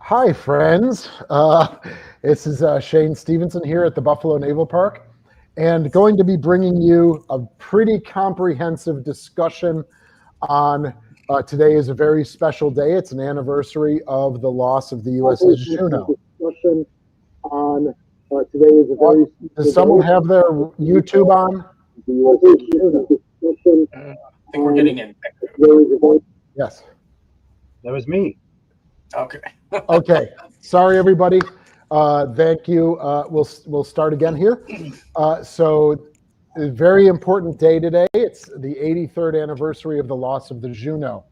Hi, friends. This is Shane Stevenson here at the Buffalo Naval Park, and going to be bringing you a pretty comprehensive discussion on today is a very special day. It's an anniversary of the loss of the USS Juneau. Discussion on today is a very Does someone have their YouTube on? I think we're getting in. Yes. That was me. Okay. Okay. Sorry, everybody. Thank you. We'll start again here. So, a very important day today. It's the 83rd anniversary of the loss of the Juneau.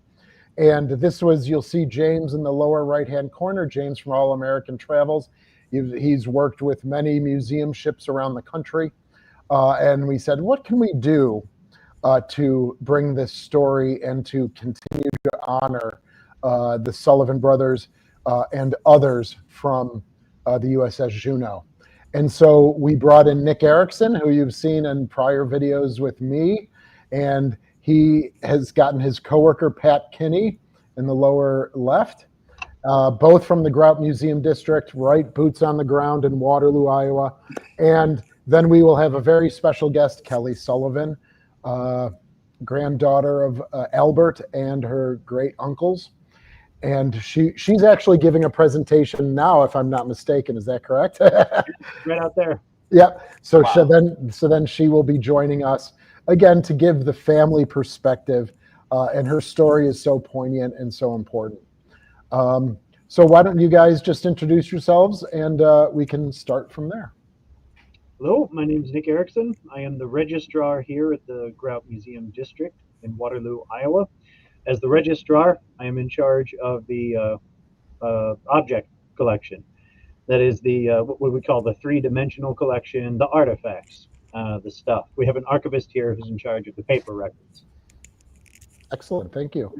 And this was, you'll see James in the lower right-hand corner, James from All American Travels. He's worked with many museum ships around the country. And we said, what can we do to bring this story and to continue to honor the Sullivan brothers and others from the USS Juneau. And so we brought in Nick Erickson, who you've seen in prior videos with me, and he has gotten his coworker Pat Kinney in the lower left, both from the Grout Museum District, right, boots on the ground in Waterloo, Iowa. And then we will have a very special guest, Kelly Sullivan, granddaughter of Albert and her great uncles. And she's actually giving a presentation now, if I'm not mistaken. Is that correct? Right out there. Yep. So Wow. then she will be joining us again to give the family perspective, and her story is so poignant and so important. So why don't you guys just introduce yourselves, and we can start from there. Hello, my name is Nick Erickson. I am the registrar here at the Grout Museum District in Waterloo, Iowa. As the registrar, I am in charge of the object collection. That is the what we call the three-dimensional collection, the artifacts, the stuff. We have an archivist here who's in charge of the paper records. Excellent, thank you.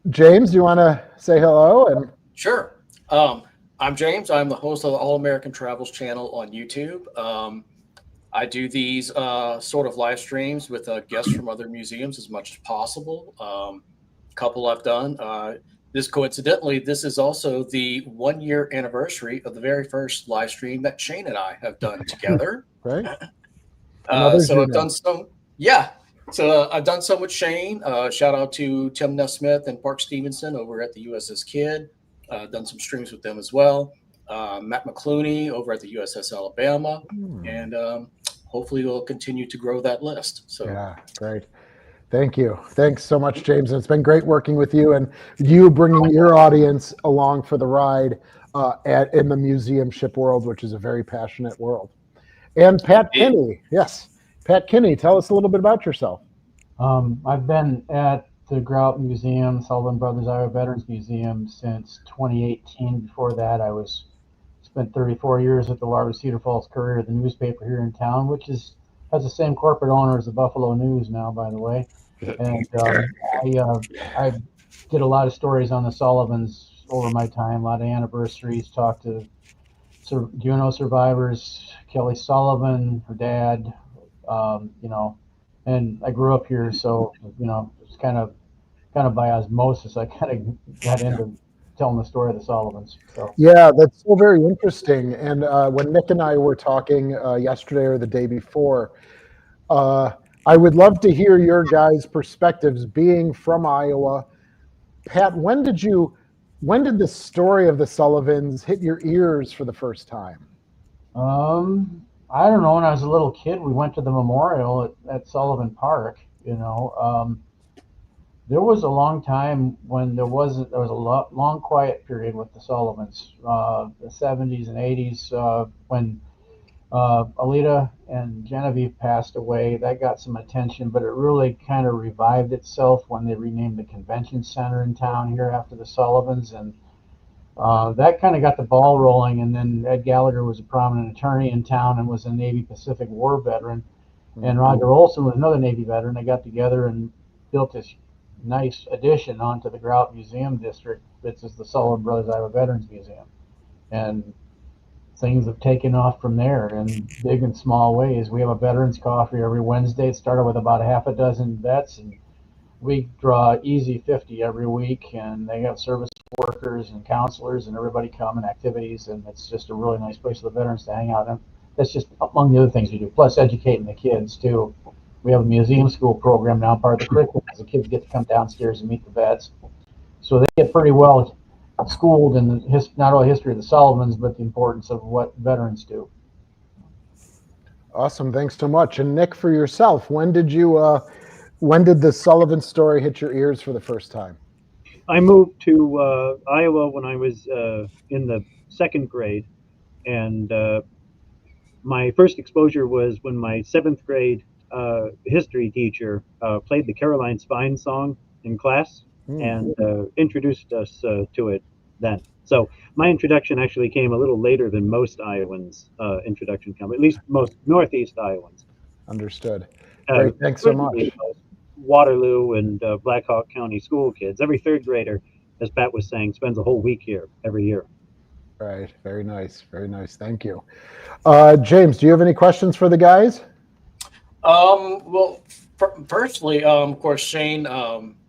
James, do you want to say hello? And Sure. I'm James. I'm the host of the All American Travels channel on YouTube. I do these sort of live streams with guests from other museums as much as possible. A couple I've done. Coincidentally, this is also the 1-year anniversary of the very first live stream that Shane and I have done together. right? So I've done some, yeah. So I've done some with Shane. Shout out to Tim Nesmith and Park Stevenson over at the USS Kidd. Done some streams with them as well. Matt McClooney over at the USS Alabama, and hopefully we'll continue to grow that list. So yeah, great. Thank you. Thanks so much, James. It's been great working with you and you bringing your audience along for the ride in the museum ship world, which is a very passionate world. And Pat Kinney, yes. Pat Kinney, tell us a little bit about yourself. I've been at the Grout Museum, Sullivan Brothers Iowa Veterans Museum since 2018. Before that, I spent 34 years at the Larva Cedar Falls Courier, the newspaper here in town, which has the same corporate owner as the Buffalo News now, by the way. And I did a lot of stories on the Sullivans over my time, a lot of anniversaries, talked to Juneau survivors, Kelly Sullivan, her dad, and I grew up here, so it's kind of by osmosis. I kind of got into telling the story of the Sullivans. So yeah, that's so very interesting. And when Nick and I were talking yesterday or the day before, I would love to hear your guys' perspectives. Being from Iowa, Pat, when did the story of the Sullivans hit your ears for the first time? I don't know. When I was a little kid, we went to the memorial at Sullivan Park. There was a long time when there was a long quiet period with the Sullivans, the 70s and 80s, when Alita and Genevieve passed away. That got some attention, but it really kind of revived itself when they renamed the convention center in town here after the Sullivans, and that kind of got the ball rolling. And then Ed Gallagher was a prominent attorney in town and was a Navy Pacific War veteran, and Roger Olson was another Navy veteran. They got together and built this nice addition onto the Grout Museum District. This is the Sullivan Brothers Iowa Veterans Museum, and things have taken off from there in big and small ways. We have a veterans coffee every Wednesday. It started with about half a dozen vets, and we draw easy 50 every week, and they have service workers and counselors and everybody come and activities, and it's just a really nice place for the veterans to hang out. And that's just among the other things we do, plus educating the kids too. We have a museum school program now, part of the curriculum. The kids get to come downstairs and meet the vets. So they get pretty well schooled in not only history of the Sullivans, but the importance of what veterans do. Awesome, thanks so much. And Nick, for yourself, when did the Sullivan story hit your ears for the first time? I moved to Iowa when I was in the second grade, and my first exposure was when my seventh grade history teacher played the Caroline Spine song in class and introduced us to it then. So my introduction actually came a little later than most Iowans' introduction come, at least most Northeast Iowans. Understood. Great, thanks so much. Waterloo and Black Hawk County school kids. Every third grader, as Pat was saying, spends a whole week here every year. Right, very nice, very nice. Thank you. James, do you have any questions for the guys? Well, firstly, of course, Shane,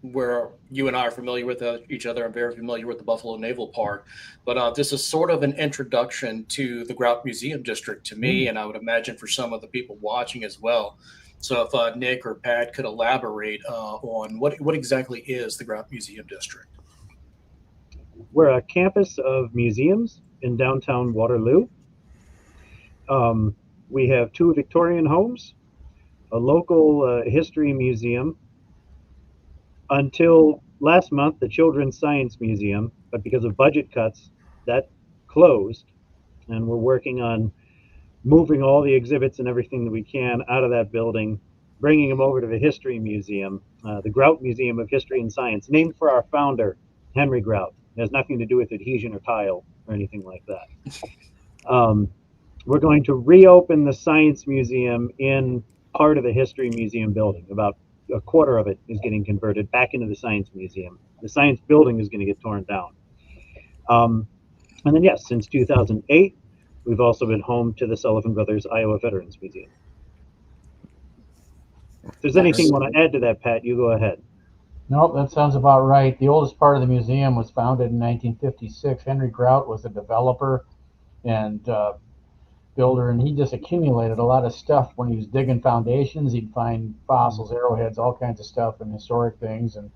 where you and I are familiar with each other, I'm very familiar with the Buffalo Naval Park, but this is sort of an introduction to the Grout Museum District to me, and I would imagine for some of the people watching as well. So if Nick or Pat could elaborate on what exactly is the Grout Museum District. We're a campus of museums in downtown Waterloo. We have 2 Victorian homes, a local history museum. Until last month, the Children's Science Museum, but because of budget cuts, that closed, and we're working on moving all the exhibits and everything that we can out of that building, bringing them over to the History Museum, the Grout Museum of History and Science, named for our founder, Henry Grout. It has nothing to do with adhesion or tile or anything like that. We're going to reopen the Science Museum in part of the History Museum building. About a quarter of it is getting converted back into the Science Museum. The Science building is going to get torn down. And then, yes, since 2008, we've also been home to the Sullivan Brothers Iowa Veterans Museum. If there's anything you want to add to that, Pat, you go ahead. Nope, that sounds about right. The oldest part of the museum was founded in 1956. Henry Grout was a developer and builder, and he just accumulated a lot of stuff. When he was digging foundations, he'd find fossils, arrowheads, all kinds of stuff and historic things, and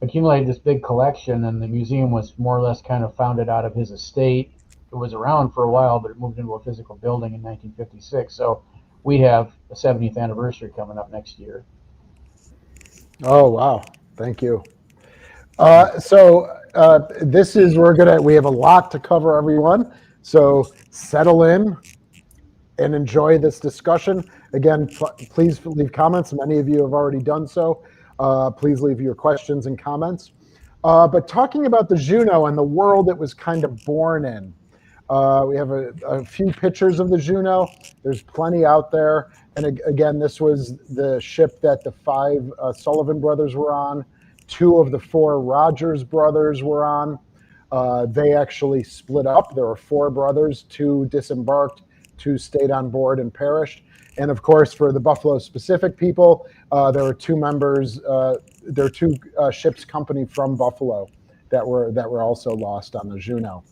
accumulated this big collection. And the museum was more or less kind of founded out of his estate. It was around for a while, but it moved into a physical building in 1956. So we have a 70th anniversary coming up next year. Oh, wow. Thank you. This is, we have a lot to cover, everyone. So settle in and enjoy this discussion. Again, please leave comments. Many of you have already done so. Please leave your questions and comments. But talking about the Juneau and the world it was kind of born in, we have a few pictures of the Juneau. There's plenty out there. And again, this was the ship that the 5 Sullivan brothers were on. 2 of the 4 Rogers brothers were on. They actually split up. There were 4 brothers, 2 disembarked, 2 stayed on board and perished. And of course, for the Buffalo specific people, there were 2 members. There are 2 ships company from Buffalo that were also lost on the Juneau.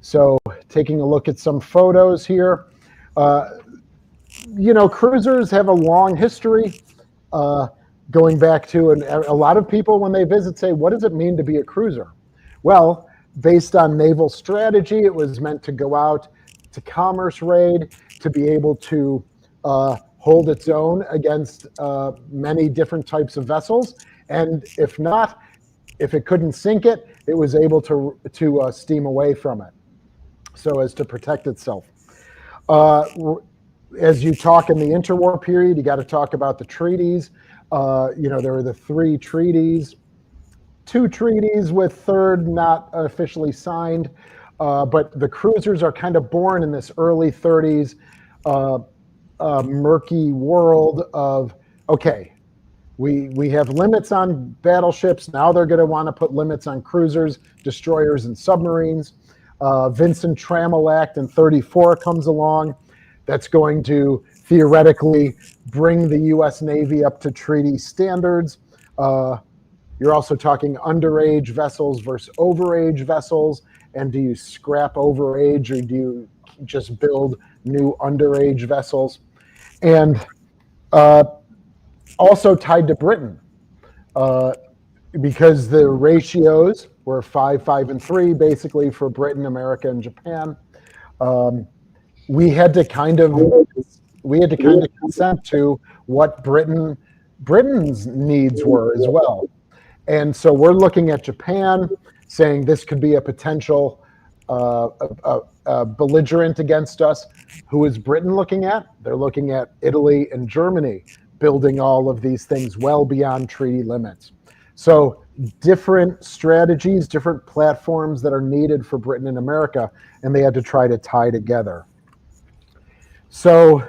So taking a look at some photos here, cruisers have a long history going back to, and a lot of people when they visit say, what does it mean to be a cruiser? Well, based on naval strategy, it was meant to go out to commerce raid, to be able to hold its own against many different types of vessels. And if not, if it couldn't sink it, it was able to steam away from it, so as to protect itself. As you talk in the interwar period, you got to talk about the treaties. There were the 3 treaties, 2 treaties with third not officially signed, but the cruisers are kind of born in this early 30s murky world of, okay, we have limits on battleships. Now they're going to want to put limits on cruisers, destroyers, and submarines. Vincent Trammell Act in 34 comes along. That's going to theoretically bring the U.S. Navy up to treaty standards. You're also talking underage vessels versus overage vessels. And do you scrap overage or do you just build new underage vessels? And also tied to Britain, because the ratios were 5, 5, and 3, basically for Britain, America, and Japan. We had to kind of consent to what Britain's needs were as well. And so we're looking at Japan, saying this could be a potential belligerent against us. Who is Britain looking at? They're looking at Italy and Germany, building all of these things well beyond treaty limits. So different strategies, different platforms that are needed for Britain and America, and they had to try to tie together. So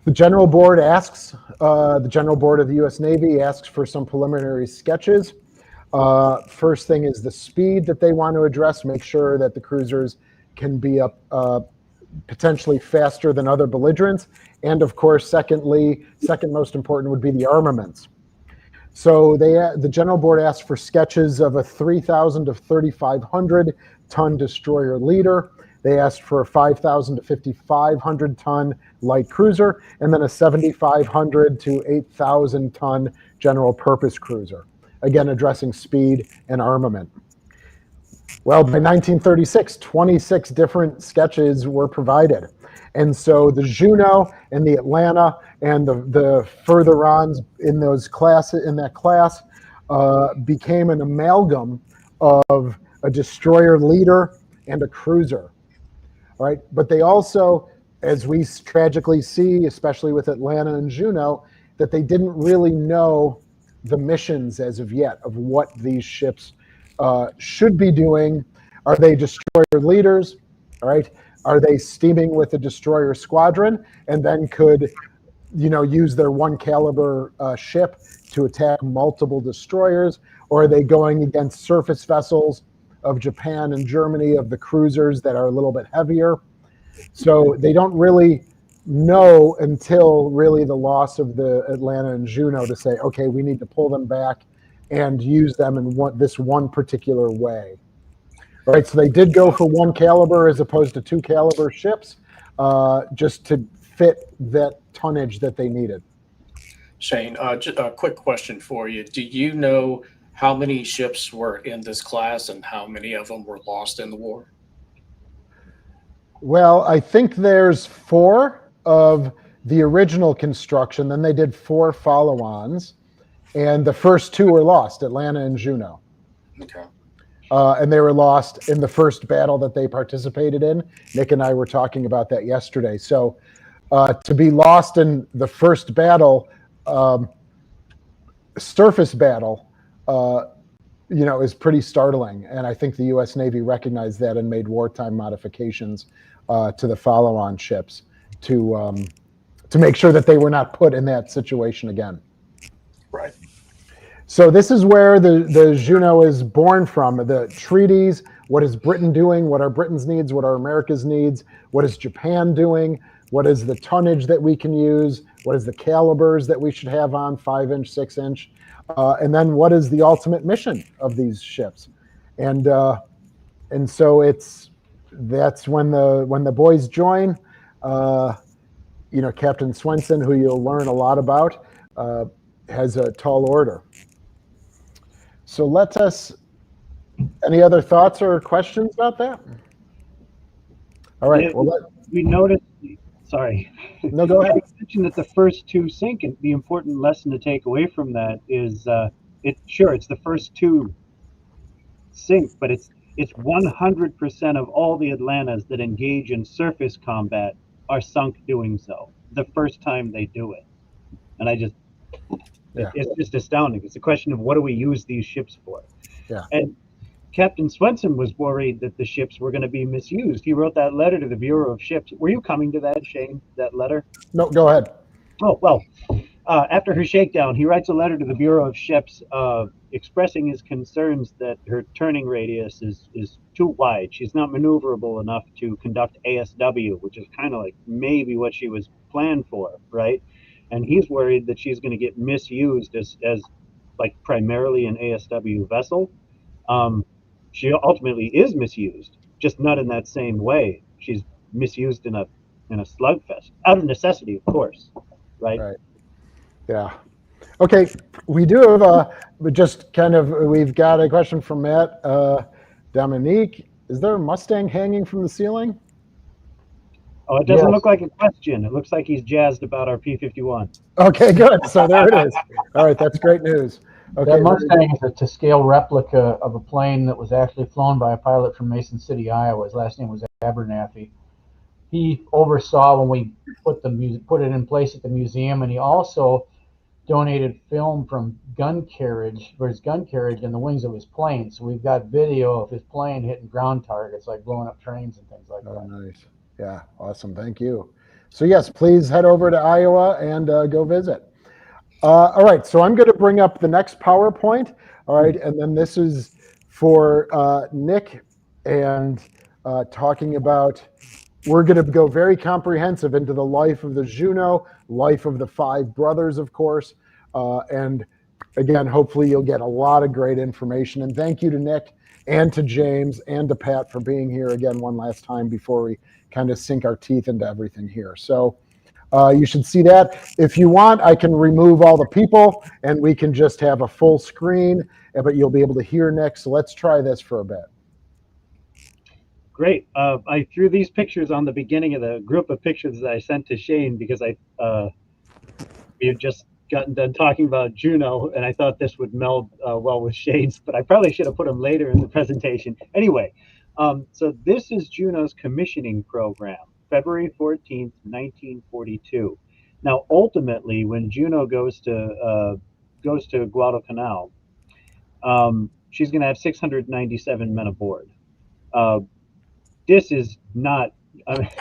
the General Board asks, the General Board of the U.S. Navy asks for some preliminary sketches. First thing is the speed that they want to address, make sure that the cruisers can be up potentially faster than other belligerents. And of course, second most important would be the armaments. So the General Board asked for sketches of a 3,000 to 3,500 ton destroyer leader. They asked for a 5,000 to 5,500 ton light cruiser, and then a 7,500 to 8,000 ton general purpose cruiser. Again, addressing speed and armament. Well, by 1936, 26 different sketches were provided. And so the Juneau and the Atlanta and the further-ons in that class became an amalgam of a destroyer leader and a cruiser. All right, but they also, as we tragically see, especially with Atlanta and Juneau, that they didn't really know the missions as of yet of what these ships should be doing. Are they destroyer leaders? All right. Are they steaming with a destroyer squadron and then could, use their 1 caliber ship to attack multiple destroyers? Or are they going against surface vessels of Japan and Germany, of the cruisers that are a little bit heavier? So they don't really know until really the loss of the Atlanta and Juneau to say, okay, we need to pull them back and use them in this one particular way. All right, so they did go for 1 caliber as opposed to 2 caliber ships, just to fit that tonnage that they needed. Shane, just a quick question for you. Do you know how many ships were in this class and how many of them were lost in the war? Well, I think there's 4 of the original construction. Then they did 4 follow-ons, and the first 2 were lost, Atlanta and Juneau. Okay. And they were lost in the first battle that they participated in. Nick and I were talking about that yesterday. So to be lost in the first battle, surface battle, is pretty startling. And I think the U.S. Navy recognized that and made wartime modifications to the follow-on ships to make sure that they were not put in that situation again. Right. So this is where the Juneau is born from. The treaties, what is Britain doing? What are Britain's needs? What are America's needs? What is Japan doing? What is the tonnage that we can use? What is the calibers that we should have on 5-inch, 6-inch? And then what is the ultimate mission of these ships? And so that's when the boys join. Captain Swenson, who you'll learn a lot about, has a tall order. So any other thoughts or questions about that? All right. Yeah, we noticed, sorry. No, go ahead. You mentioned that the first 2 sink, and the important lesson to take away from that is, it's the first 2 sink, but it's 100% of all the Atlantas that engage in surface combat are sunk doing so the first time they do it. And it's just astounding. It's a question of what do we use these ships for? Yeah. And Captain Swenson was worried that the ships were going to be misused. He wrote that letter to the Bureau of Ships. Were you coming to that, Shane, that letter? No, go ahead. Oh, well, after her shakedown, he writes a letter to the Bureau of Ships expressing his concerns that her turning radius is too wide. She's not maneuverable enough to conduct ASW, which is kind of like maybe what she was planned for, right? and he's worried that she's going to get misused as like primarily an ASW vessel. She ultimately is misused, just not in that same way. She's misused in a slugfest, out of necessity, of course, right? Right. Yeah. Okay. We do have we've got a question from Matt Dominique. Is there a Mustang hanging from the ceiling? Oh, it doesn't Yes. look like a question. It looks like he's jazzed about our P-51. Okay, good. So there it is. All right, that's great news. Okay, That Mustang is a to-scale replica of a plane that was actually flown by a pilot from Mason City, Iowa. His last name was Abernathy. He oversaw when we put it in place at the museum, and he also donated film from his gun carriage in the wings of his plane. So we've got video of his plane hitting ground targets, like blowing up trains and things like Oh, that. nice. Yeah, awesome. Thank you. So yes, please head over to Iowa and go visit. All right, so I'm going to bring up the next PowerPoint. All right, and then this is for Nick, and talking about, we're going to go very comprehensive into the life of the Juneau, life of the five brothers, of course. And again, hopefully you'll get a lot of great information. And thank you to Nick and to James and to Pat for being here again one last time before we kind of sink our teeth into everything here. So you should see that. If you want, I can remove all the people and we can just have a full screen, but you'll be able to hear Nick. So let's try this for a bit. Great. I threw these pictures on the beginning of the group of pictures that I sent to Shane because we had just gotten done talking about Juneau, and I thought this would meld well with Shane's, but I probably should have put them later in the presentation. Anyway, so this is Juneau's commissioning program, February 14th, 1942. Now, ultimately, when Juneau goes to Guadalcanal, she's going to have 697 men aboard. This is not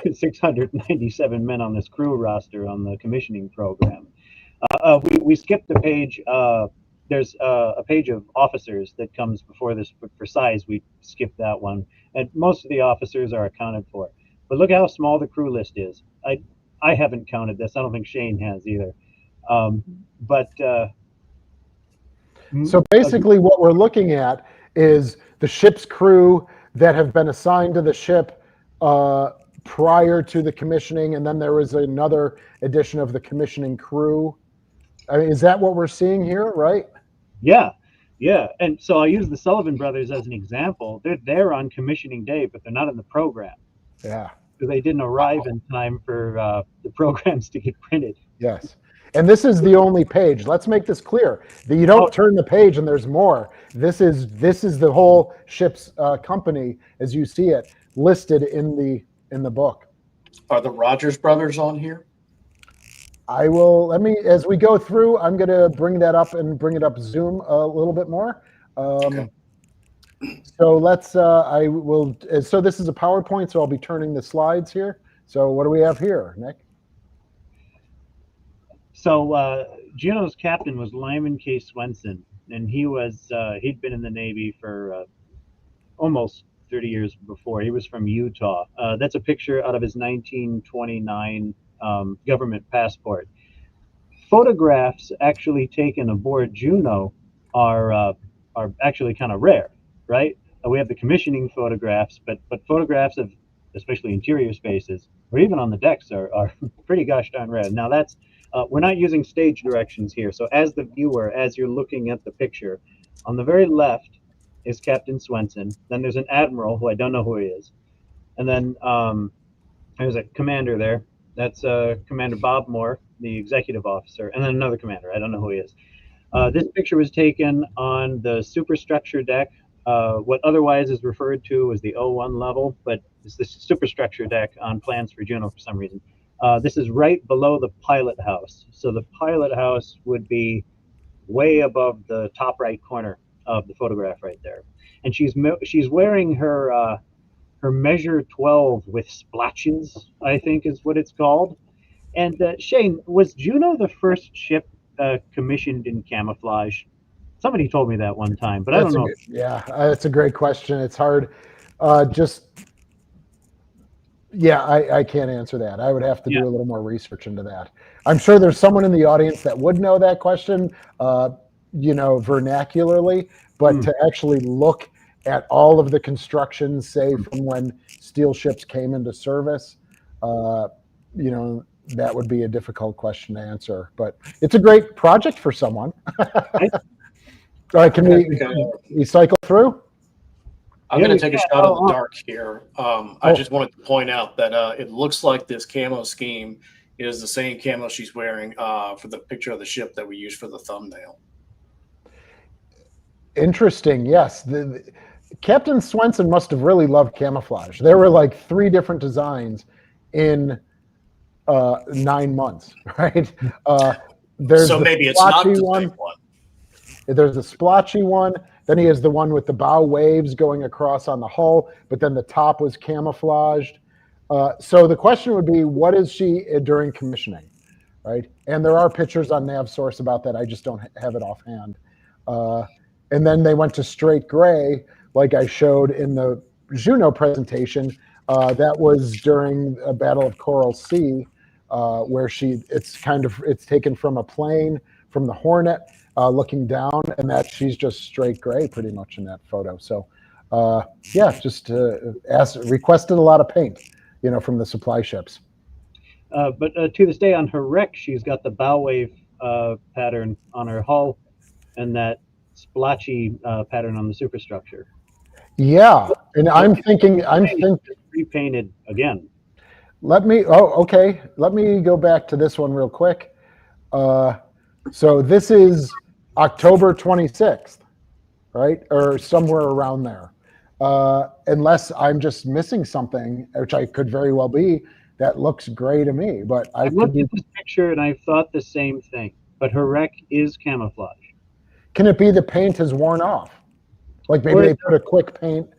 697 men on this crew roster on the commissioning program. We skipped a page. There's a page of officers that comes before this, but for size, we skipped that one. And most of the officers are accounted for. But look how small the crew list is. I haven't counted this. I don't think Shane has either. So basically what we're looking at is the ship's crew that have been assigned to the ship prior to the commissioning, and then there was another edition of the commissioning crew. I mean, is that what we're seeing here, right? Yeah. And so I use the Sullivan brothers as an example. They're there on commissioning day, but they're not in the program. Yeah. Because they didn't arrive in time for the programs to get printed. Yes. And this is the only page. Let's make this clear. That you don't turn the page and there's more. This is the whole ship's company as you see it listed in the book. Are the Rogers brothers on here? I will, as we go through, I'm going to bring that up and bring it up Zoom a little bit more. Okay. So so this is a PowerPoint, so I'll be turning the slides here. So what do we have here, Nick? So Juneau's captain was Lyman K. Swenson, and he'd been in the Navy for almost 30 years before. He was from Utah. That's a picture out of his 1929 government passport. Photographs actually taken aboard Juneau are actually kind of rare, right? We have the commissioning photographs, but photographs of especially interior spaces or even on the decks are pretty gosh darn rare. Now that's we're not using stage directions here. So as the viewer, as you're looking at the picture, on the very left is Captain Swenson. Then there's an admiral who I don't know who he is, and then there's a commander there. That's Commander Bob Moore, the executive officer, and then another commander. I don't know who he is. This picture was taken on the superstructure deck, what otherwise is referred to as the O1 level, but it's the superstructure deck on plans for Juneau for some reason. This is right below the pilot house. So the pilot house would be way above the top right corner of the photograph right there. And she's wearing her measure 12 with splotches, I think is what it's called. And Shane, was Juneau the first ship commissioned in camouflage? Somebody told me that one time, but I don't know. Yeah, that's a great question. It's hard. Yeah, I can't answer that. I would have to do a little more research into that. I'm sure there's someone in the audience that would know that question, vernacularly, but to actually look at all of the construction, say from when steel ships came into service, that would be a difficult question to answer. But it's a great project for someone. All right, can we cycle through? I'm going to take a shot in the dark here. I just wanted to point out that it looks like this camo scheme is the same camo she's wearing for the picture of the ship that we used for the thumbnail. Interesting. Yes. Captain Swenson must have really loved camouflage. There were like 3 different designs in 9 months, right? There's so maybe it's not the same one. There's a splotchy one. Then he has the one with the bow waves going across on the hull, but then the top was camouflaged. So the question would be, what is she during commissioning, right? And there are pictures on NavSource about that. I just don't have it offhand. And then they went to straight gray, like I showed in the Juneau presentation. That was during a Battle of Coral Sea, where it's taken from a plane, from the Hornet, looking down, and that she's just straight gray pretty much in that photo. So just requested a lot of paint, from the supply ships. But to this day on her wreck, she's got the bow wave pattern on her hull and that splotchy pattern on the superstructure. Yeah, and I'm thinking repainted again. Let me go back to this one real quick. So this is October 26th, right? Or somewhere around there. Unless I'm just missing something, which I could very well be, that looks gray to me. But I looked at this picture and I thought the same thing. But her wreck is camouflage. Can it be the paint has worn off? Like maybe they put a quick paint.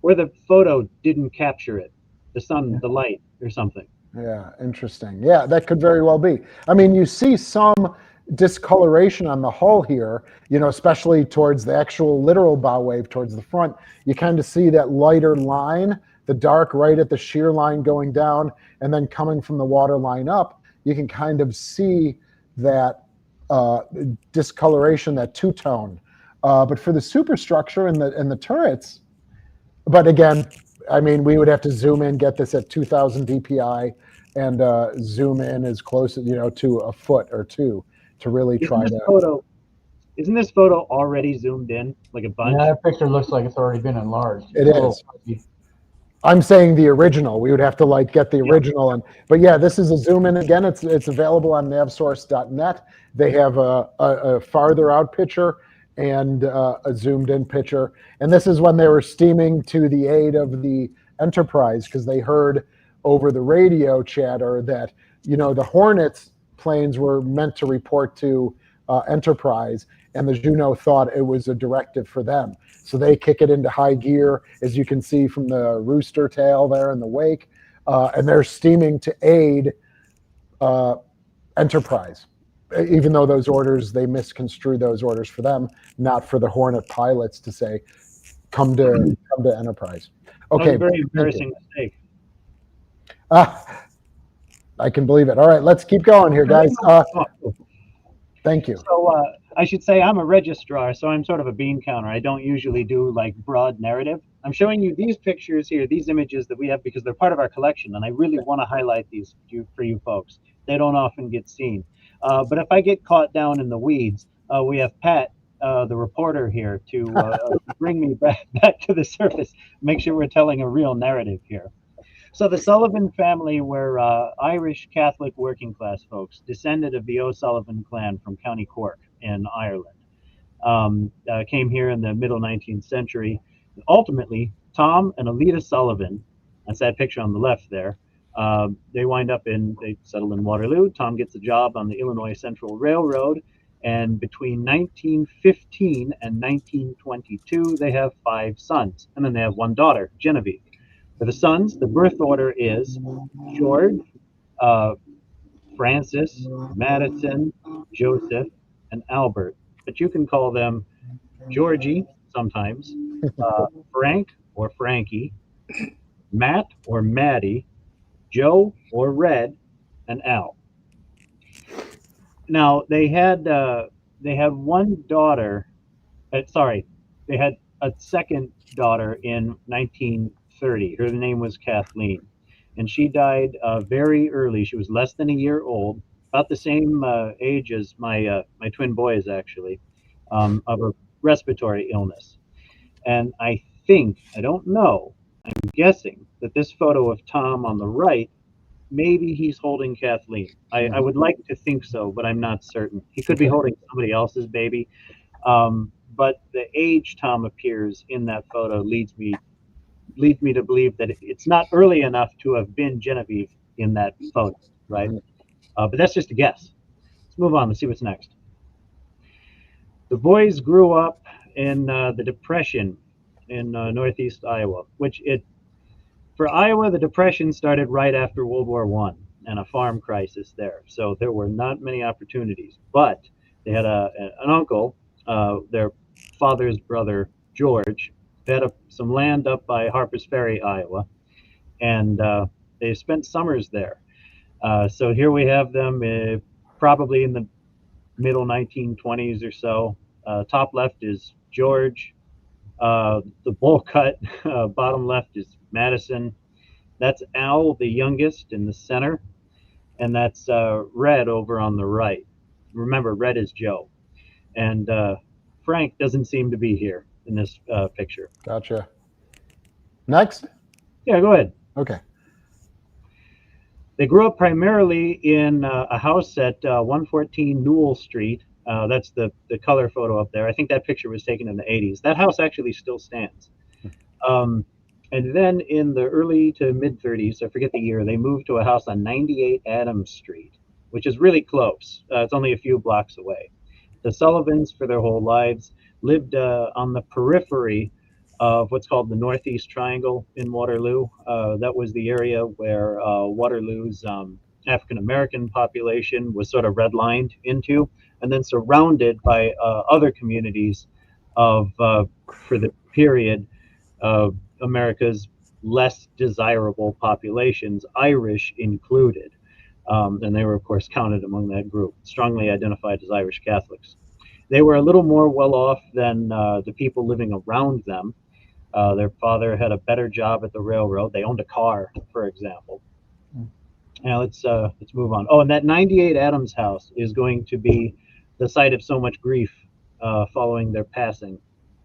Or the photo didn't capture it. The sun, the light, or something. Yeah, interesting. Yeah, that could very well be. I mean, you see some discoloration on the hull here, especially towards the actual literal bow wave towards the front. You kind of see that lighter line, the dark right at the shear line going down, and then coming from the water line up, you can kind of see that discoloration, that two-tone. But for the superstructure and the turrets, but again, I mean, we would have to zoom in, get this at 2,000 DPI, and zoom in as close, to a foot or two to really try to. Isn't this photo already zoomed in like a bunch? Yeah, that picture looks like it's already been enlarged. It is. I'm saying the original. We would have to get the original, but yeah, this is a zoom in again. It's available on navsource.net. They have a farther out picture and a zoomed in picture. And this is when they were steaming to the aid of the Enterprise, because they heard over the radio chatter that, the Hornets planes were meant to report to Enterprise, and the Juneau thought it was a directive for them. So they kick it into high gear, as you can see from the rooster tail there in the wake, and they're steaming to aid Enterprise. Even though those orders, they misconstrued those orders for them, not for the Hornet pilots to say, come to Enterprise. Okay. Very embarrassing mistake. I can believe it. All right, let's keep going here, guys. Thank you. So I should say I'm a registrar, so I'm sort of a bean counter. I don't usually do broad narrative. I'm showing you these pictures here, these images that we have, because they're part of our collection, and I really want to highlight these for you folks. They don't often get seen. But if I get caught down in the weeds, we have Pat, the reporter here, to bring me back to the surface, make sure we're telling a real narrative here. So the Sullivan family were Irish Catholic working class folks, descended of the O'Sullivan clan from County Cork in Ireland. Came here in the middle 19th century. Ultimately, Tom and Alida Sullivan, that's that picture on the left there, they settle in Waterloo. Tom gets a job on the Illinois Central Railroad, and between 1915 and 1922, they have 5 sons, and then they have 1 daughter, Genevieve. For the sons, the birth order is George, Francis, Madison, Joseph, and Albert. But you can call them Georgie sometimes, Frank or Frankie, Matt or Maddie, Joe or Red, and Al. Now they had one daughter. Sorry, they had a second daughter in 1930. Her name was Kathleen, and she died very early. She was less than a year old, about the same age as my twin boys, actually, of a respiratory illness. And I don't know, I'm guessing that this photo of Tom on the right, maybe he's holding Kathleen. I would like to think so, but I'm not certain. He could be holding somebody else's baby. But the age Tom appears in that photo leads me to believe that it's not early enough to have been Genevieve in that photo, right? But that's just a guess. Let's move on. Let's see what's next. The boys grew up in the Depression in northeast Iowa, for Iowa, the Depression started right after World War I and a farm crisis there. So there were not many opportunities, but they had an uncle, their father's brother, George, had some land up by Harper's Ferry, Iowa, and they spent summers there. So here we have them probably in the middle 1920s or so. Top left is George. The bowl cut, bottom left is Madison. That's Al, the youngest, in the center. And that's Red over on the right. Remember, Red is Joe. And Frank doesn't seem to be here in this picture. Gotcha. Next? Yeah, go ahead. Okay. They grew up primarily in a house at 114 Newell Street. That's the color photo up there. I think that picture was taken in the 80s. That house actually still stands. And then in the early to mid 30s, I forget the year, they moved to a house on 98 Adams Street, which is really close. It's only a few blocks away. The Sullivans, for their whole lives, lived on the periphery of what's called the Northeast Triangle in Waterloo. That was the area where Waterloo's African-American population was sort of redlined into, and then surrounded by other communities of, for the period, of America's less desirable populations, Irish included. And they were, of course, counted among that group, strongly identified as Irish Catholics. They were a little more well-off than the people living around them. Their father had a better job at the railroad. They owned a car, for example. Now let's move on. Oh, and that 98 Adams house is going to be the site of so much grief following their passing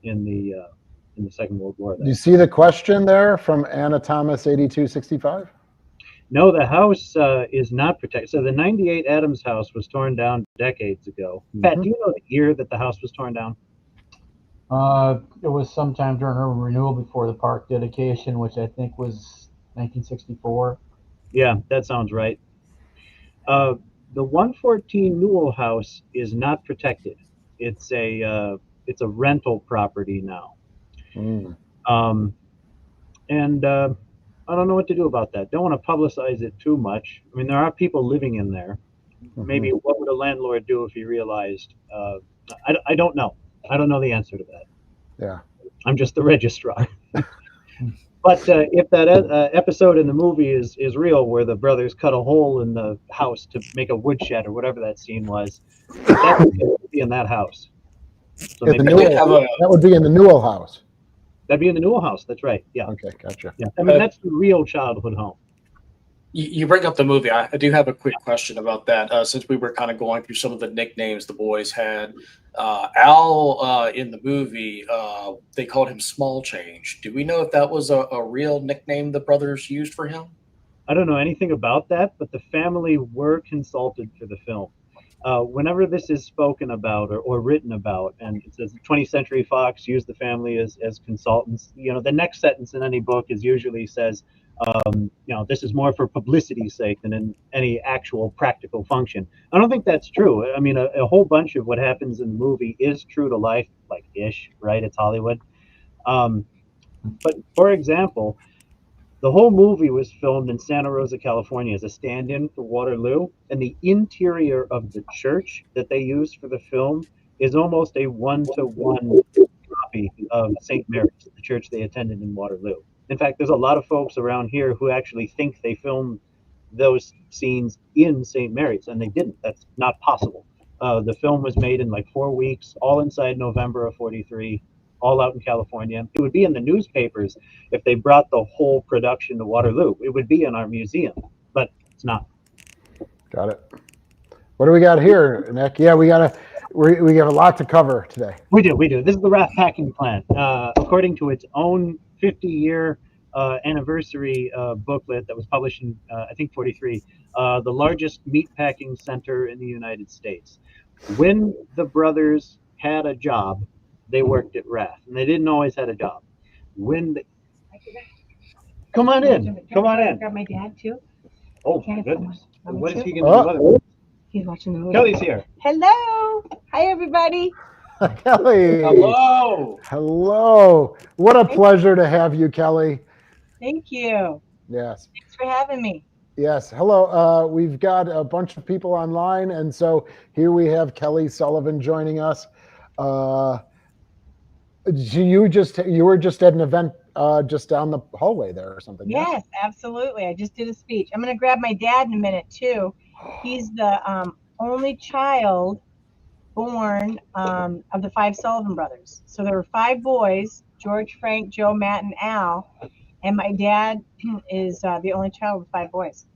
in the Second World War. Do you see the question there from Anna Thomas 8265? No, the house is not protected. So the 98 Adams house was torn down decades ago. Pat, do you know the year that the house was torn down? It was sometime during urban renewal before the park dedication, which I think was 1964. Yeah, that sounds right. The 114 Newell house is not protected. It's a rental property now. And I don't know what to do about that. Don't want to publicize it too much. I mean, there are people living in there. Maybe what would a landlord do if he realized? I don't know. I don't know the answer to that. Yeah. I'm just the registrar. But if that episode in the movie is real, where the brothers cut a hole in the house to make a woodshed or whatever that scene was, that would be in that house. So that would be in the Newell house. That'd be in the Newell house. That's right. Yeah. Okay, gotcha. Yeah. I mean, that's the real childhood home. You bring up the movie. I do have a quick question about that. Since we were kind of going through some of the nicknames the boys had, Al in the movie, they called him Small Change. Do we know if that was a real nickname the brothers used for him? I don't know anything about that, but the family were consulted for the film. Whenever this is spoken about or written about, and it says 20th Century Fox used the family as consultants, the next sentence in any book usually says, this is more for publicity's sake than in any actual practical function. I don't think that's true. I mean, a whole bunch of what happens in the movie is true to life, like ish, right? It's Hollywood. But for example, the whole movie was filmed in Santa Rosa, California as a stand-in for Waterloo, and the interior of the church that they used for the film is almost a one-to-one copy of St. Mary's, the church they attended in Waterloo. In fact, there's a lot of folks around here who actually think they filmed those scenes in St. Mary's, and they didn't. That's not possible. The film was made in like 4 weeks, all inside November of '43, all out in California. It would be in the newspapers if they brought the whole production to Waterloo. It would be in our museum, but it's not. Got it. What do we got here, Nick? Yeah, we have a lot to cover today. We do. This is the raft packing plant. According to its own 50-year anniversary booklet that was published in, I think, '43, the largest meat packing center in the United States. When the brothers had a job, they worked at Raft, and they didn't always have a job. Come on in. Got my dad too. Oh, Can I my put goodness. my- What is he too? going to do? He's watching the movie. Kelly's here. Hello. Hi, everybody. Kelly. Hello. Hello. What a pleasure to have you, Kelly. Thank you. Yes. Thanks for having me. Yes. Hello. We've got a bunch of people online, and so here we have Kelly Sullivan joining us. You were just at an event just down the hallway there or something. Yes, absolutely. I just did a speech. I'm going to grab my dad in a minute too. He's the only child born of the 5 Sullivan brothers. So there were 5 boys: George, Frank, Joe, Matt, and Al. And my dad is the only child with 5 boys.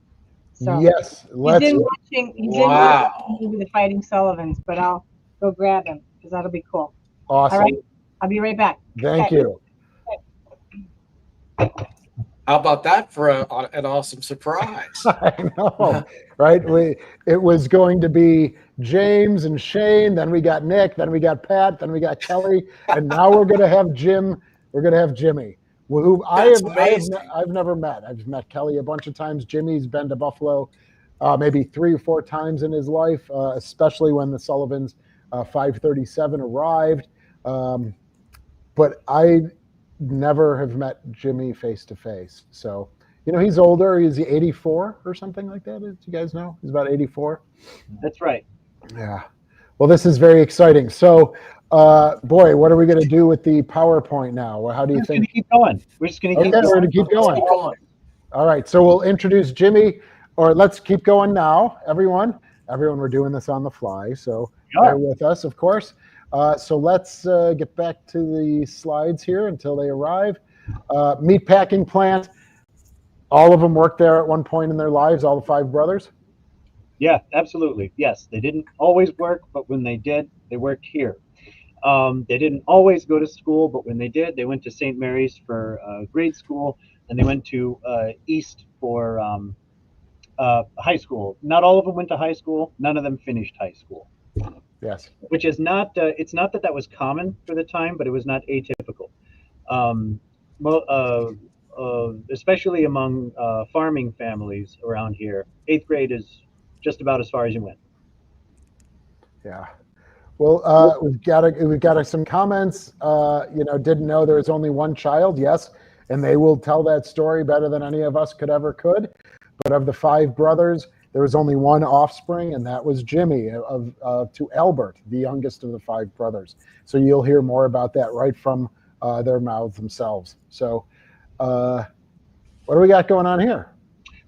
So Yes. he's in watching Wow. the movie The Fighting Sullivans, but I'll go grab him because that'll be cool. Awesome. All right. I'll be right back. Thank you. How about that for an awesome surprise? I know, right? It was going to be James and Shane, then we got Nick, then we got Pat, then we got Kelly, and now we're going to have Jim. We're going to have Jimmy, who I've never met. I've met Kelly a bunch of times. Jimmy's been to Buffalo maybe 3 or 4 times in his life, especially when the Sullivans 537 arrived. But I never have met Jimmy face to face. So, he's older. Is he 84 or something like that? Do you guys know? He's about 84. That's right. Yeah. Well, this is very exciting. So, boy, what are we going to do with the PowerPoint now? How do you think? We're just going to keep going. Okay, we're going to keep going. All right. So we'll introduce Jimmy, or let's keep going now. Everyone, we're doing this on the fly. So bear with us, of course. So let's get back to the slides here until they arrive. Meat packing plant. All of them worked there at one point in their lives, all the 5 brothers? Yeah, absolutely. Yes, they didn't always work, but when they did, they worked here. They didn't always go to school, but when they did, they went to St. Mary's for grade school, and they went to East for high school. Not all of them went to high school. None of them finished high school. Yes. Which is not, it's not that was common for the time, but it was not atypical. Especially among farming families around here, 8th grade is just about as far as you went. Yeah. Well, we've got some comments. Didn't know there was only one child. Yes, and they will tell that story better than any of us could. But of the 5 brothers, there was only one offspring, and that was Jimmy to Albert, the youngest of the 5 brothers. So you'll hear more about that right from their mouths themselves. So what do we got going on here?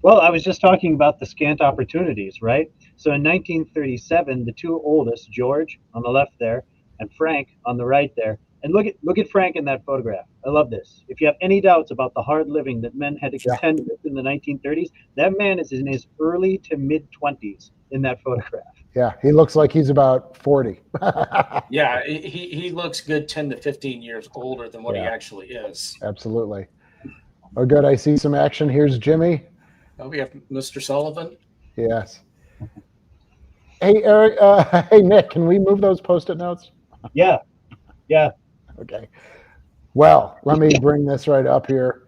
Well, I was just talking about the scant opportunities, right? So in 1937, the 2 oldest, George on the left there, and Frank on the right there. And look at Frank in that photograph. I love this. If you have any doubts about the hard living that men had to contend with in the 1930s, that man is in his early to mid 20s in that photograph. Yeah, he looks like he's about 40. Yeah, he looks good 10 to 15 years older than what he actually is. Absolutely. Oh, good. I see some action. Here's Jimmy. Oh, we have Mr. Sullivan. Yes. Hey, Eric. Hey, Nick, can we move those Post-it notes? Yeah. Okay. Well, let me bring this right up here.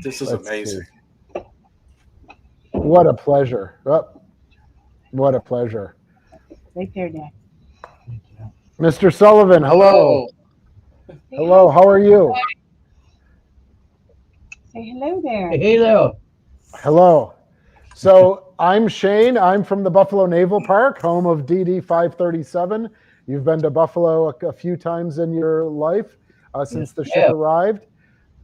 This is amazing. See. What a pleasure. Oh, what a pleasure. Right there, Dad. Mr. Sullivan, hello. Hello, how are you? Say hello there. Hello. Hello. So I'm Shane. I'm from the Buffalo Naval Park, home of DD 537. You've been to Buffalo a few times in your life since the ship arrived.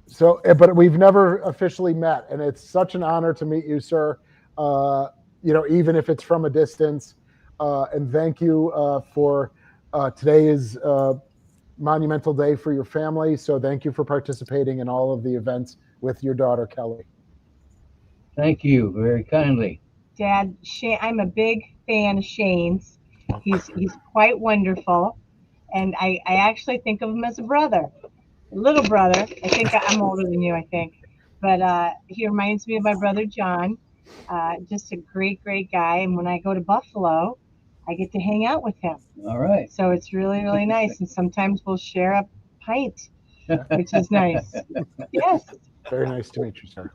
So, but we've never officially met, and it's such an honor to meet you, sir. Even if it's from a distance. And thank you for today is monumental day for your family. So thank you for participating in all of the events with your daughter, Kelly. Thank you very kindly. Dad, Shane, I'm a big fan of Shane's. He's quite wonderful, and I actually think of him as a brother, a little brother. I think I'm older than you, I think, but he reminds me of my brother John. Just a great guy, and when I go to Buffalo, I get to hang out with him. All right. So it's really nice, and sometimes we'll share a pint, which is nice. Yes. Very nice to meet you, sir.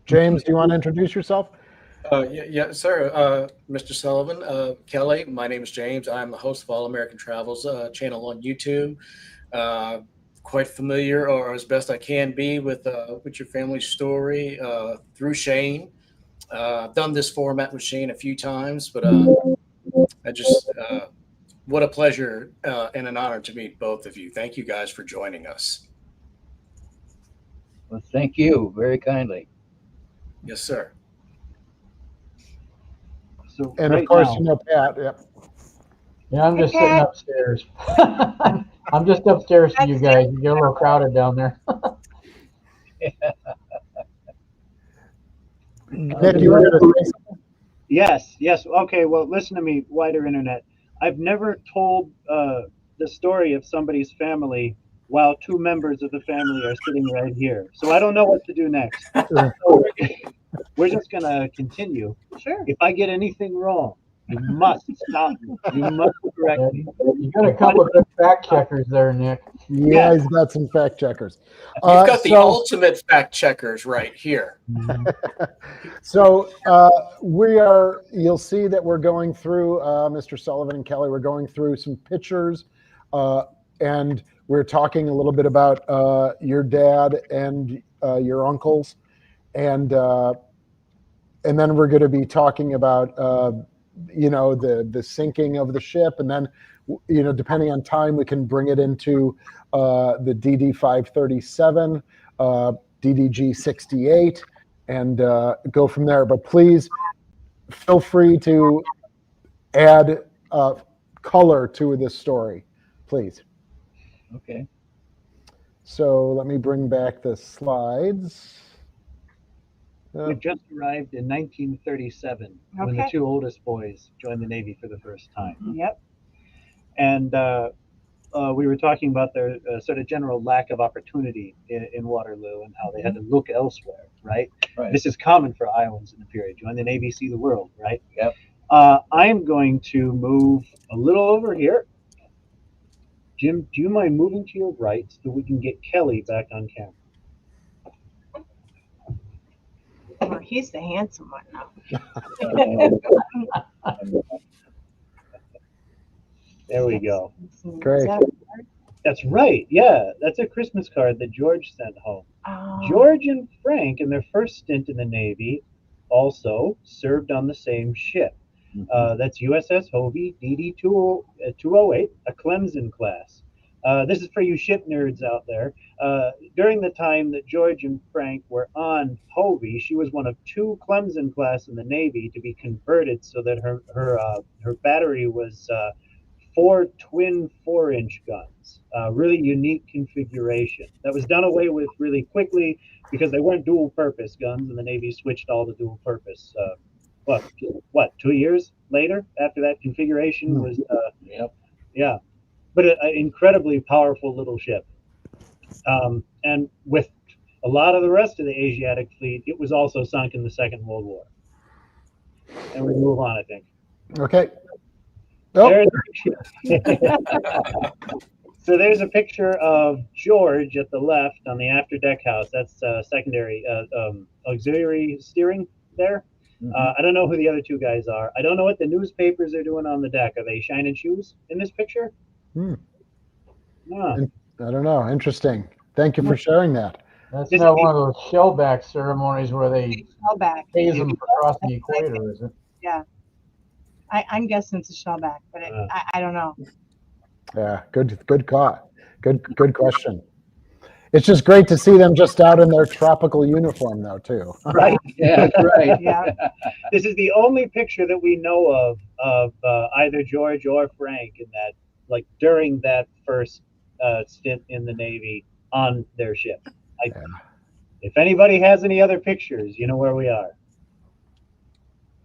James, do you want to introduce yourself? Yeah, sir. Mr. Sullivan, Kelly, my name is James. I'm the host of All American Travels channel on YouTube. Quite familiar, or as best I can be, with your family story through Shane. I've done this format with Shane a few times, but I just what a pleasure and an honor to meet both of you. Thank you guys for joining us. Well, thank you very kindly. Yes, sir. So And right of course, now, Pat. Yep. Yeah, I'm just Hey, sitting Pat. upstairs. I'm just upstairs from you guys. You get a little crowded down there. Nick, you were going to say something? yes. Okay, well, listen to me, wider internet. I've never told the story of somebody's family while two members of the family are sitting right here. So I don't know what to do next. So we're just going to continue. Sure. If I get anything wrong, you must stop me. You must correct me. You got a couple of good fact checkers there, Nick. Yeah, he's got some fact checkers. You've got the ultimate fact checkers right here. So you'll see that we're going through, Mr. Sullivan and Kelly, we're going through some pictures, and we're talking a little bit about your dad and your uncles, and then we're going to be talking about the sinking of the ship, and then depending on time, we can bring it into the DD 537, DDG 68, and go from there. But please feel free to add color to this story, please. Okay. So let me bring back the slides. We just arrived in 1937 when the Okay. two oldest boys joined the Navy for the first time. Yep. And we were talking about their sort of general lack of opportunity in Waterloo and how they had to look elsewhere, right? Right. This is common for Iowans in the period. Join the Navy, see the world, right? Yep. I'm going to move a little over here. Jim, do you mind moving to your right so we can get Kelly back on camera? Well, he's the handsome one now. There we go. Great. That's right. Yeah, that's a Christmas card that George sent home. Oh. George and Frank, in their first stint in the Navy, also served on the same ship. That's USS Hovey DD 208, a Clemson class. This is for you ship nerds out there. During the time that George and Frank were on Hovey, she was one of two Clemson class in the Navy to be converted so that her battery was 4 twin 4-inch guns. Really unique configuration. That was done away with really quickly because they weren't dual purpose guns, and the Navy switched all to dual purpose. 2 years later after that configuration was Yep. yeah, but an incredibly powerful little ship, and with a lot of the rest of the Asiatic fleet, it was also sunk in the Second World War. And we move on, I think. Okay. Oh, So there's a picture of George at the left on the after deck house. That's secondary auxiliary steering there. I don't know who the other two guys are. I don't know what the newspapers are doing on the deck. Are they shining shoes in this picture? I don't know. Interesting. Thank you for sharing that. That's not one of those shellback ceremonies where they Shellback. phase them across the equator, is it? Yeah. I'm guessing it's a shellback, but I don't know. Yeah, good call. Good question. It's just great to see them just out in their tropical uniform, though, too. Right. Yeah, right. Yeah. This is the only picture that we know of either George or Frank in that, like during that first stint in the Navy on their ship. If anybody has any other pictures, you know where we are.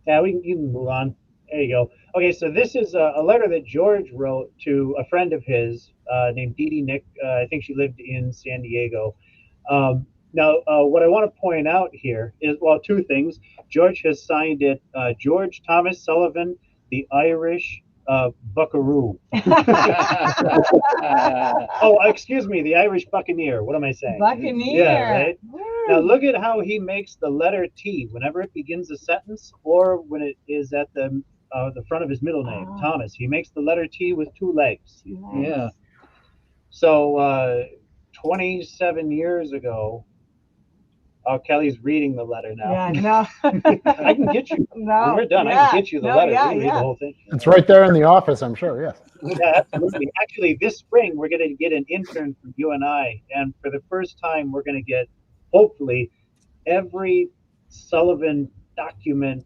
Yeah, you can move on. There you go. Okay, so this is a letter that George wrote to a friend of his named Dee Dee Nick. I think she lived in San Diego. Now, what I want to point out here is, well, two things. George has signed it George Thomas Sullivan, the Irish Buckaroo. Oh, excuse me, the Irish Buccaneer. What am I saying? Buccaneer. Yeah, right. Woo. Now look at how he makes the letter T whenever it begins a sentence or when it is at the front of his middle name, Thomas. He makes the letter T with two legs. Nice. Yeah. So 27 years ago, Kelly's reading the letter now. Yeah, no. I can get you. No. When we're done, I Yeah. can get you the No, letter. yeah, We can read yeah. the whole thing. It's right there in the office, I'm sure, yes. Yeah, absolutely. Actually, this spring we're going to get an intern from you and I, and for the first time, we're going to get, hopefully, every Sullivan document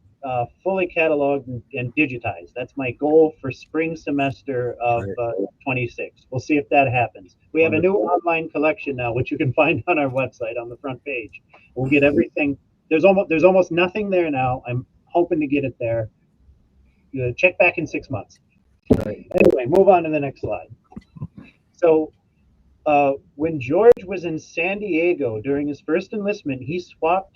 fully cataloged and digitized. That's my goal for spring semester of 26. We'll see if that happens. We have a new online collection now, which you can find on our website on the front page. We'll get everything. There's almost nothing there now. I'm hoping to get it there. Check back in 6 months. Right. Anyway, move on to the next slide. So when George was in San Diego during his first enlistment, he swapped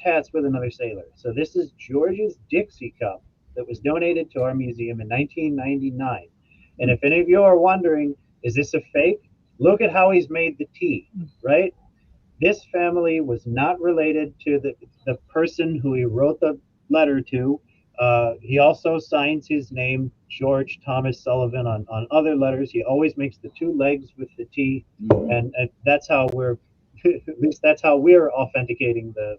hats with another sailor. So this is George's Dixie cup that was donated to our museum in 1999. And if any of you are wondering, is this a fake? Look at how he's made the T, right? This family was not related to the person who he wrote the letter to. He also signs his name, George Thomas Sullivan, on other letters. He always makes the two legs with the T, and that's how we're, at least that's how we're authenticating the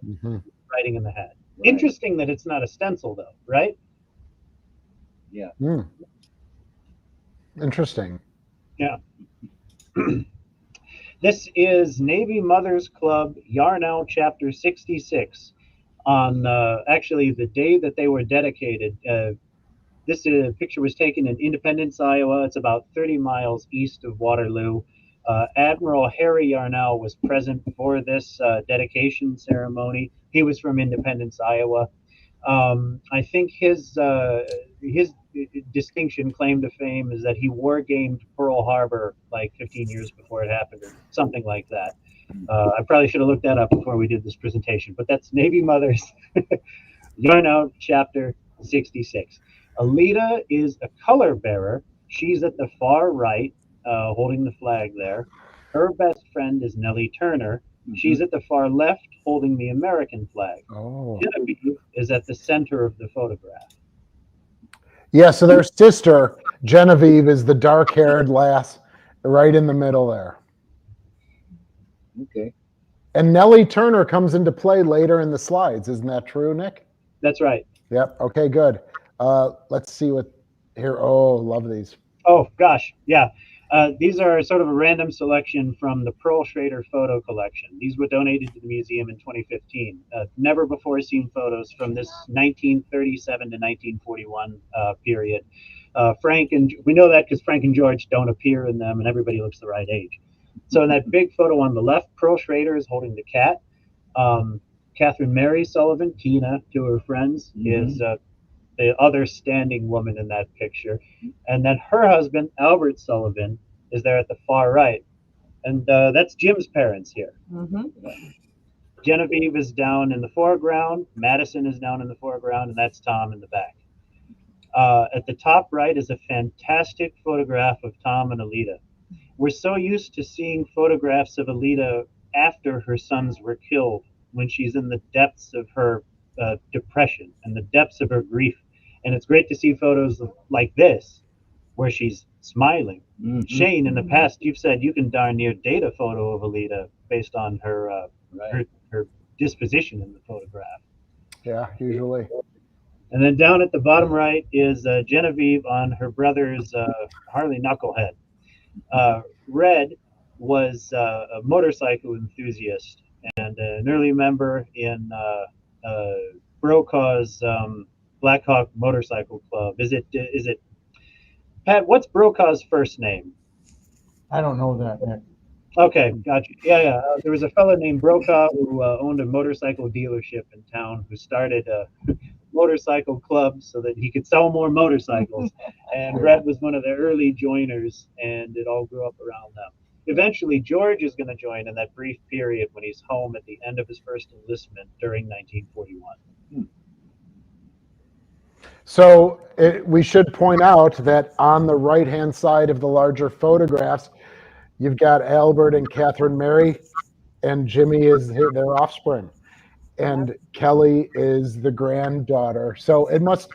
writing in the hat. Right. Interesting that it's not a stencil, though, right? Yeah. Interesting. Yeah. This is Navy Mothers Club, Yarnell, Chapter 66. On actually the day that they were dedicated. This picture was taken in Independence, Iowa. It's about 30 miles east of Waterloo. Admiral Harry Yarnell was present for this dedication ceremony. He was from Independence, Iowa. I think his distinction, claim to fame, is that he war-gamed Pearl Harbor like 15 years before it happened, or something like that. I probably should have looked that up before we did this presentation, but that's Navy Mothers, Yarnell, Chapter 66. Alita is a color bearer. She's at the far right, holding the flag there. Her best friend is Nellie Turner. She's at the far left, holding the American flag. Oh. Genevieve is at the center of the photograph. Yeah, so their sister, Genevieve, is the dark-haired lass right in the middle there. Okay. And Nellie Turner comes into play later in the slides. Isn't that true, Nick? That's right. Yep. Okay, good. Let's see what here. Oh, love these. Oh, gosh. Yeah. These are sort of a random selection from the Pearl Schrader photo collection. These were donated to the museum in 2015. Never before seen photos from this 1937 to 1941 period. We know that because Frank and George don't appear in them, and everybody looks the right age. So in that big photo on the left, Pearl Schrader is holding the cat. Catherine Mary Sullivan, Tina to her friends, is the other standing woman in that picture. And then her husband, Albert Sullivan, is there at the far right. And that's Jim's parents here. Genevieve is down in the foreground. Madison is down in the foreground, and that's Tom in the back. At the top right is a fantastic photograph of Tom and Alita. We're so used to seeing photographs of Alita after her sons were killed, when she's in the depths of her depression and the depths of her grief. And it's great to see photos like this, where she's smiling. Shane, in the past, you've said you can darn near date a photo of Alita based on her her disposition in the photograph. Yeah, usually. And then down at the bottom right is Genevieve on her brother's Harley Knucklehead. Red was a motorcycle enthusiast and an early member in Brokaw's Black Hawk Motorcycle Club. Is it Pat? What's Brokaw's first name? I don't know that, Nick. Okay, gotcha. Yeah. There was a fellow named Brokaw who owned a motorcycle dealership in town who started a motorcycle club so that he could sell more motorcycles. And Red was one of the early joiners, and it all grew up around them. Eventually, George is going to join in that brief period when he's home at the end of his first enlistment during 1941. So we should point out that on the right-hand side of the larger photographs, you've got Albert and Catherine Mary, and Jimmy is their offspring, and Kelly is the granddaughter. So it must.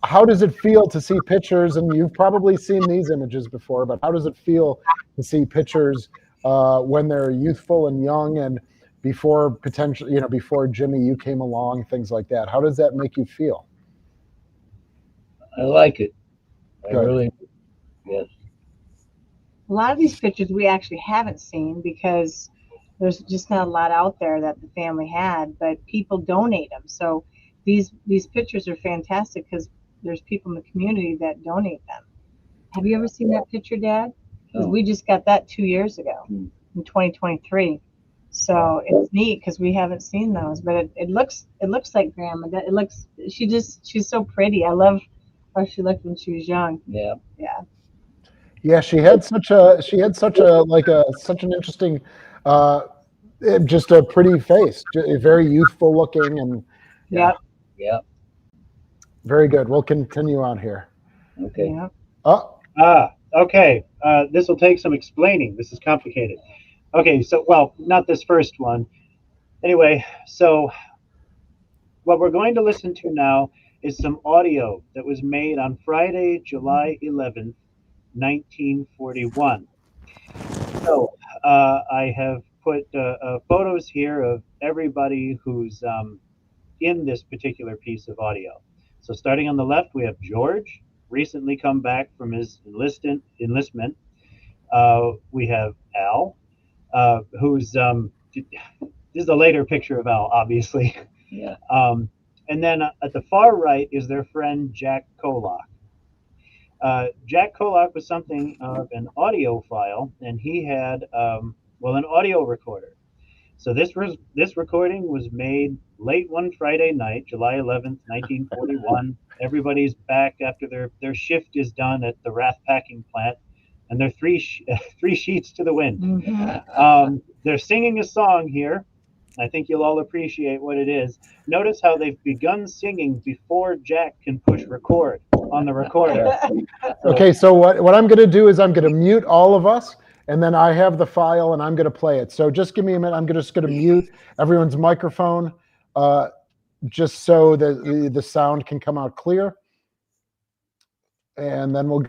How does it feel to see pictures? And you've probably seen these images before, but how does it feel to see pictures when they're youthful and young, and before potentially, before Jimmy, you came along, things like that? How does that make you feel? I like it. I Good. really, yes. A lot of these pictures we actually haven't seen because there's just not a lot out there that the family had, but people donate them. So these pictures are fantastic because there's people in the community that donate them. Have you ever seen that picture, Dad? Because we just got that 2 years ago in 2023. So it's neat because we haven't seen those, but it looks like Grandma. She's so pretty. I love how she looked when she was young. Yeah. Yeah, she had such an interesting, just a pretty face, very youthful looking, and Yep. Yeah. very good. We'll continue on here. Okay. Yep. Okay. This will take some explaining. This is complicated. Okay, so, well, not this first one. Anyway, so what we're going to listen to now is some audio that was made on Friday, July 11th, 1941. So I have put photos here of everybody who's in this particular piece of audio. So starting on the left, we have George, recently come back from his enlistment. We have Al, who's this is a later picture of Al, obviously. Yeah. And then at the far right is their friend Jack Kolock. Jack Kolock was something of an audiophile, and he had an audio recorder. So this recording was made late one Friday night, July 11th, 1941. Everybody's back after their shift is done at the Wrath packing plant, and they're three sheets to the wind. Mm-hmm. They're singing a song here. I think you'll all appreciate what it is. Notice how they've begun singing before Jack can push record on the recorder. Okay, so what I'm going to do is I'm going to mute all of us, and then I have the file, and I'm going to play it. So just give me a minute. I'm just going to mute everyone's microphone, just so that the sound can come out clear, and then we'll.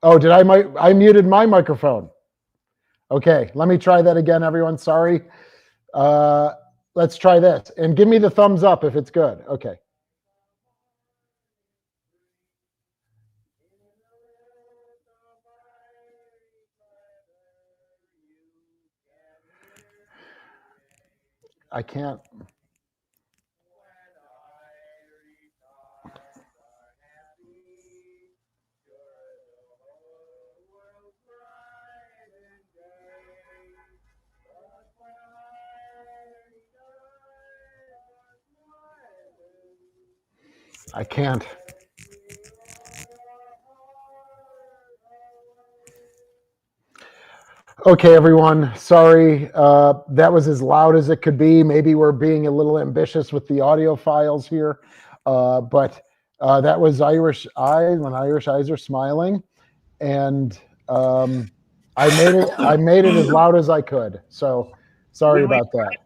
Oh, I muted my microphone. Okay, let me try that again, everyone. Sorry. Let's try this. And give me the thumbs up if it's good. Okay. I can't. I can't. Okay, everyone. Sorry, that was as loud as it could be. Maybe we're being a little ambitious with the audio files here, but that was Irish Eyes when Irish Eyes are smiling, and I made it as loud as I could. So sorry about that.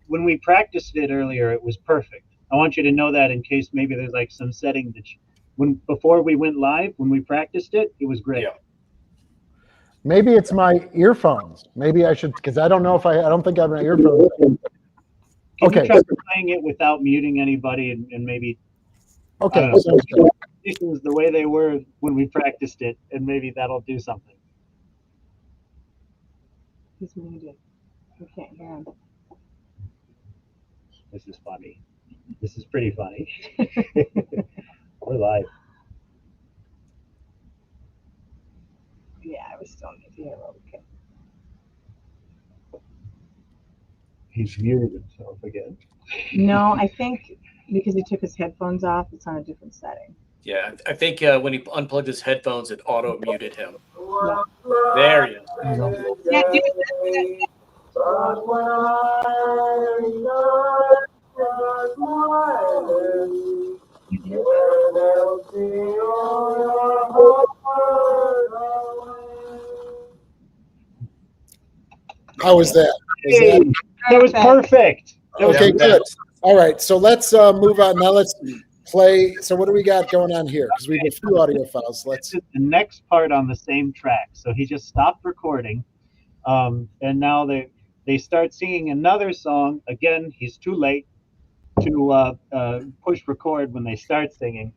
When we practiced it earlier, it was perfect. I want you to know that in case maybe there's like some setting that before we went live, when we practiced it, it was great. Yeah. Maybe it's my earphones. Maybe I should, because I don't know if I don't think I have my earphones. Can Okay. you try playing it without muting anybody and maybe Okay. the way they were when we practiced it, and maybe that'll do something. He's muted. I can't hear him. This is funny. This is pretty funny. We're live. Yeah, I was still need to hear okay. He's muted himself again. No, I think because he took his headphones off, it's on a different setting. Yeah, I think when he unplugged his headphones, it auto muted him. Yeah. There you There you go. Yeah, do it. How was that? That was perfect. That was Okay, good. All right, so let's move on. Now let's play. So what do we got going on here? Because we have a few audio files. Let's. the next part on the same track. So he just stopped recording, and now they start singing another song. Again, he's too late to push record when they start singing.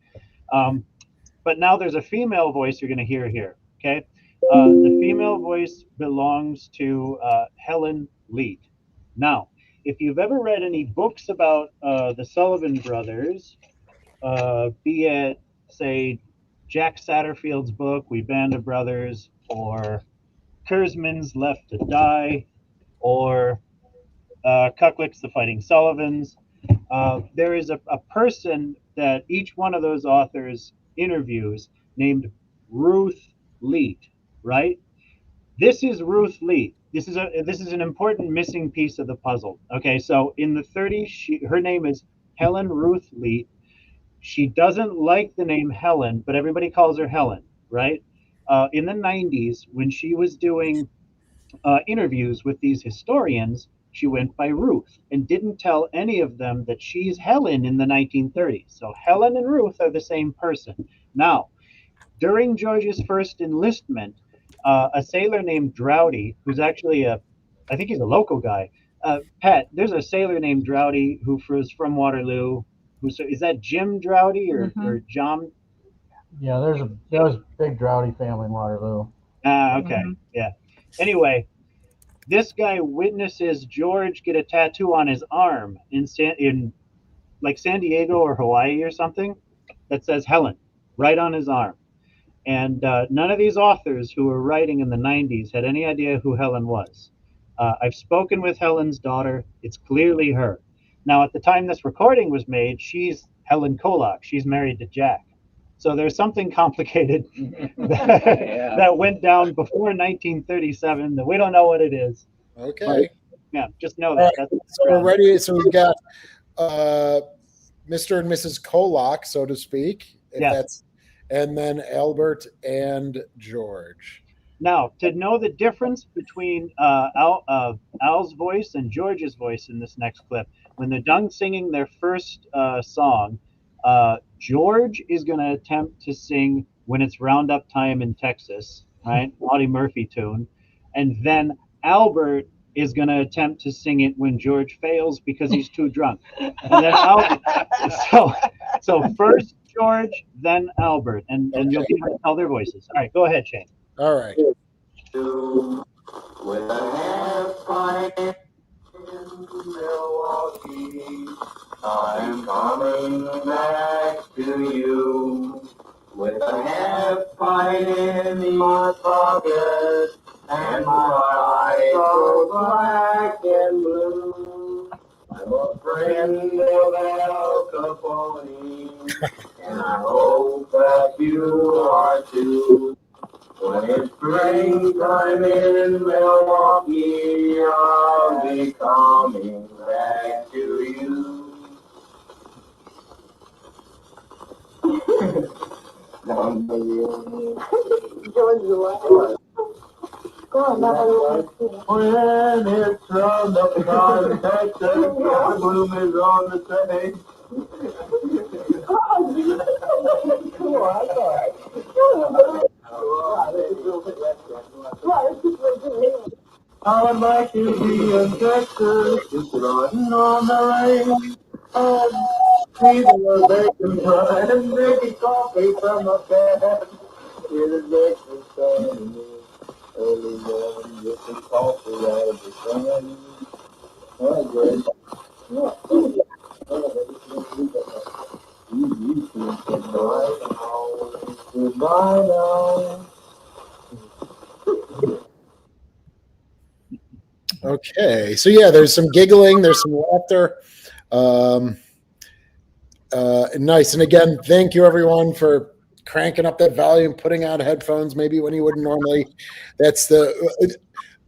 But now there's a female voice you're going to hear here. Okay, the female voice belongs to Helen Leet. Now, if you've ever read any books about the Sullivan brothers, be it, say, Jack Satterfield's book, We Band of Brothers, or Kurzman's Left to Die, or Kucklick's The Fighting Sullivans, there is a person that each one of those authors interviews named Ruth Leet, right? This is Ruth Leet. This is an important missing piece of the puzzle. Okay, so in the 30s, her name is Helen Ruth Leet. She doesn't like the name Helen, but everybody calls her Helen, right? In the 90s, when she was doing interviews with these historians, she went by Ruth and didn't tell any of them that she's Helen in the 1930s. So Helen and Ruth are the same person. Now, during George's first enlistment, a sailor named Droughty, who's actually I think he's a local guy. Pat, there's a sailor named Droughty who was from Waterloo. Is that Jim Droughty or John? Yeah, there was a big Droughty family in Waterloo. Okay, yeah. Anyway, this guy witnesses George get a tattoo on his arm in like San Diego or Hawaii or something that says Helen right on his arm. And none of these authors who were writing in the 90s had any idea who Helen was. I've spoken with Helen's daughter. It's clearly her. Now, at the time this recording was made, she's Helen Kolak. She's married to Jack. So there's something complicated that went down before 1937 that we don't know what it is. Okay. But, yeah, just know that. Right. So we're ready. So we've got Mr. and Mrs. Kolak, so to speak. Yes. And then Albert and George. Now, to know the difference between Al's voice and George's voice in this next clip, when they're done singing their first song, George is going to attempt to sing When It's Roundup Time in Texas, right? Audie Murphy tune. And then Albert is going to attempt to sing it when George fails because he's too drunk. And then so first George, then Albert, and you'll be able to tell their voices. All right, go ahead, Shane. All right. With a half pint in Milwaukee, I'm coming back to you. With a half pint in my pocket, and my eyes are black and blue. I'm a friend of Al Capone, and I hope that you are too. When it's springtime in Milwaukee, I'll be coming back to you. When it's round up on Texas, the bloom is on the stage. I would like to be in Texas, just riding on the rain. See the bacon fry and drinking coffee from a bed. Hear the breakfast time, early morning, with the coffee out of the sun. Oh, good. Goodbye now. Okay, so yeah, there's some giggling, there's some laughter. Nice. And again, thank you everyone for cranking up that volume, putting out headphones maybe when you wouldn't normally. That's the.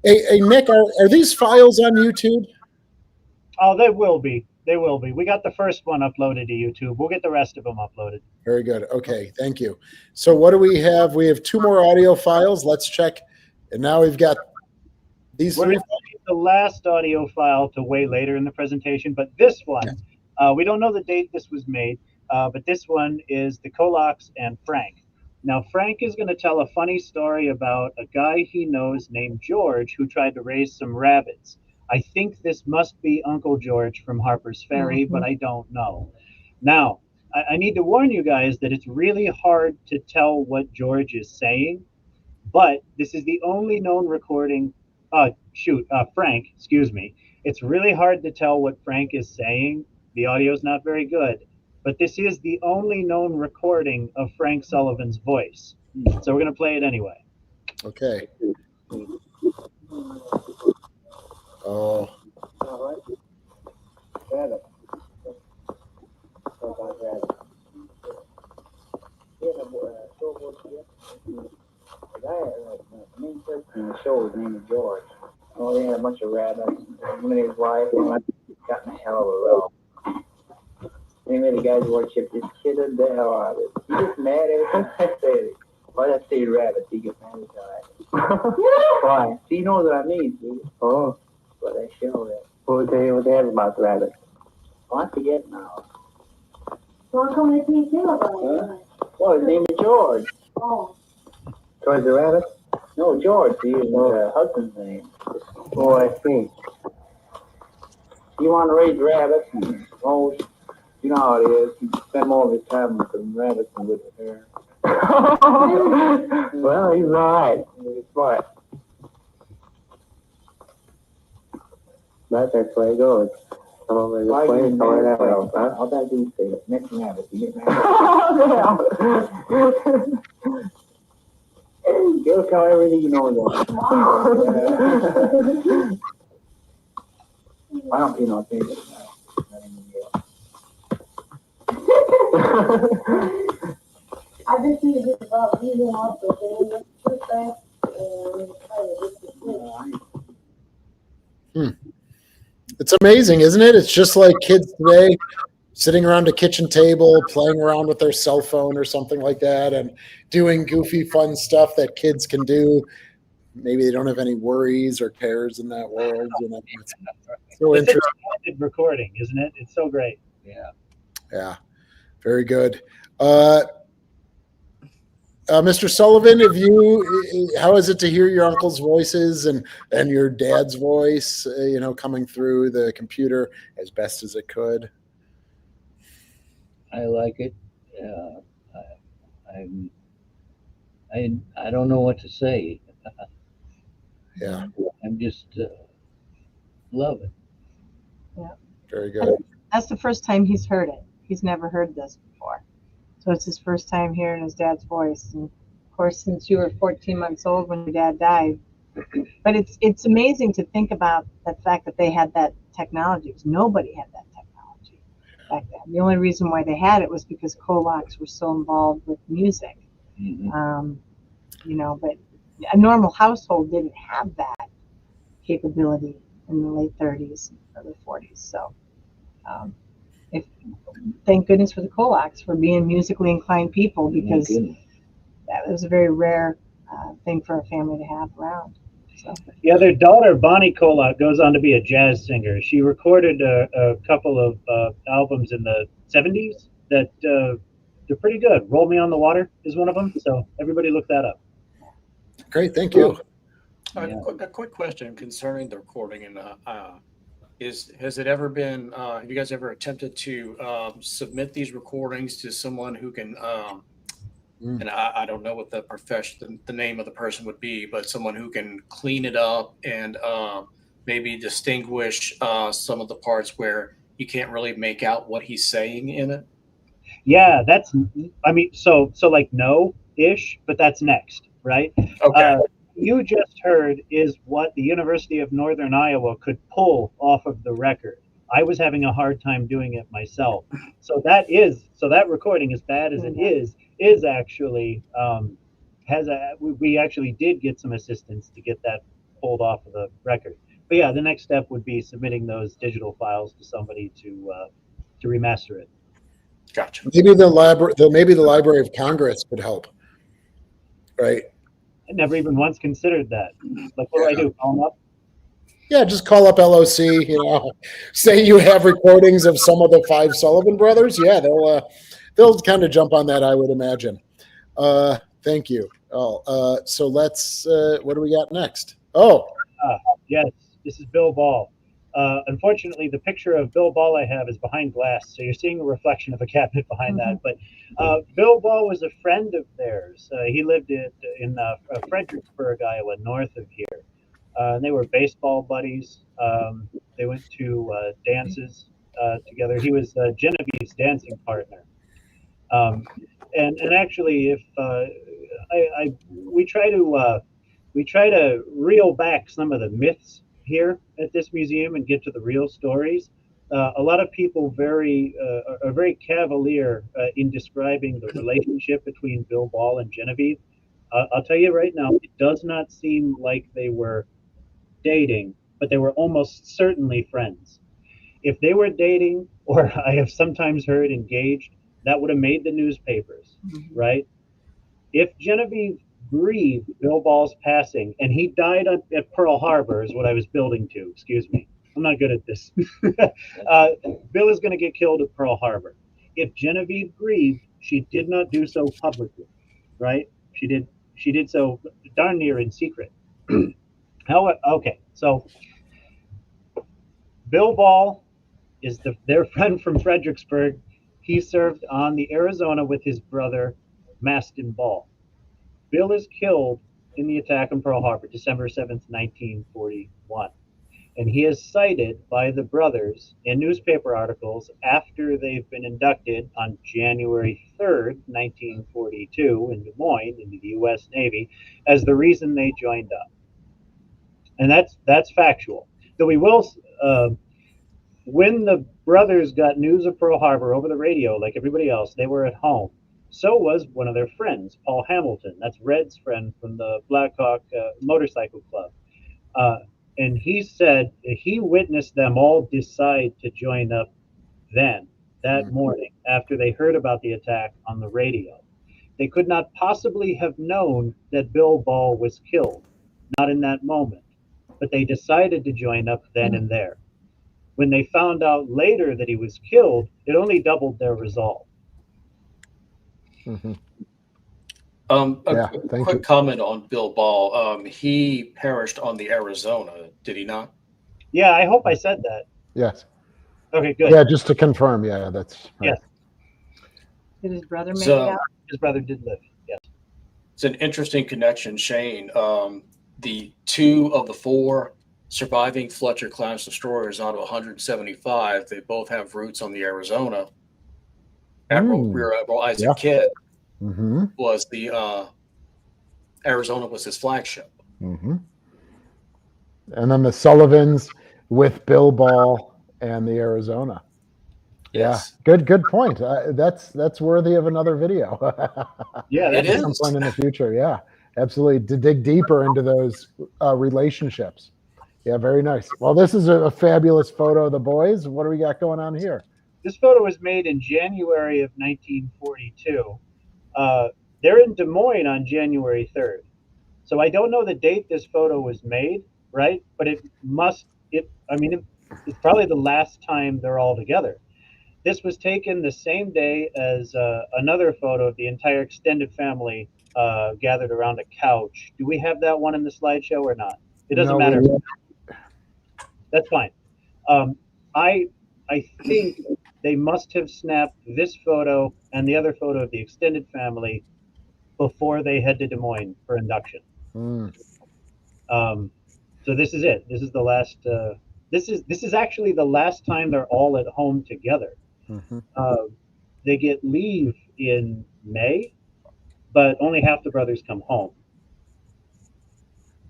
Hey Nick, are these files on YouTube? Oh, they will be. They will be. We got the first one uploaded to YouTube. We'll get the rest of them uploaded. Very good. Okay, thank you. So what do we have? We have 2 more audio files. Let's check. And now we've got these We're 3. going to leave the last audio file to way later in the presentation, but this one, we don't know the date this was made, but this one is the Kolaks and Frank. Now, Frank is going to tell a funny story about a guy he knows named George who tried to raise some rabbits. I think this must be Uncle George from Harper's Ferry, but I don't know. Now, I need to warn you guys that it's really hard to tell what George is saying, but this is the only known recording. Frank, excuse me. It's really hard to tell what Frank is saying. The audio is not very good, but this is the only known recording of Frank Sullivan's voice. So we're going to play it anyway. Okay. Oh. All right. Rabbit. What about rabbit? He had a showboat here. The guy, the main person in the show, his name is George. Oh, they had a bunch of rabbits. Him and his wife, they got in a hell of a row. They made the guy's worship just kidded the hell out of it. He gets mad every time I say it. Why did I say rabbits? He gets mad every time. Why? So you know what I mean, see? Oh. But I show that. What they have about the rabbit? Oh, I forget now. So how come they can't tell about it? Well, his name is George. Oh. George the rabbit? No, George. He is her husband's name. Oh, I see. You want to raise rabbits? Oh, you know how it is. You spend more of his time with the rabbits than with her. Well, he's all right. He's smart. That's the way it goes. I'll bet you say it. Next rabbit. You get mad. You'll tell everything you know. I don't feel no pain now. I just need to get about using off the thing, too fast, and It's amazing, isn't it? It's just like kids today sitting around a kitchen table, playing around with their cell phone or something like that, and doing goofy, fun stuff that kids can do. Maybe they don't have any worries or cares in that world. You know, it's so It's interesting. a talented recording, isn't it? It's so great. Yeah. Yeah, very good. Mr. Sullivan, how is it to hear your uncle's voices and your dad's voice, coming through the computer as best as it could? I like it. I don't know what to say. Yeah, I'm just love it. very good. That's the first time he's heard it. He's never heard this before. So it's his first time hearing his dad's voice. And of course, since you were 14 months old when your dad died. But it's amazing to think about the fact that they had that technology. Because nobody had that technology back then. The only reason why they had it was because Kolaks were so involved with music. Mm-hmm. But a normal household didn't have that capability in the late 30s, early 40s. So thank goodness for the Kolaks for being musically inclined people, because that was a very rare thing for a family to have around. So. Yeah, their daughter Bonnie Kola goes on to be a jazz singer. She recorded a couple of albums in the '70s that they're pretty good. "Roll Me on the Water" is one of them. So everybody look that up. Great, thank you. A quick question concerning the recording, and has it ever been? Have you guys ever attempted to submit these recordings to someone who can? And I don't know what the profession, the name of the person would be, but someone who can clean it up and maybe distinguish some of the parts where you can't really make out what he's saying in it. Yeah, that's. I mean, so like no-ish, but that's next, right? Okay. You just heard is what the University of Northern Iowa could pull off of the record. I was having a hard time doing it myself. So that recording, as bad as it is actually we actually did get some assistance to get that pulled off of the record. But yeah, the next step would be submitting those digital files to somebody to remaster it. Gotcha. Maybe the Library of Congress could help. Right. I never even once considered that. Like, what do I do? Call them up? Yeah, just call up LOC. Say you have recordings of some of the 5 Sullivan brothers. Yeah, they'll kind of jump on that, I would imagine. Thank you. So let's. What do we got next? Yes, this is Bill Ball. Unfortunately, the picture of Bill Ball I have is behind glass, so you're seeing a reflection of a cabinet behind that. But Bill Ball was a friend of theirs. He lived in Fredericksburg, Iowa, north of here. And they were baseball buddies. They went to dances together. He was Genevieve's dancing partner. And actually, if we try to reel back some of the myths here at this museum and get to the real stories. A lot of people are very cavalier in describing the relationship between Bill Ball and Genevieve. I'll tell you right now, it does not seem like they were dating, but they were almost certainly friends. If they were dating, or I have sometimes heard engaged, that would have made the newspapers, right? If Genevieve grieved Bill Ball's passing, and he died at Pearl Harbor, is what I was building to. Excuse me, I'm not good at this. Bill is going to get killed at Pearl Harbor. If Genevieve grieved, she did not do so publicly, right? She did so darn near in secret. Okay, so Bill Ball is their friend from Fredericksburg. He served on the Arizona with his brother, Maston Ball. Bill is killed in the attack on Pearl Harbor, December 7th, 1941. And he is cited by the brothers in newspaper articles after they've been inducted on January 3rd, 1942 in Des Moines into the U.S. Navy as the reason they joined up. And that's factual. Though we will, when the brothers got news of Pearl Harbor over the radio, like everybody else, they were at home. So was one of their friends, Paul Hamilton. That's Red's friend from the Black Hawk Motorcycle Club. And he said he witnessed them all decide to join up that morning, after they heard about the attack on the radio. They could not possibly have known that Bill Ball was killed, not in that moment. But they decided to join up then and there. When they found out later that he was killed, it only doubled their resolve. Quick comment on Bill Ball. He perished on the Arizona, did he not? Yeah, I hope I said that. Yes. Okay, good. Yeah, just to confirm. Yeah, that's right. Yes. Did his brother make it out? His brother did live. Yes. It's an interesting connection, Shane. The 2 of the 4 surviving Fletcher-class destroyers out of 175, they both have roots on the Arizona. Rear Admiral Isaac Kidd was the Arizona was his flagship. And then the Sullivans with Bill Ball and the Arizona. Yes. Yeah, good point. That's worthy of another video. Yeah, it is. Some point in the future. Yeah, absolutely. To dig deeper into those relationships. Yeah, very nice. Well, this is a fabulous photo of the boys. What do we got going on here? This photo was made in January of 1942. They're in Des Moines on January 3rd. So I don't know the date this photo was made, right? But it's probably the last time they're all together. This was taken the same day as another photo of the entire extended family gathered around a couch. Do we have that one in the slideshow or not? It doesn't No, we matter. don't. That's fine. I think they must have snapped this photo and the other photo of the extended family before they head to Des Moines for induction. Mm. So this is it. This is the last. This is actually the last time they're all at home together. Mhm. They get leave in May, but only half the brothers come home.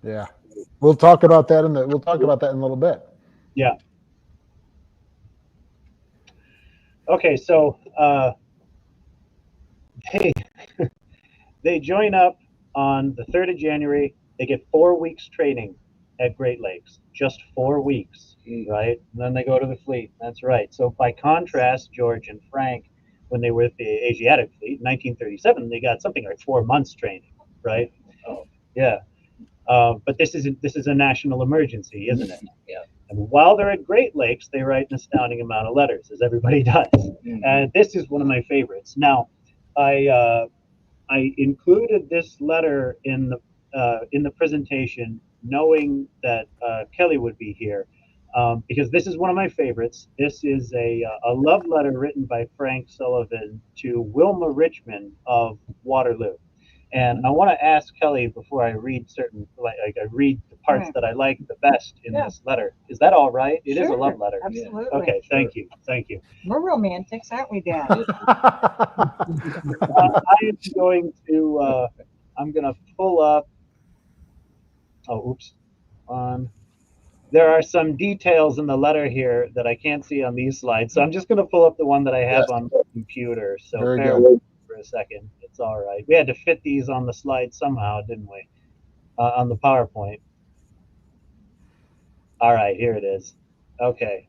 Yeah, we'll talk about that in a little bit. Yeah. Okay, so they join up on the 3rd of January. They get 4 weeks training at Great Lakes, just 4 weeks, right? And then they go to the fleet. That's right. So by contrast, George and Frank, when they were with the Asiatic Fleet in 1937, they got something like 4 months training, right? Oh. Yeah. But this is a national emergency, isn't it? Yeah. And while they're at Great Lakes, they write an astounding amount of letters, as everybody does. And this is one of my favorites. Now, I included this letter in the presentation, knowing that Kelly would be here, because this is one of my favorites. This is a love letter written by Frank Sullivan to Wilma Richmond of Waterloo. And I want to ask Kelly before I read I read the parts that I like the best in this letter. Is that all right? It is a love letter. Absolutely. Okay, thank you. We're romantics, aren't we, Dad? I'm going to pull up. Oh, oops. There are some details in the letter here that I can't see on these slides. So I'm just going to pull up the one that I have on the computer. So bear with me for a second. It's all right. We had to fit these on the slide somehow, didn't we? On the PowerPoint. All right, here it is. Okay.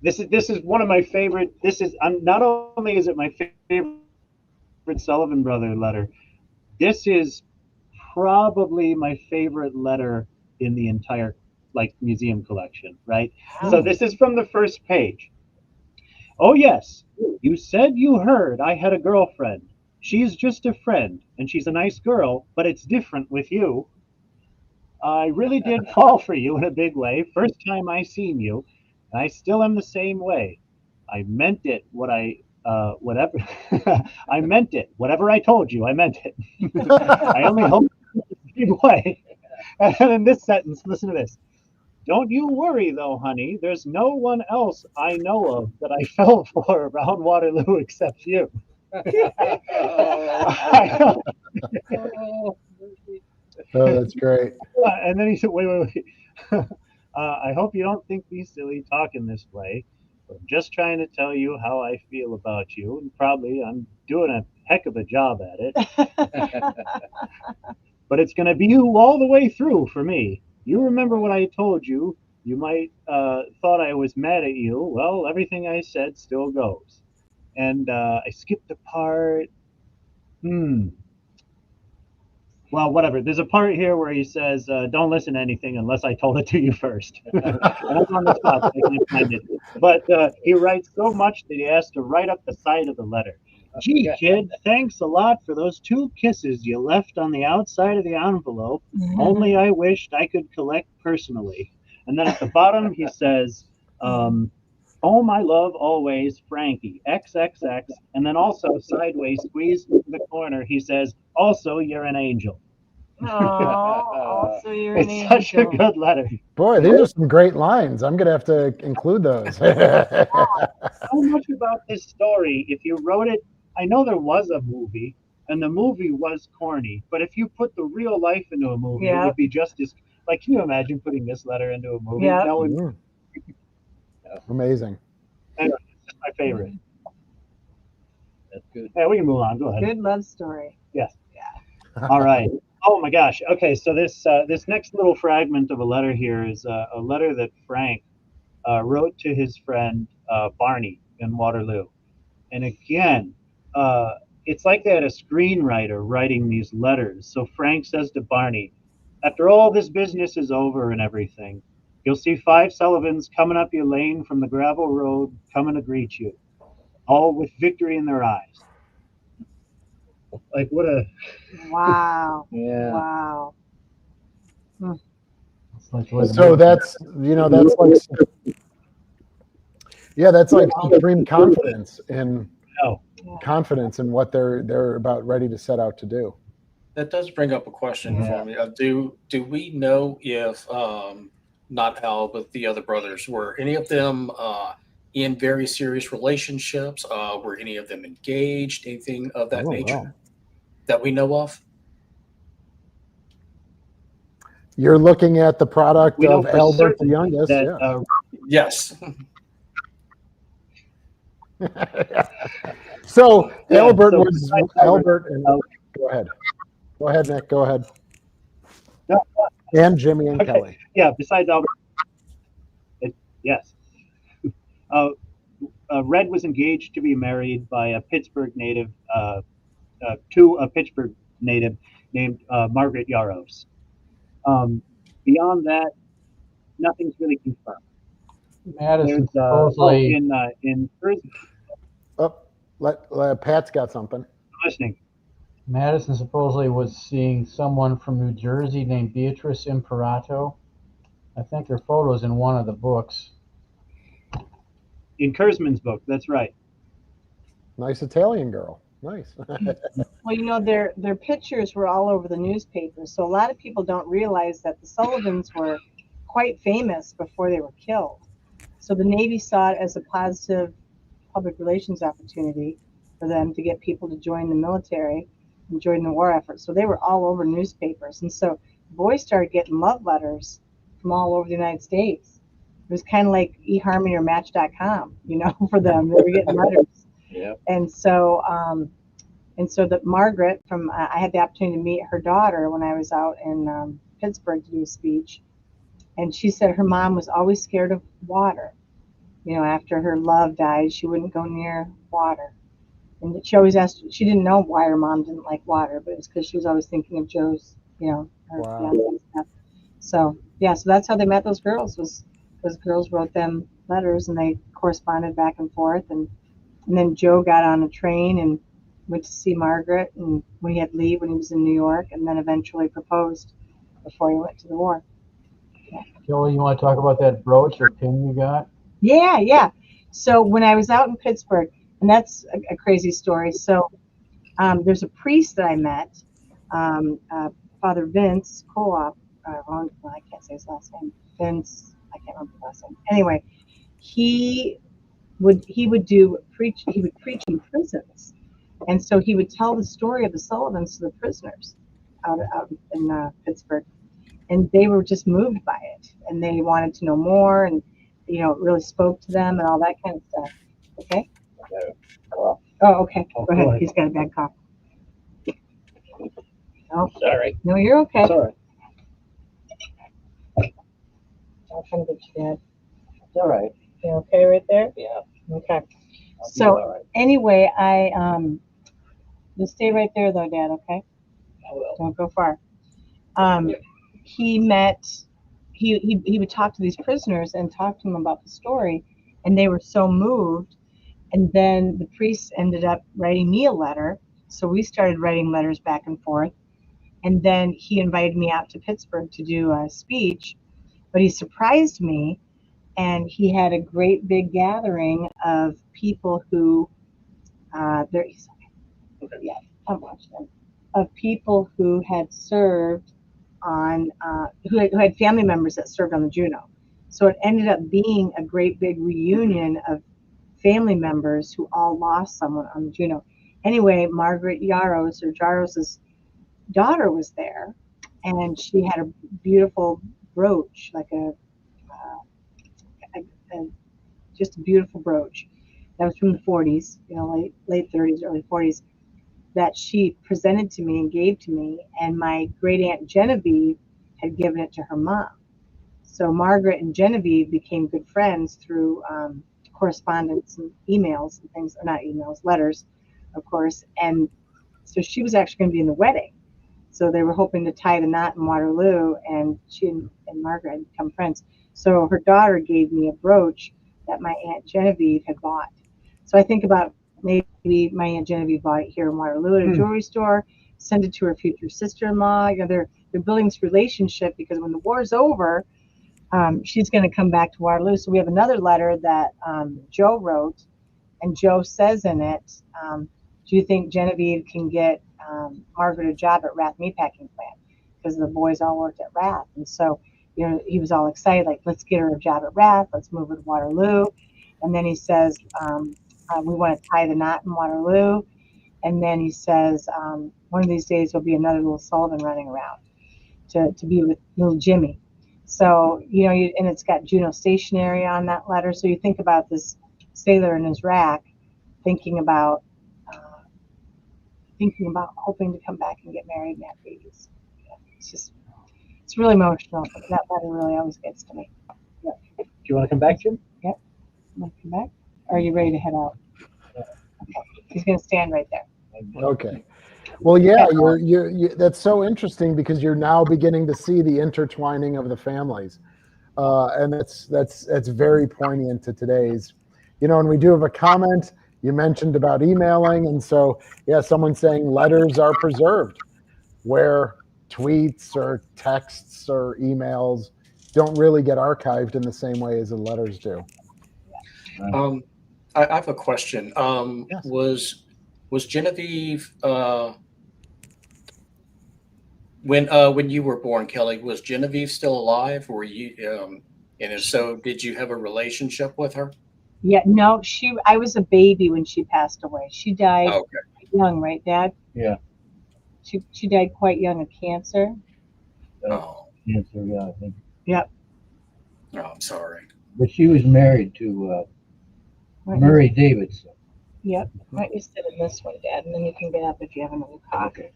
This is one of my favorite. Not only is it my favorite Sullivan brother letter, this is probably my favorite letter in the entire museum collection, right? Wow. So this is from the first page. Oh yes, you said you heard I had a girlfriend. She's just a friend, and she's a nice girl, but it's different with you. I really did fall for you in a big way. First time I seen you, and I still am the same way. I meant it. Whatever. I meant it. Whatever I told you, I meant it. I only hope it's the same way. And in this sentence, listen to this. Don't you worry, though, honey. There's no one else I know of that I fell for around Waterloo except you. Oh, that's great. And then he said, wait. I hope you don't think me silly talking this way. But I'm just trying to tell you how I feel about you. And probably I'm doing a heck of a job at it. But it's going to be you all the way through for me. You remember what I told you. You might thought I was mad at you. Well, everything I said still goes. And I skipped a part. Well, whatever. There's a part here where he says, don't listen to anything unless I told it to you first. And I'm on the spot, so I can't find it. But he writes so much that he has to write up the side of the letter. Gee, kid, thanks a lot for those 2 kisses you left on the outside of the envelope. Only I wished I could collect personally. And then at the bottom, he says, oh, my love, always, Frankie, XXX. And then also sideways, squeezed into the corner, he says, also, you're an angel. Oh, also you're an angel. It's such a good letter. Boy, these are some great lines. I'm going to have to include those. So much about this story, if you wrote it, I know there was a movie, and the movie was corny, but if you put the real life into a movie, it would be just as, can you imagine putting this letter into a movie? Yeah. Amazing. Anyway, it's my favorite. That's good. Yeah, we can move on. Go ahead. Good love story. Yes. Yeah. All right. Oh my gosh. Okay, so this next little fragment of a letter here is a letter that Frank wrote to his friend Barney in Waterloo. And again, it's like they had a screenwriter writing these letters. So Frank says to Barney, after all this business is over and everything, you'll see 5 Sullivans coming up your lane from the gravel road, coming to greet you, all with victory in their eyes. Like, what a... Wow. Yeah. Wow. It's like the way the So movie- that's, that's like, yeah, that's like supreme confidence in No. what they're about ready to set out to do. That does bring up a question for me. Do we know if not Al, but the other brothers, were any of them in very serious relationships? Were any of them engaged? Anything of that nature that we know of? You're looking at the product We know of for Albert the certain youngest. that, Yes. So Yeah, Albert so was besides Albert. And, go ahead, Nick. Go ahead. No. And Jimmy and Okay. Kelly. Yeah, besides Albert. Yes. Red was engaged to be married by a Pittsburgh native, to a Pittsburgh native named Margaret Yaros. Beyond that, nothing's really confirmed. Madison There's supposedly, in Thursday, Pat's got something. listening. Madison supposedly was seeing someone from New Jersey named Beatrice Imperato. I think her photo's in one of the books. In Kurzman's book, that's right. Nice Italian girl. Nice. Well, their pictures were all over the newspapers, so a lot of people don't realize that the Sullivans were quite famous before they were killed. So the Navy saw it as a positive public relations opportunity for them to get people to join the military and join the war effort. So they were all over newspapers, and so boys started getting love letters from all over the United States. It was kind of like eHarmony or Match.com, for them. They were getting letters. Yeah. And so that Margaret I had the opportunity to meet her daughter when I was out in Pittsburgh to do a speech. And she said her mom was always scared of water. After her love died, she wouldn't go near water. And she always asked, she didn't know why her mom didn't like water, but it was because she was always thinking of Joe's, her fiance and stuff. So, yeah, so that's how they met those girls, was girls wrote them letters and they corresponded back and forth. And then Joe got on a train and went to see Margaret, and when he had leave when he was in New York, and then eventually proposed before he went to the war. Kelly, you want to talk about that brooch or pin you got? Yeah. So when I was out in Pittsburgh, and that's a crazy story. So there's a priest that I met, Father Vince Koop. I can't say his last name. Vince, I can't remember his last name. Anyway, he would preach in prisons, and so he would tell the story of the Sullivans to the prisoners out in Pittsburgh, and they were just moved by it, and they wanted to know more, and it really spoke to them and all that kind of stuff. Okay. Oh, okay. Go ahead. He's got a bad cough. Oh, Sorry. no, you're okay. Sorry. I'll come get you, Dad. All right. You okay right there? Yeah. Okay. I'll So be all right. anyway, you'll stay right there though, Dad. Okay. I will. Don't go far. He would talk to these prisoners and talk to them about the story, and they were so moved. And then the priest ended up writing me a letter. So we started writing letters back and forth. And then he invited me out to Pittsburgh to do a speech, but he surprised me, and he had a great big gathering of people who, of people who had served on, who had family members that served on the Juneau. So it ended up being a great big reunion of family members who all lost someone on the Juneau. Anyway, Margaret Yaros, or Jaros's daughter, was there, and she had a beautiful brooch, like just a beautiful brooch that was from the 40s, late 30s, early 40s, that she presented to me and gave to me, and my great aunt Genevieve had given it to her mom. So Margaret and Genevieve became good friends through correspondence and emails and things, or not emails, letters, of course. And So she was actually going to be in the wedding. So they were hoping to tie the knot in Waterloo, and she and Margaret had become friends. So her daughter gave me a brooch that my Aunt Genevieve had bought. So I think about maybe my Aunt Genevieve bought it here in Waterloo at a jewelry store, send it to her future sister-in-law. You know, they're building this relationship because when the war's over, she's going to come back to Waterloo. So we have another letter that Joe wrote, and Joe says in it, do you think Genevieve can get Margaret a job at Rath Meatpacking Plant? Because the boys all worked at Rath. And so, you know, he was all excited, like, let's get her a job at Rath. Let's move her to Waterloo. And then he says, we want to tie the knot in Waterloo. And then he says, one of these days there'll be another little Sullivan running around to be with little Jimmy. So, you know, and it's got Juneau stationery on that letter. So you think about this sailor in his rack, thinking about hoping to come back and get married and have babies. Yeah, it's really emotional. That letter really always gets to me. Do you want to come back, Jim? Yep. Want to come back? Or are you ready to head out? Okay. He's going to stand right there. Okay. Well, yeah, you're that's so interesting because you're now beginning to see the intertwining of the families, and that's very poignant to today's. You know, and we do have a comment. You mentioned about emailing, and so yeah, someone's saying letters are preserved, where tweets or texts or emails don't really get archived in the same way as the letters do. I have a question. Yes. Was Genevieve when you were born, Kelly? Was Genevieve still alive? Were you? And if so, did you have a relationship with her? Yeah, no, I was a baby when she passed away. She died young, right, Dad? Yeah. She died quite young of cancer. Cancer, yeah, I think. Yep. Oh, I'm sorry. But she was married to Murray Davidson. Yep. Why don't you sit in this one, Dad, and then you can get up if you have another coffee.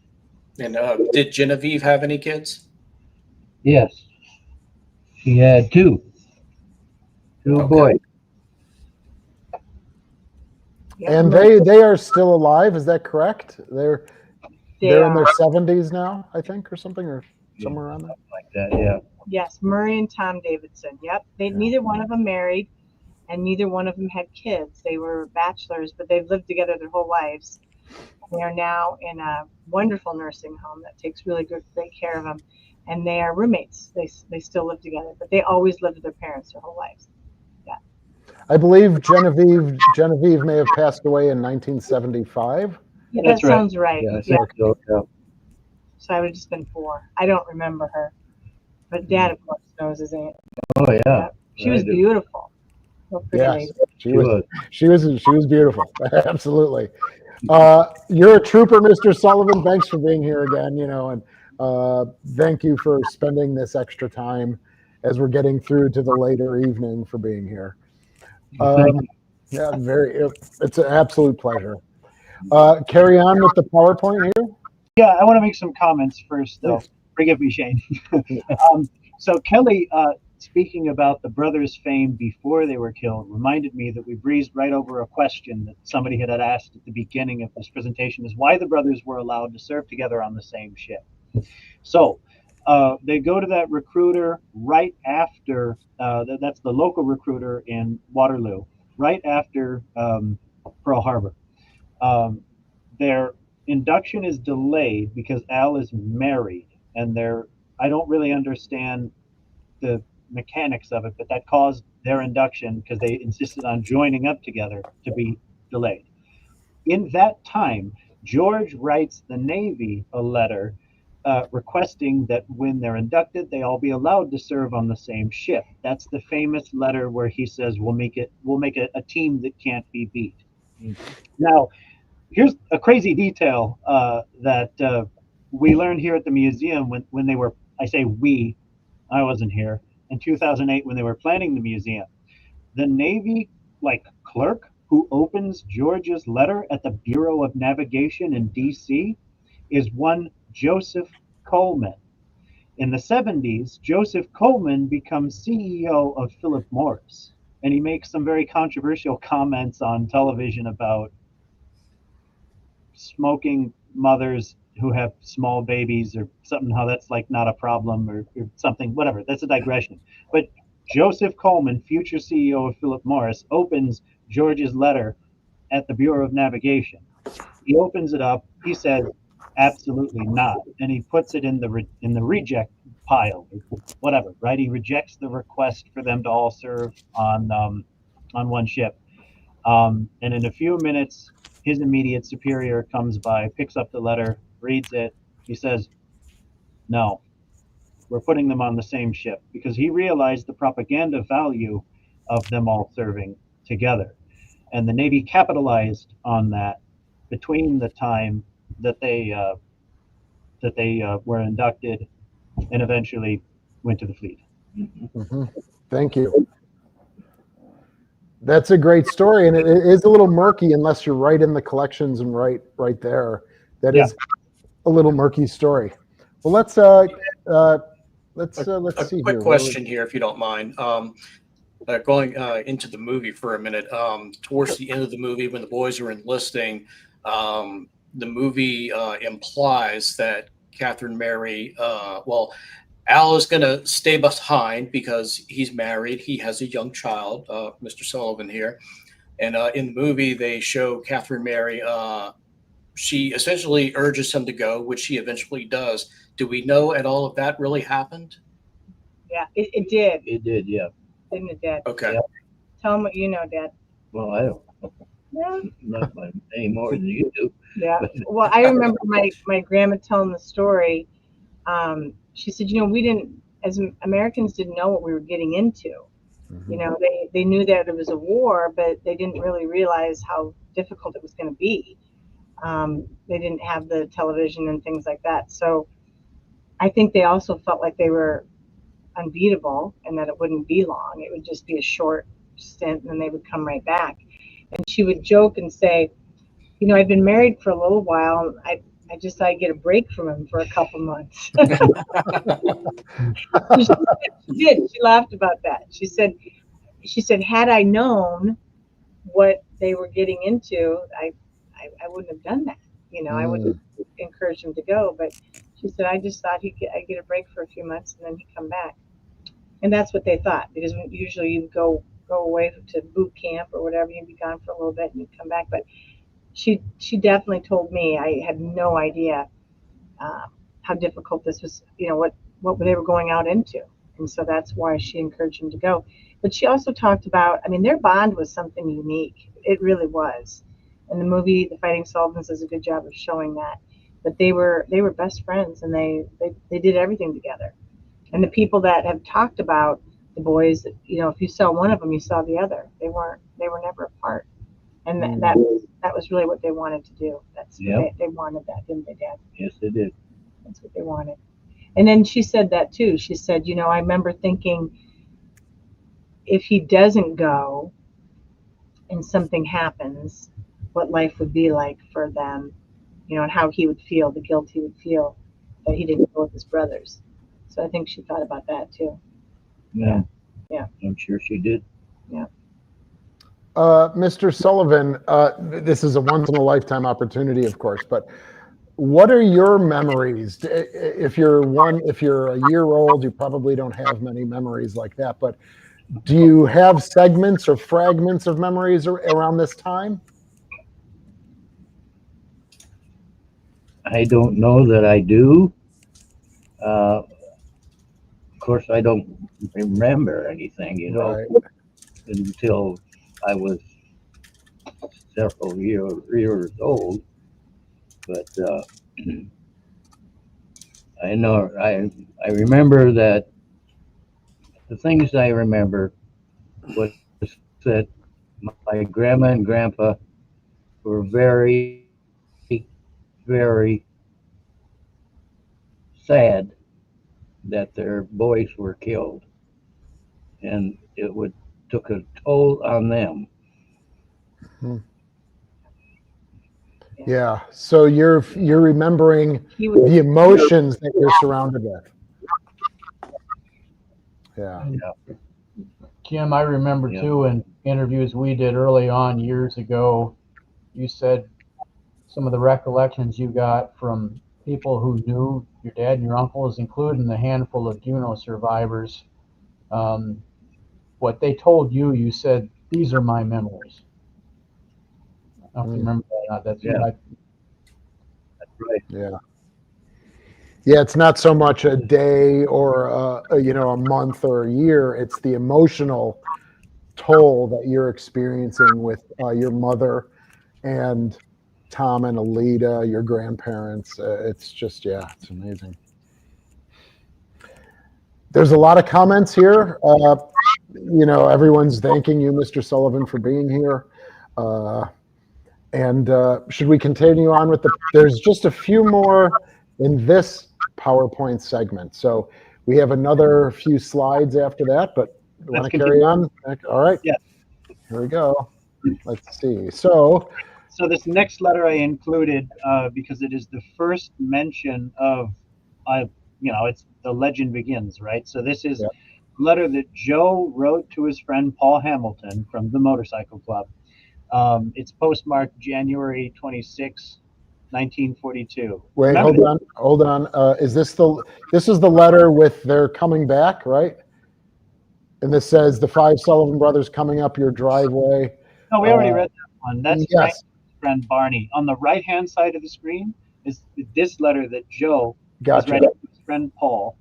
And did Genevieve have any kids? Yes. She had two boys. Yep. And they are still alive. Is that correct? They're in their 70s now, I think, or something, or somewhere around there. Like that, yeah. Yes, Murray and Tom Davidson. Yep. Neither one of them married, and neither one of them had kids. They were bachelors, but they've lived together their whole lives. They are now in a wonderful nursing home that takes really great care of them, and they are roommates. They still live together, but they always lived with their parents their whole lives. Yeah. I believe Genevieve may have passed away in 1975. Yeah, that sounds right. Yeah, Yeah. So, So I would have just been 4. I don't remember her, but Dad, of course, knows his aunt. oh yeah. Yeah. She was beautiful. Real pretty Yes, lady. she was beautiful. Absolutely. You're a trooper, Mr. Sullivan. Thanks for being here again. You know, and thank you for spending this extra time as we're getting through to the later evening for being here. Yeah, it's an absolute pleasure. Carry on with the PowerPoint here. Yeah, I want to make some comments first, though. Yes. Forgive me, Shane. So Kelly, speaking about the brothers' fame before they were killed, reminded me that we breezed right over a question that somebody had asked at the beginning of this presentation, is why the brothers were allowed to serve together on the same ship. So they go to that recruiter right after, that's the local recruiter in Waterloo, right after Pearl Harbor. Their induction is delayed because Al is married, and I don't really understand the mechanics of it, but that caused their induction, because they insisted on joining up together, to be delayed. In that time, George writes the Navy a letter requesting that when they're inducted, they all be allowed to serve on the same ship. That's the famous letter where he says, we'll make a team that can't be beat. Now, here's a crazy detail that we learned here at the museum when they were, I say we, I wasn't here, in 2008 when they were planning the museum. The Navy clerk who opens George's letter at the Bureau of Navigation in DC is one Joseph Coleman. In the 70s, Joseph Coleman becomes CEO of Philip Morris, and he makes some very controversial comments on television about smoking mothers who have small babies or something, how that's like not a problem or something, whatever. That's a digression. But Joseph Coleman, future CEO of Philip Morris, opens George's letter at the Bureau of Navigation. He opens it up. He says, absolutely not. And he puts it in the reject pile, whatever, right? He rejects the request for them to all serve on one ship. And in a few minutes, his immediate superior comes by, picks up the letter, reads it. He says, no, we're putting them on the same ship, because he realized the propaganda value of them all serving together. And the Navy capitalized on that between the time that they were inducted and eventually went to the fleet. Mhm. Thank you. That's a great story, and it is a little murky unless you're right in the collections and right there. That is a little murky story. Well, let's see Quick here. question here, if you don't mind. Going into the movie for a minute. Towards the end of the movie, when the boys are enlisting, the movie implies that Catherine Mary, Al is going to stay behind because he's married. He has a young child, Mr. Sullivan here. And in the movie, they show Catherine Mary. She essentially urges him to go, which she eventually does. Do we know at all if that really happened? Yeah, it did. It did, yeah. Didn't it, Dad? Okay. Yeah. Tell him what you know, Dad. Well, I don't Yeah. know any more than you do. Yeah. Well, I remember my grandma telling the story. She said, we didn't, as Americans, didn't know what we were getting into. Mhm. They knew that it was a war, but they didn't really realize how difficult it was going to be. They didn't have the television and things like that. So I think they also felt like they were unbeatable and that it wouldn't be long. It would just be a short stint and then they would come right back. And she would joke and say, I've been married for a little while. I just thought I'd get a break from him for a couple months. She did. She laughed about that. She said, had I known what they were getting into, I wouldn't have done that. I would have encouraged him to go. But she said, I just thought I'd get a break for a few months and then he'd come back. And that's what they thought, because usually you go away to boot camp or whatever, you'd be gone for a little bit and you'd come back. But she definitely told me, I had no idea how difficult this was, what they were going out into. And so that's why she encouraged him to go. But she also talked about, their bond was something unique. It really was. And the movie, The Fighting Sullivans, does a good job of showing that. But they were best friends, and they did everything together. And the people that have talked about the boys, if you saw one of them, you saw the other. They were never apart. And that was really what they wanted to do. That's they wanted that, didn't they, Dad? Yes, they did. That's what they wanted. And then she said that too. She said, I remember thinking, if he doesn't go and something happens, what life would be like for them, and how he would feel, the guilt he would feel that he didn't go with his brothers. So I think she thought about that too. Yeah. Yeah. I'm sure she did. Yeah. Mr. Sullivan, this is a once-in-a-lifetime opportunity, of course, but what are your memories? If you're a year old, you probably don't have many memories like that, but do you have segments or fragments of memories around this time? I don't know that I do. Of course, I don't remember anything, Right. until I was several years old. But I know I remember that the things I remember was that my grandma and grandpa were very, very sad that their boys were killed, and took a toll on them. Yeah. So you're remembering the emotions that you're surrounded with. Yeah. Jim, I remember too in interviews we did early on years ago, you said some of the recollections you got from people who knew your dad and your uncles, including the handful of Juneau survivors. What they told you, you said, these are my memories. I don't know if you remember that or not. That's Yeah. what That's right. Yeah. Yeah, it's not so much a day or a month or a year. It's the emotional toll that you're experiencing with your mother and Tom and Alita, your grandparents. It's just, yeah, it's amazing. There's a lot of comments here. Everyone's thanking you, Mr. Sullivan, for being here. And should we continue on with there's just a few more in this PowerPoint segment. So we have another few slides after that, but you want to carry on? All right. Yeah. Here we go. Let's see. So this next letter I included because it is the first mention of, it's the legend begins, right? So this is a letter that Joe wrote to his friend Paul Hamilton from the motorcycle club. It's postmarked January 26, 1942. Wait, Remember hold on. This is the letter with their coming back, right? And this says the 5 Sullivan brothers coming up your driveway. No, we already read that one. That's yes. Frank's friend Barney. On the right-hand side of the screen is this letter that Joe is writing to his friend Paul.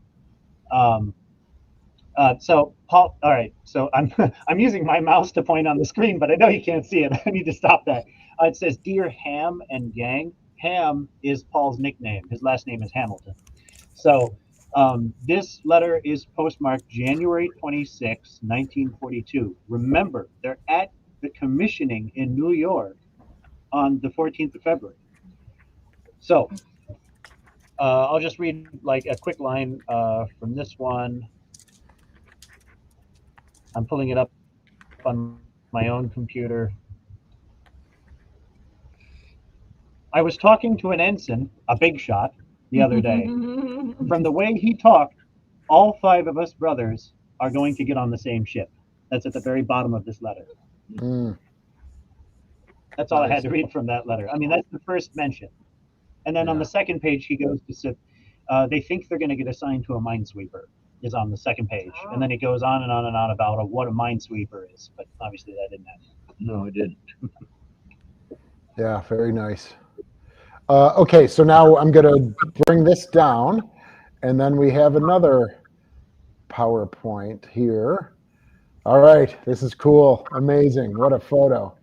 So Paul, all right. So I'm using my mouse to point on the screen, but I know you can't see it. I need to stop that. It says, "Dear Ham and gang." Ham is Paul's nickname. His last name is Hamilton. So this letter is postmarked January 26, 1942. Remember, they're at the commissioning in New York on the 14th of February. So I'll just read like a quick line from this one. I'm pulling it up on my own computer. I was talking to an ensign, a big shot, the other day. From the way he talked, all 5 of us brothers are going to get on the same ship. That's at the very bottom of this letter. That's all I had to read from that letter. I mean, that's the first mention. And then on the second page, he goes to say, they think they're going to get assigned to a minesweeper, is on the second page. And then he goes on and on and on about what a minesweeper is. But obviously that didn't happen. No, it didn't. Yeah, very nice. Okay, so now I'm going to bring this down, and then we have another PowerPoint here. All right, this is cool. Amazing. What a photo.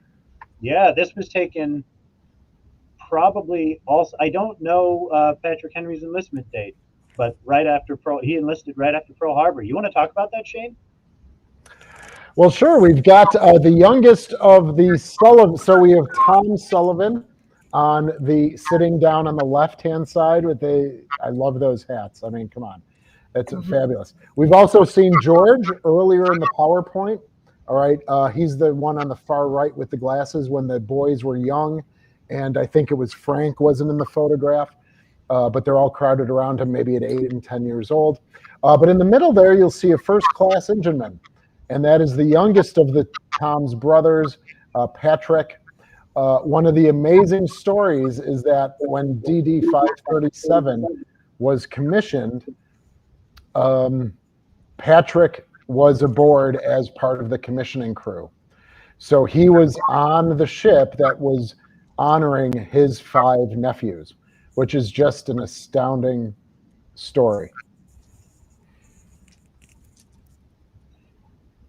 Yeah, this was taken probably also, I don't know Patrick Henry's enlistment date, but he enlisted right after Pearl Harbor. You want to talk about that, Shane? Well, sure. We've got the youngest of the Sullivan. So we have Tom Sullivan on sitting down on the left-hand side with I love those hats. I mean, come on. That's fabulous. We've also seen George earlier in the PowerPoint. All right. He's the one on the far right with the glasses when the boys were young. And I think it was Frank wasn't in the photograph, but they're all crowded around him, maybe at 8 and 10 years old. But in the middle there, you'll see a first-class engineman. And that is the youngest of Tom's brothers, Patrick. One of the amazing stories is that when DD 537 was commissioned, Patrick was aboard as part of the commissioning crew. So he was on the ship that was honoring his 5 nephews, which is just an astounding story.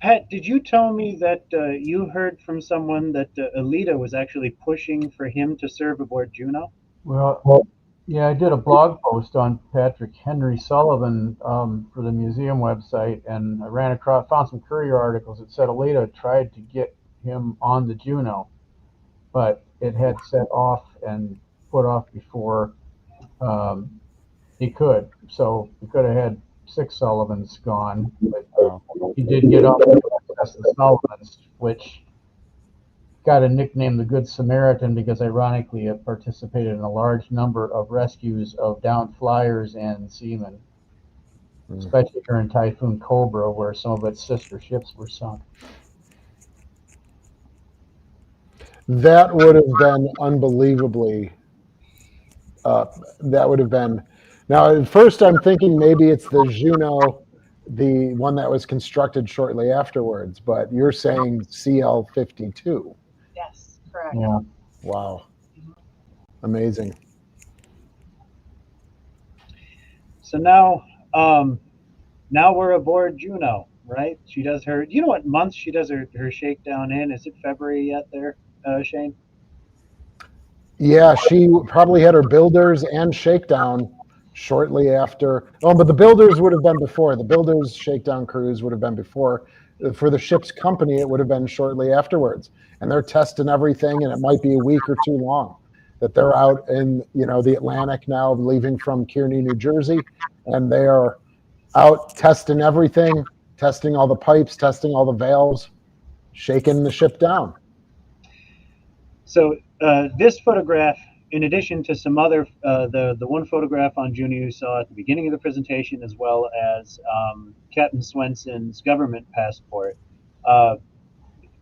Pat, did you tell me that you heard from someone that Alita was actually pushing for him to serve aboard Juneau? Well, yeah, I did a blog post on Patrick Henry Sullivan for the museum website, and I found some Courier articles that said Alita tried to get him on the Juneau, but it had set off and put off before he could. So we could have had 6 Sullivans gone, but he did get up to the Sullivans, which got a nickname the Good Samaritan because ironically it participated in a large number of rescues of downed flyers and seamen, especially during Typhoon Cobra, where some of its sister ships were sunk. That would have been unbelievably That would have been. Now, at first, I'm thinking maybe it's the Juneau, the one that was constructed shortly afterwards. But you're saying CL-52. Yes, correct. Yeah. Wow, amazing. So now, now we're aboard Juneau, right? She does her. Do you know what month she does her shakedown in? Is it February yet? There, Shane. Yeah, she probably had her builders and shakedown shortly after. Oh, but the builders would have been before. The builders shakedown cruise would have been before. For the ship's company, it would have been shortly afterwards. And they're testing everything, and it might be a week or two long that they're out in, the Atlantic now, leaving from Kearney, New Jersey, and they are out testing everything, testing all the pipes, testing all the valves, shaking the ship down. So this photograph, in addition to some other, the one photograph on Juneau you saw at the beginning of the presentation, as well as Captain Swenson's government passport,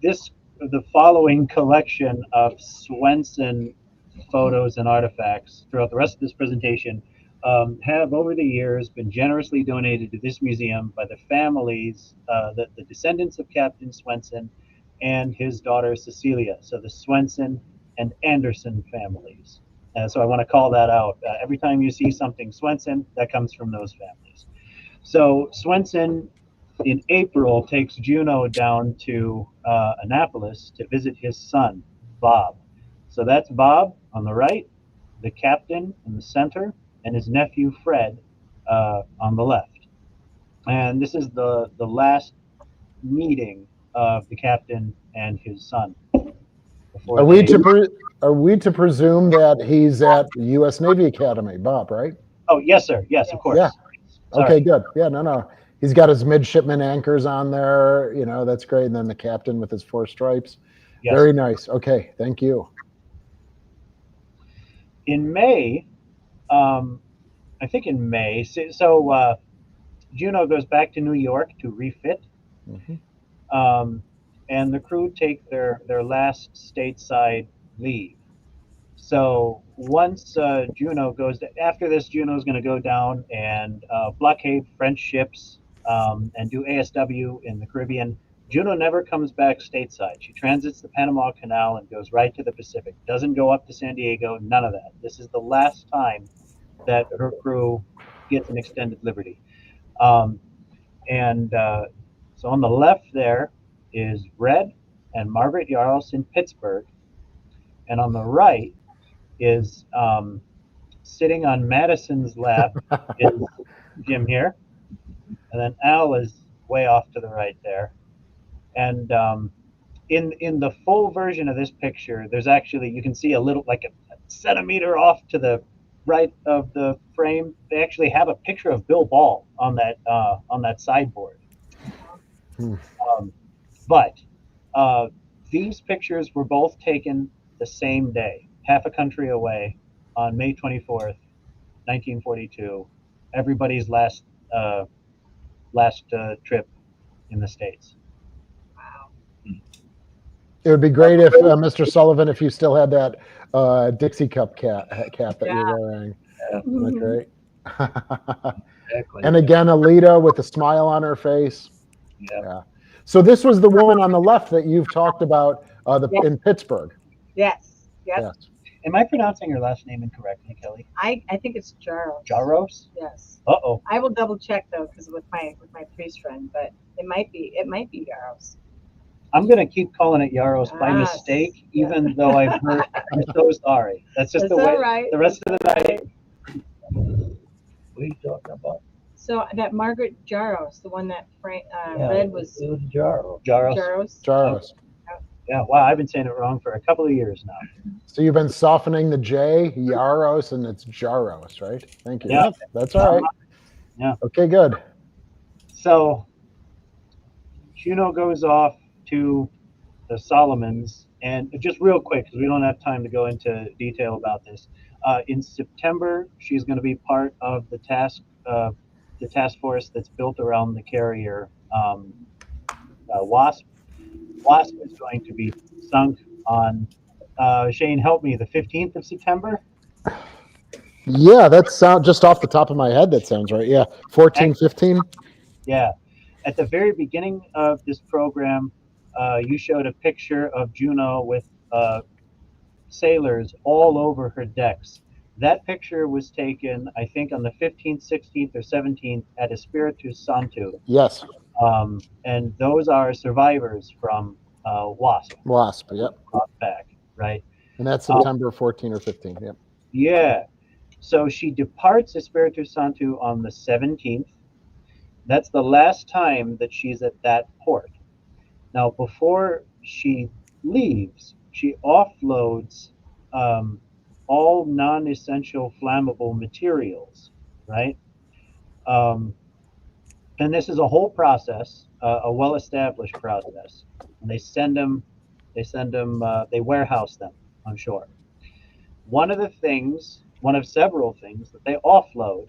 the following collection of Swenson photos and artifacts throughout the rest of this presentation have over the years been generously donated to this museum by the families, the descendants of Captain Swenson and his daughter Cecilia. So the Swenson and Anderson families. So I want to call that out. Every time you see something Swenson, that comes from those families. So Swenson in April takes Juneau down to Annapolis to visit his son, Bob. So that's Bob on the right, the captain in the center, and his nephew Fred on the left. And this is the last meeting of the captain and his son. Are we to presume that he's at the U.S. Navy Academy, Bob, right? Oh, yes, sir. Yes, of course. Yeah. Sorry. Okay, good. Yeah, no. He's got his midshipman anchors on there. That's great. And then the captain with his 4 stripes. Yes. Very nice. Okay, thank you. In May, I think in May, so Juneau goes back to New York to refit. Mm-hmm. And the crew take their last stateside leave. So once Juneau after this, Juneau's going to go down and blockade French ships and do ASW in the Caribbean. Juneau never comes back stateside. She transits the Panama Canal and goes right to the Pacific. Doesn't go up to San Diego, none of that. This is the last time that her crew gets an extended liberty. So on the left there is Red and Margaret Yarros in Pittsburgh. And on the right is sitting on Madison's lap is Jim here. And then Al is way off to the right there. And in the full version of this picture, there's actually, you can see a little, like a centimeter off to the right of the frame. They actually have a picture of Bill Ball on that sideboard. But these pictures were both taken the same day, half a country away, on May 24th, 1942. Everybody's last trip in the States. It would be great if Mr. Sullivan, if you still had that Dixie Cup cap that you're wearing. Yeah. Isn't that great? Exactly. And again, Alita with a smile on her face. Yeah. So this was the woman on the left that you've talked about in Pittsburgh. Yes. Yes. Am I pronouncing your last name incorrectly, Kelly? I think it's Jaros. Jaros? Yes. Uh-oh. I will double check though, because with my priest friend, but it might be Jaros. I'm going to keep calling it Yaros by Yes. mistake, even though I've heard. I'm so sorry. That's just That's the way. all right. The rest of the night. What are you talking about? So that Margaret Jaros, the one that Yeah, Red was It was Jaro. Jaros. Jaros. Jaros. Yeah, wow, I've been saying it wrong for a couple of years now. So you've been softening the J, Yaros, and it's Jaros, right? Thank you. Yeah. That's all right. Yeah. Okay, good. So Juneau goes off to the Solomons, and just real quick, because we don't have time to go into detail about this. In September, she's going to be part of the task force that's built around the carrier Wasp. Wasp is going to be sunk on, Shane, help me, the 15th of September? Yeah, that sound just off the top of my head. That sounds right. Yeah, 14, 15. Yeah. At the very beginning of this program, you showed a picture of Juneau with sailors all over her decks. That picture was taken, I think, on the 15th, 16th, or 17th at Espiritu Santo. Yes, And those are survivors from WASP, Wasp. Yep, back, right? and that's September 14 or 15. Yep. Yeah. So she departs Espiritu Santo on the 17th. That's the last time that she's at that port. Now, before she leaves, she offloads all non-essential flammable materials, right? And this is a whole process, a well-established process. And they warehouse them on shore. One of several things that they offload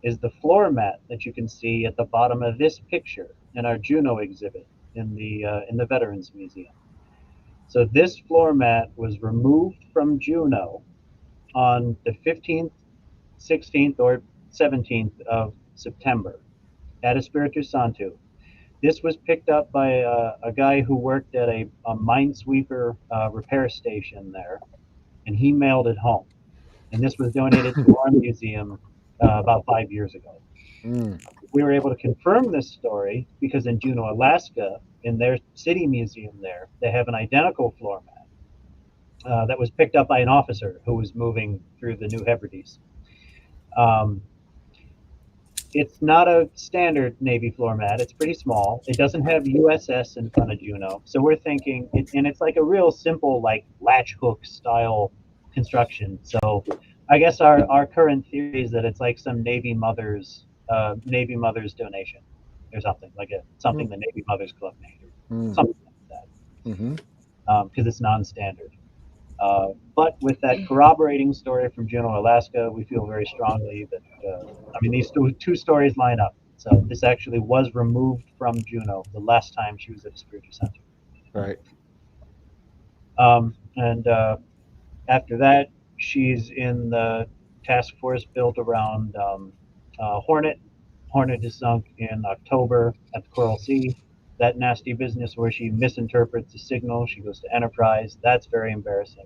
is the floor mat that you can see at the bottom of this picture in our Juneau exhibit in the Veterans Museum. So this floor mat was removed from Juneau on the 15th, 16th, or 17th of September at Espiritu Santo. This was picked up by a guy who worked at a minesweeper repair station there, and he mailed it home. And this was donated to our museum about 5 years ago. Mm. We were able to confirm this story because in Juneau, Alaska, in their city museum there, they have an identical floor mat that was picked up by an officer who was moving through the New Hebrides. It's not a standard Navy floor mat. It's pretty small. It doesn't have USS in front of Juneau. So we're thinking, it's like a real simple, like latch hook style construction. So I guess our current theory is that it's like some Navy Mothers donation or something like something the Navy Mothers Club made or something like that. Because it's non-standard. But with that corroborating story from Juneau, Alaska, we feel very strongly that these two stories line up. So this actually was removed from Juneau the last time she was at Espiritu Santo. Right. And after that, she's in the task force built around Hornet. Hornet is sunk in October at the Coral Sea. That nasty business where she misinterprets the signal. She goes to Enterprise. That's very embarrassing.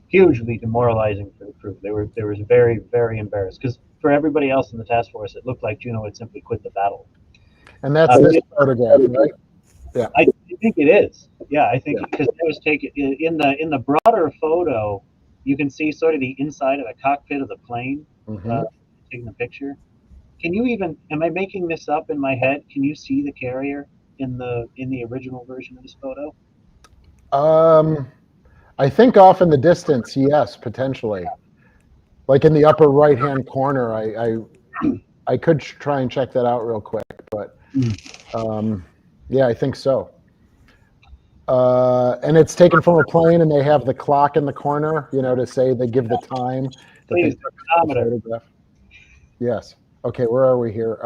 Hugely demoralizing for the crew. They were very, very embarrassed because for everybody else in the task force, it looked like Juneau had simply quit the battle. And that's this photograph, right? Yeah. I think it is. Yeah, I think because it was taken in the broader photo, you can see sort of the inside of the cockpit of the plane, taking the picture. Can you even? Am I making this up in my head? Can you see the carrier in the original version of this photo? I think off in the distance, yes, potentially. Like in the upper right-hand corner, I could try and check that out real quick, but yeah, I think so. And it's taken from a plane, and they have the clock in the corner, to say they give the time. Please, the chronometer. Yes. Okay, where are we here?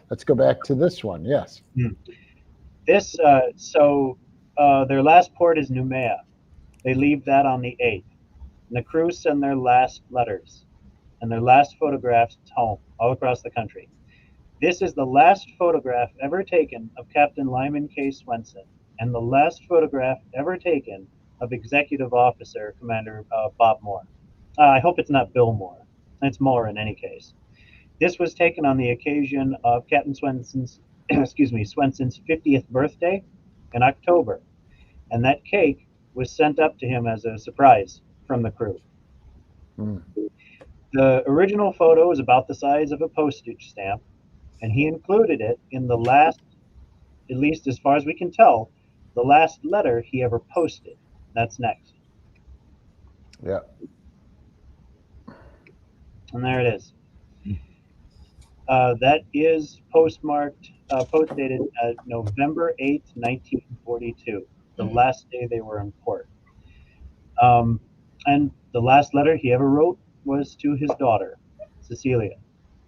Let's go back to this one. Yes. This their last port is Noumea. They leave that on the 8th. And the crew send their last letters and their last photographs home all across the country. This is the last photograph ever taken of Captain Lyman K. Swenson and the last photograph ever taken of Executive Officer Commander Bob Moore. I hope it's not Bill Moore. It's Moore in any case. This was taken on the occasion of Captain Swenson's, Swenson's 50th birthday in October. And that cake was sent up to him as a surprise from the crew. The original photo is about the size of a postage stamp, and he included it in the last, at least as far as we can tell, the last letter he ever posted. That's next. Yeah. And there it is. That is postmarked, post-dated November 8th, 1942, the last day they were in port. And the last letter he ever wrote was to his daughter, Cecilia.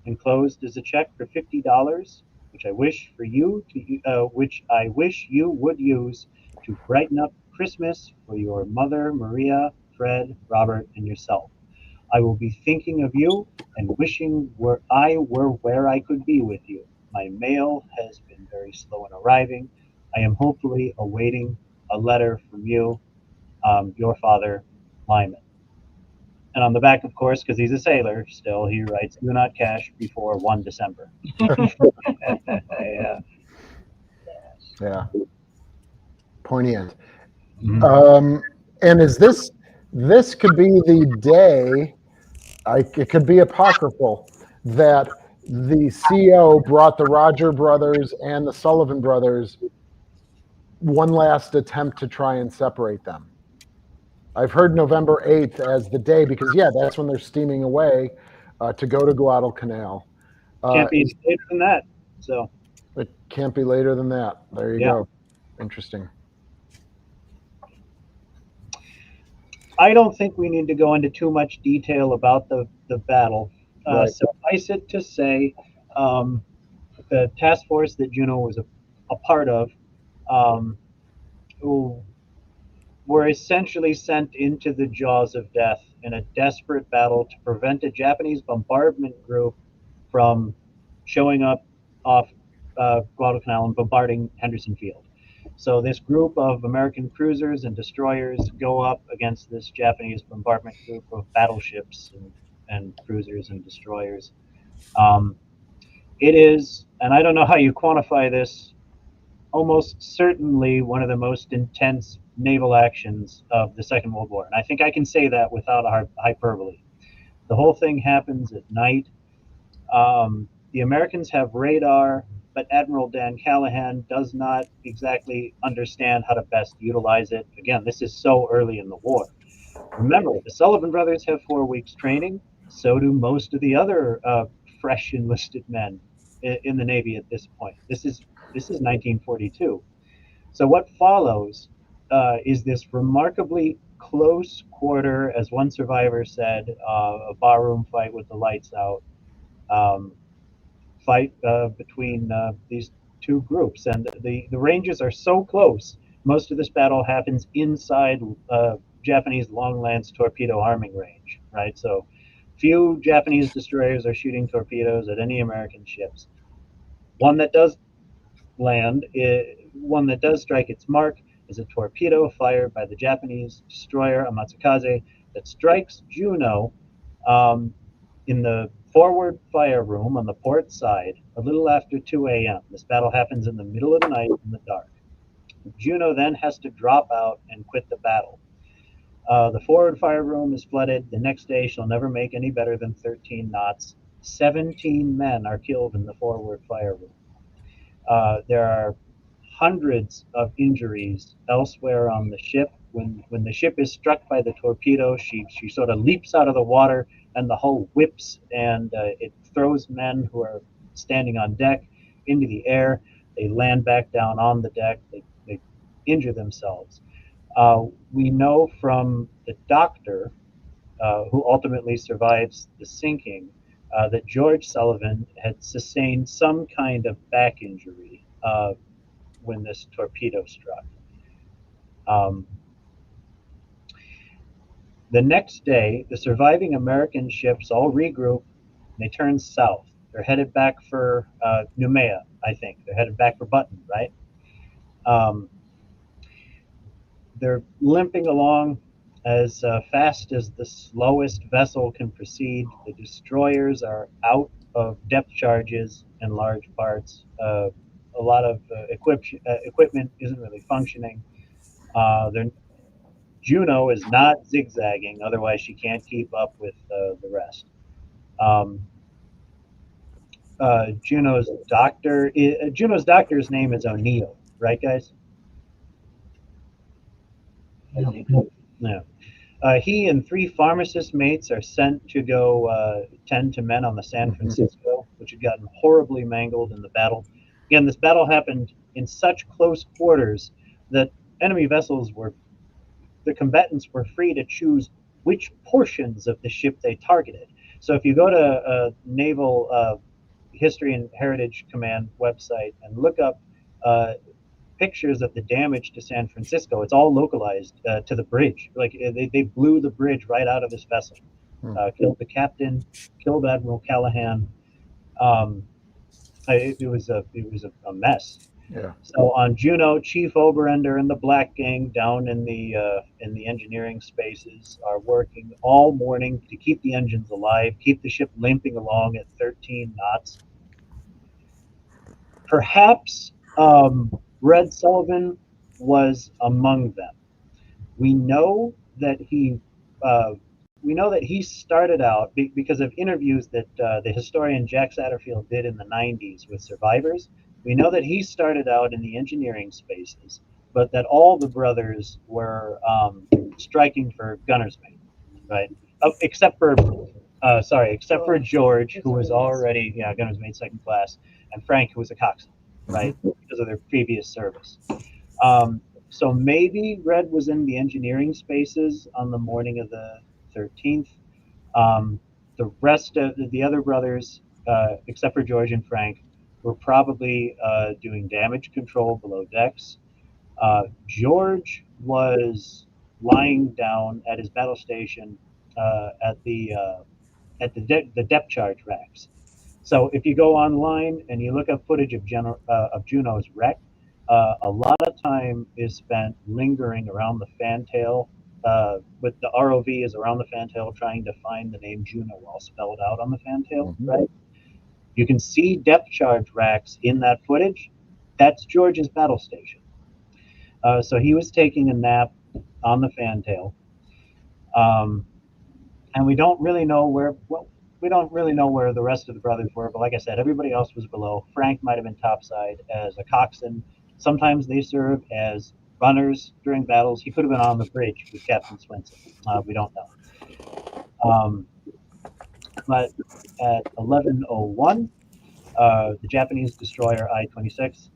Enclosed is a check for $50, which I wish you would use to brighten up Christmas for your mother, Maria, Fred, Robert, and yourself. I will be thinking of you and wishing I were where I could be with you. My mail has been very slow in arriving. I am hopefully awaiting a letter from you, your father, Lyman. And on the back, of course, because he's a sailor still, he writes, do not cash before 1 December. Yeah. Yeah. Pointy end. Mhm. And is this could be the day, it could be apocryphal, that the CO brought the Roger brothers and the Sullivan brothers one last attempt to try and separate them. I've heard November 8th as the day because, yeah, that's when they're steaming away to go to Guadalcanal. Can't be later than that. So It can't be later than that. There you Yeah. go. Interesting. I don't think we need to go into too much detail about the battle. Right. Suffice it to say, the task force that Juneau was a part of, who were essentially sent into the jaws of death in a desperate battle to prevent a Japanese bombardment group from showing up off Guadalcanal and bombarding Henderson Field. So this group of American cruisers and destroyers go up against this Japanese bombardment group of battleships and cruisers and destroyers. It is, and I don't know how you quantify this, almost certainly one of the most intense naval actions of the Second World War. And I think I can say that without a hyperbole. The whole thing happens at night. The Americans have radar, but Admiral Dan Callahan does not exactly understand how to best utilize it. Again, this is so early in the war. Remember, the Sullivan brothers have 4 weeks training. So do most of the other fresh enlisted men in the Navy at this point. This is 1942. So what follows is this remarkably close quarter, as one survivor said, a barroom fight with the lights out. Fight between these two groups, and the ranges are so close. Most of this battle happens inside Japanese long lance torpedo arming range, right? So few Japanese destroyers are shooting torpedoes at any American ships. One that does land, one that does strike its mark, is a torpedo fired by the Japanese destroyer Amatsukaze that strikes Juneau in the forward fire room on the port side a little after 2 a.m. This battle happens in the middle of the night in the dark. Juneau then has to drop out and quit the battle. The forward fire room is flooded. The next day, she'll never make any better than 13 knots. 17 men are killed in the forward fire room. There are hundreds of injuries elsewhere on the ship. When the ship is struck by the torpedo, she sort of leaps out of the water, and the hull whips, and it throws men who are standing on deck into the air. They land back down on the deck. They injure themselves. We know from the doctor, who ultimately survives the sinking, that George Sullivan had sustained some kind of back injury when this torpedo struck. The next day, the surviving American ships all regroup. They turn south. They're headed back for Noumea, I think. They're headed back for Button, right? They're limping along as fast as the slowest vessel can proceed. The destroyers are out of depth charges in large parts. A lot of equipment isn't really functioning. Juneau is not zigzagging, otherwise she can't keep up with the rest. Juneau's doctor's name is O'Neill, right, guys? No. He and 3 pharmacist mates are sent to go tend to men on the San Francisco, which had gotten horribly mangled in the battle. Again, this battle happened in such close quarters that enemy vessels the combatants were free to choose which portions of the ship they targeted. So if you go to Naval History and Heritage Command website and look up pictures of the damage to San Francisco, it's all localized to the bridge. Like they blew the bridge right out of this vessel. Killed the captain, killed Admiral Callahan. It was a mess. Yeah. So on Juneau, Chief Oberender and the Black Gang down in the engineering spaces are working all morning to keep the engines alive, keep the ship limping along at 13 knots. Perhaps Red Sullivan was among them. We know that he started out because of interviews that the historian Jack Satterfield did in the 90s with survivors. We know that he started out in the engineering spaces, but that all the brothers were striking for gunner's mate, right? Except for George, who was already gunner's mate second class, and Frank, who was a coxswain, right, because of their previous service. So maybe Red was in the engineering spaces on the morning of the 13th. The rest of the other brothers, except for George and Frank, were probably doing damage control below decks. George was lying down at his battle station at the depth charge racks. So if you go online and you look up footage of Juneau's wreck, a lot of time is spent lingering around the fantail, with the ROV is around the fantail trying to find the name Juneau all spelled out on the fantail, right? You can see depth charge racks in that footage. That's George's battle station. So he was taking a nap on the fantail. And we don't really know where the rest of the brothers were, but like I said, everybody else was below. Frank might have been topside as a coxswain. Sometimes they serve as runners during battles. He could have been on the bridge with Captain Swenson. We don't know. But at 11:01, the Japanese destroyer I-26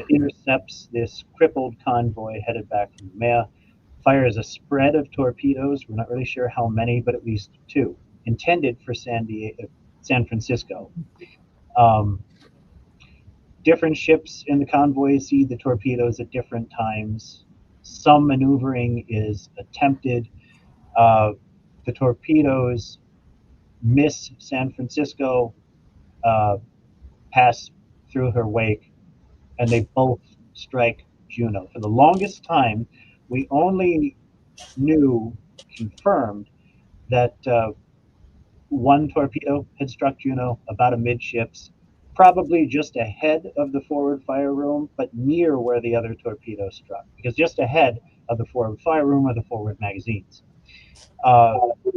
intercepts this crippled convoy headed back from Maya, fires a spread of torpedoes. We're not really sure how many, but at least 2, intended for San Francisco. Different ships in the convoy see the torpedoes at different times. Some maneuvering is attempted. The torpedoes miss San Francisco, pass through her wake, and they both strike Juneau. For the longest time, we only confirmed that one torpedo had struck Juneau about amidships, probably just ahead of the forward fire room, but near where the other torpedo struck, because just ahead of the forward fire room are the forward magazines.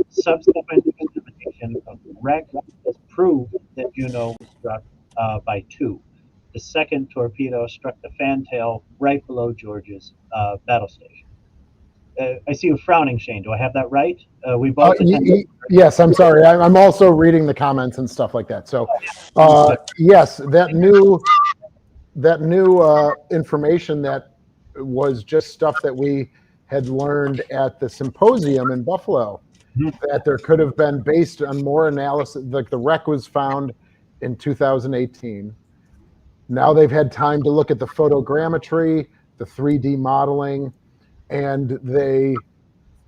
Subsequent examination of the wreck has proved that Juneau was struck by 2. The second torpedo struck the fantail right below George's battle station. I see you frowning, Shane. Do I have that right? We both yes, I'm sorry. I'm also reading the comments and stuff like that. So, yes, that new information that was just stuff that we had learned at the symposium in Buffalo, that there could have been, based on more analysis, like the wreck was found in 2018. Now they've had time to look at the photogrammetry, the 3D modeling, and they,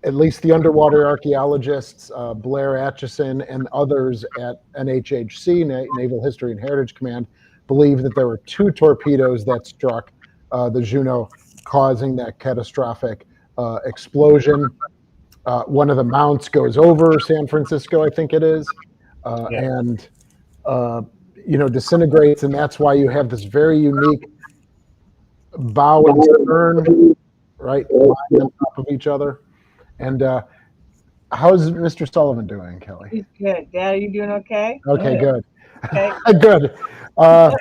at least the underwater archaeologists, Blair Atchison and others at NHHC, Naval History and Heritage Command, believe that there were 2 torpedoes that struck the Juneau, causing that catastrophic explosion. One of the mounts goes over San Francisco, I think it is, and disintegrates, and that's why you have this very unique bow and stern, right, lying on top of each other. And how's Mr. Sullivan doing, Kelly? He's good. Dad, are you doing okay? Okay, good. Okay. Good. I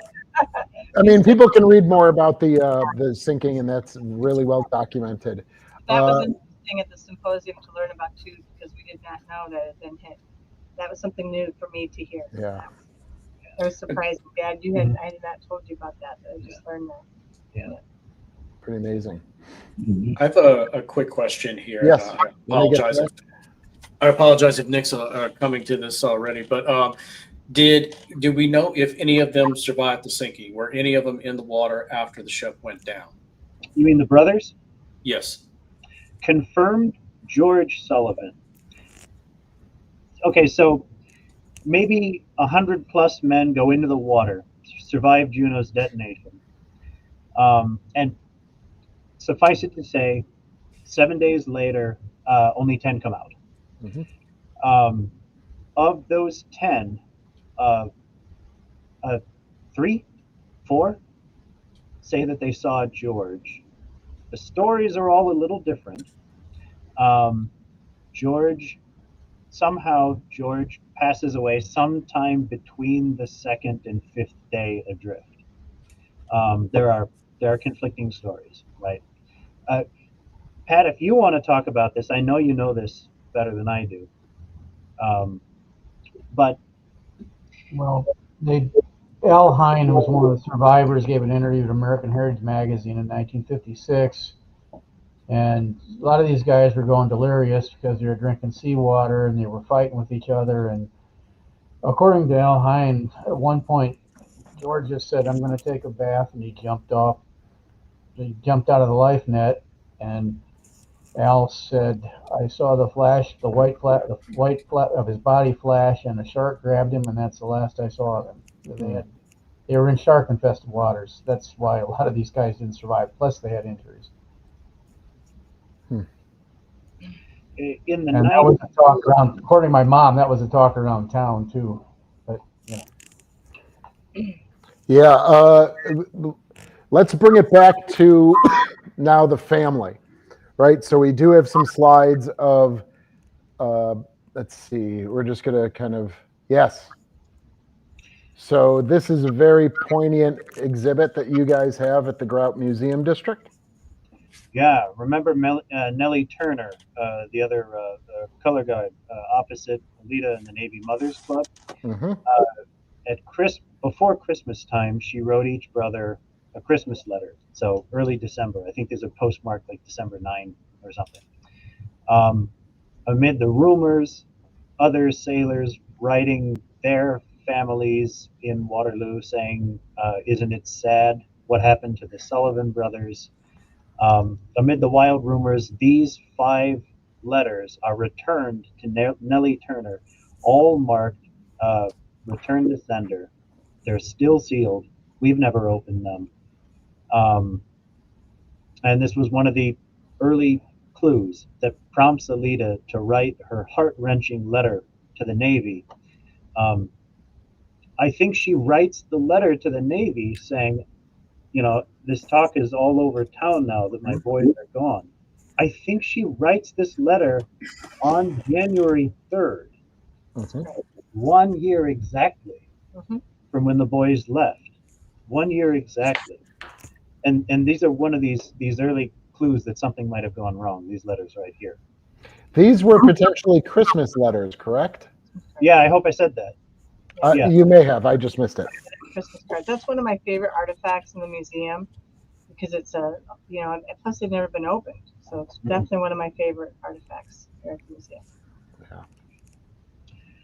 mean, people can read more about the sinking, and that's really well documented. That was interesting at the symposium to learn about too, because we did not know that it had been hit. That was something new for me to hear. Yeah. I was surprised, Dad. I had not told you about that, but I just learned that. Yeah. Pretty amazing. I have a quick question here. Yes. I apologize if Nick's coming to this already, but did we know if any of them survived the sinking? Were any of them in the water after the ship went down? You mean the brothers? Yes. Confirmed George Sullivan. okay, so maybe 100+ men go into the water, survive Juneau's detonation. And suffice it to say, 7 days later, only 10 come out. Mhm. Of those 10, 3, 4 say that they saw George. The stories are all a little different. George passes away sometime between the 2nd and 5th day adrift. There are conflicting stories, right? Pat, if you want to talk about this, I know you know this better than I do. But Well, Al Hine, who was one of the survivors, gave an interview to American Heritage Magazine in 1956. And a lot of these guys were going delirious because they were drinking seawater and they were fighting with each other. And according to Al Hine, at one point, George just said, "I'm going to take a bath," and he jumped off. He jumped out of the life net, and Al said, "I saw the white flat of his body flash, and a shark grabbed him, and that's the last I saw of him." They were in shark-infested waters. That's why a lot of these guys didn't survive. Plus, they had injuries. In the And that was the talk around. According to my mom, that was the talk around town too. But Yeah. Let's bring it back to now the family, right? So we do have some slides of. Let's see. We're just gonna kind of yes. So this is a very poignant exhibit that you guys have at the Grout Museum District. Yeah, remember Nellie Turner, the other color guide opposite Alita and the Navy Mothers Club? Mm-hmm. Before Christmas time, she wrote each brother a Christmas letter. So early December. I think there's a postmark like December 9 or something. Amid the rumors, other sailors writing their families in Waterloo saying, "Isn't it sad what happened to the Sullivan brothers?" Amid the wild rumors, these 5 letters are returned to Nellie Turner, all marked return to sender. They're still sealed. We've never opened them. And this was one of the early clues that prompts Alita to write her heart-wrenching letter to the Navy. I think she writes the letter to the Navy saying, this talk is all over town now that my boys are gone. I think she writes this letter on January 3rd, 1 year exactly from when the boys left. 1 year exactly. And these are one of these early clues that something might have gone wrong, these letters right here. These were potentially Christmas letters, correct? Yeah, I hope I said that. Yeah. You may have. I just missed it. Christmas cards. That's one of my favorite artifacts in the museum because it's plus they've never been opened. So it's definitely one of my favorite artifacts here at the museum. Yeah.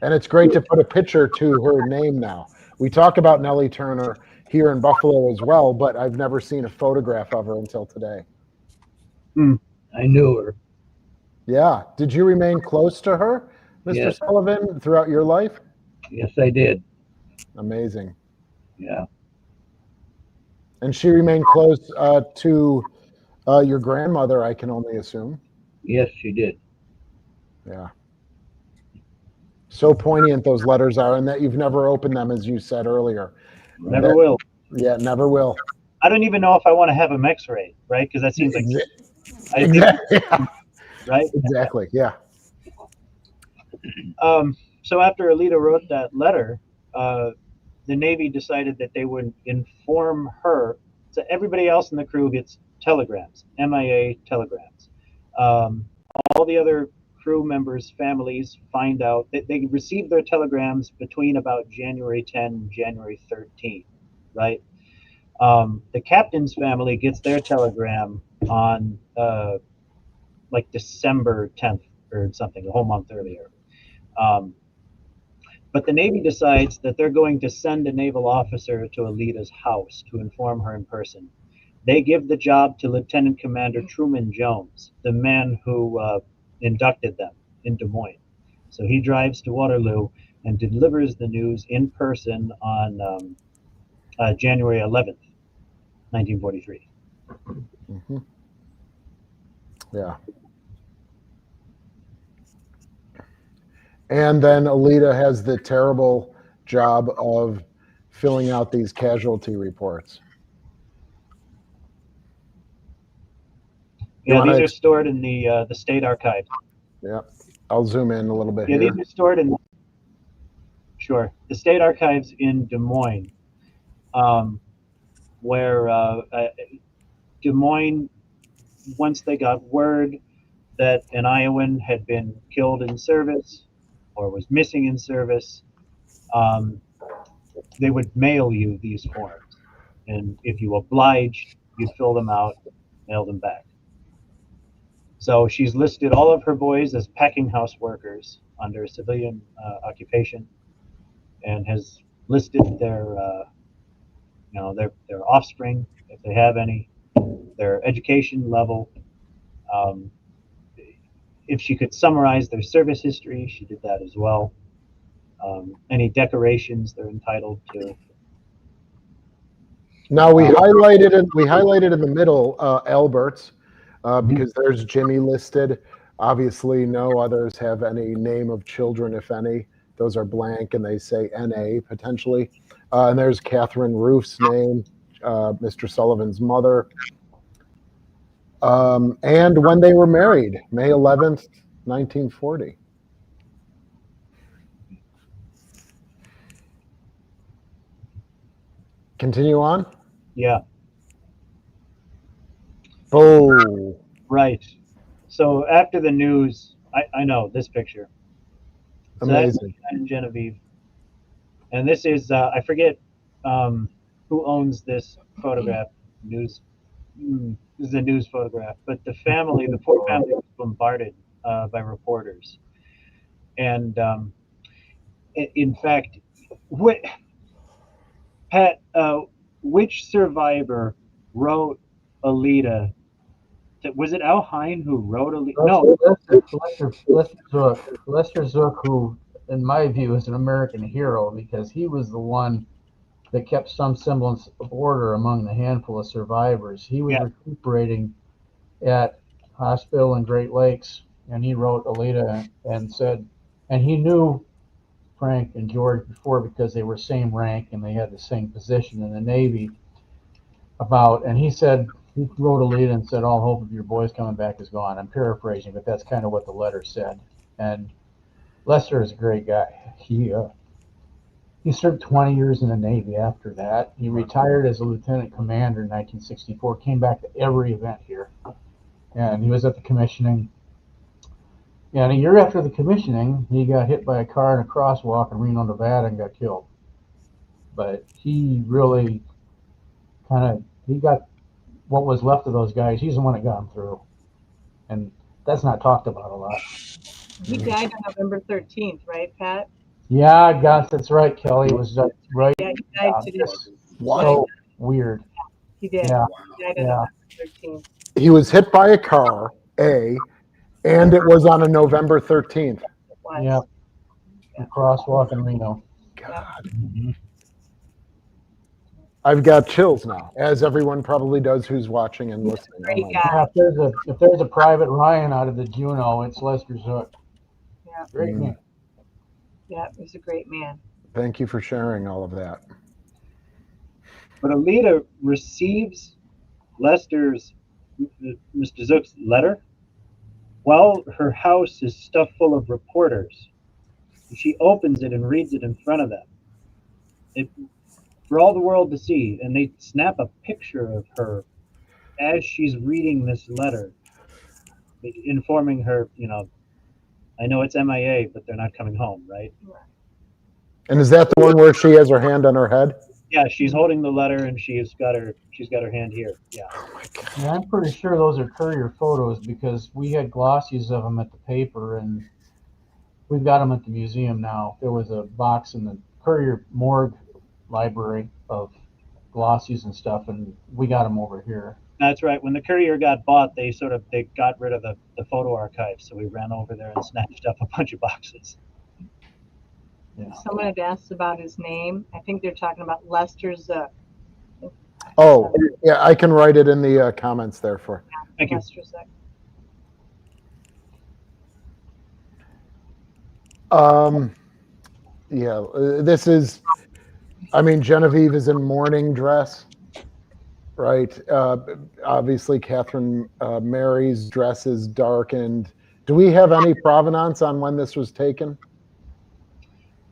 And it's great to put a picture to her name now. We talk about Nellie Turner here in Buffalo as well, but I've never seen a photograph of her until today. I knew her. Yeah. Did you remain close to her, Mr. Yes. Sullivan, throughout your life? Yes, I did. Amazing. Yeah. And she remained close to your grandmother, I can only assume. Yes, she did. Yeah. So poignant those letters are, and that you've never opened them, as you said earlier. Never will. Yeah, never will. I don't even know if I want to have them X-rayed, right? Because that seems like exactly. Yeah. Right? Exactly. Yeah. So after Alita wrote that letter, the Navy decided that they would inform her. So everybody else in the crew gets telegrams, MIA telegrams. All the other crew members' families find out that they receive their telegrams between about January 10 and January 13, right? The captain's family gets their telegram on like December 10th or something, a whole month earlier. But the Navy decides that they're going to send a naval officer to Alita's house to inform her in person. They give the job to Lieutenant Commander Truman Jones, the man who inducted them in Des Moines. So he drives to Waterloo and delivers the news in person on January 11th, 1943. Mm-hmm. Yeah. And then Alita has the terrible job of filling out these casualty reports. Yeah, these are stored in the state archive. Yeah, I'll zoom in a little bit Yeah, here. these are stored in the state archives in Des Moines, where Des Moines, once they got word that an Iowan had been killed in service or was missing in service, they would mail you these forms, and if you obliged, you'd fill them out, mail them back. So she's listed all of her boys as packing house workers under civilian occupation, and has listed their offspring, if they have any, their education level. If she could summarize their service history, she did that as well. Any decorations they're entitled to. Now we highlighted in the middle Albert's because there's Jimmy listed. Obviously, no others have any name of children, if any. Those are blank, and they say NA potentially. And there's Catherine Roof's name, Mr. Sullivan's mother. And when they were married, May 11th, 1940. Continue on? Yeah. Oh. Right. So after the news, I know this picture. So Amazing. That's Genevieve. And this is, I forget who owns this photograph. This is a news photograph. But the poor family was bombarded by reporters. And in fact, Pat, which survivor wrote Alita? Was it Al Hine who wrote Alita? No, Lester Zook, who, in my view, is an American hero because he was the one that kept some semblance of order among the handful of survivors. He was recuperating at hospital in Great Lakes, and he wrote Alita and said, and he knew Frank and George before because they were same rank and they had the same position in the Navy. And he said, he wrote Alita and said, all hope of your boys coming back is gone. I'm paraphrasing, but that's kind of what the letter said. And Lester is a great guy. He served 20 years in the Navy after that. He retired as a lieutenant commander in 1964, came back to every event here. And he was at the commissioning. And a year after the commissioning, he got hit by a car in a crosswalk in Reno, Nevada, and got killed. But he really he got what was left of those guys. He's the one that got them through. And that's not talked about a lot. He died on November 13th, right, Pat? Yeah, gosh, that's right, Kelly. It was right. Yeah, he died today. So weird. He did. Yeah. He died on November 13th. He was hit by a car, and it was on a November 13th. Yeah. A crosswalk in Reno. God. I've got chills now, as everyone probably does who's watching and listening. Yeah, if there's a Private Ryan out of the Juneau, it's Lester Zook. Yeah. Great man. Yeah, he's a great man. Thank you for sharing all of that. But Alita receives Mr. Zook's letter while her house is stuffed full of reporters. She opens it and reads it in front of them. For all the world to see, and they snap a picture of her as she's reading this letter, informing her, I know it's MIA, but they're not coming home, right? And is that the one where she has her hand on her head? Yeah, she's holding the letter and she's got her hand here. Yeah. Oh my God. Yeah, I'm pretty sure those are courier photos because we had glossies of them at the paper, and we've got them at the museum now. There was a box in the courier morgue library of glossies and stuff, and we got them over here. That's right. When the Courier got bought, they got rid of the photo archive, so we ran over there and snatched up a bunch of boxes. Yeah. Someone had asked about his name. I think they're talking about Lester Zook. Oh, yeah, I can write it in the comments there for. Thank you. Lester Zook. Yeah, this is, I mean, Genevieve is in mourning dress, right? Obviously, Catherine Mary's dress is darkened. Do we have any provenance on when this was taken?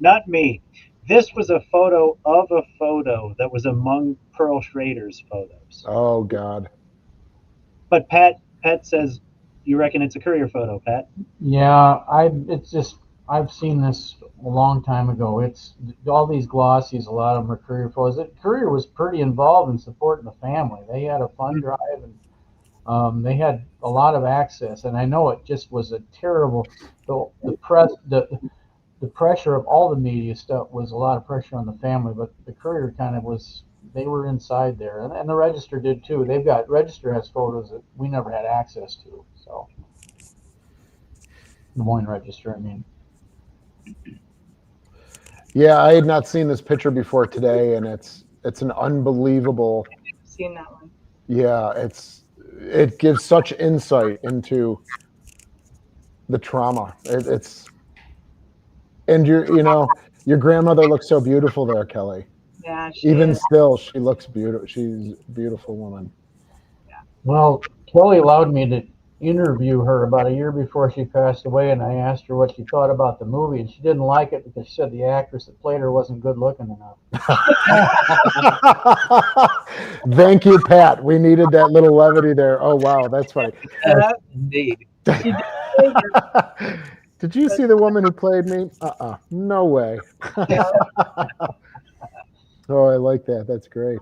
Not me. This was a photo of a photo that was among Pearl Schrader's photos. Oh, God. But Pat says, you reckon it's a Courier photo, Pat? Yeah, I've seen this a long time ago. It's all these glossies, a lot of them are Courier photos. Courier was pretty involved in supporting the family. They had a fund drive, and they had a lot of access. And I know it just was a terrible, the press, the pressure of all the media stuff was a lot of pressure on the family. But the Courier kind of was, they were inside there, and the Register did too. Register has photos that we never had access to. So Des Moines Register, I mean. Yeah, I had not seen this picture before today, and it's an unbelievable. I've seen that one. Yeah, it gives such insight into the trauma. And your grandmother looks so beautiful there, Kelly. Yeah, she Even is. still, she looks beautiful. She's a beautiful woman. Well, Kelly allowed me to interview her about a year before she passed away, and I asked her what she thought about the movie, and she didn't like it because she said the actress that played her wasn't good looking enough. Thank you, Pat. We needed that little levity there. Oh, wow, that's funny. Indeed. Did you see the woman who played me? No way. Oh, I like that. That's great.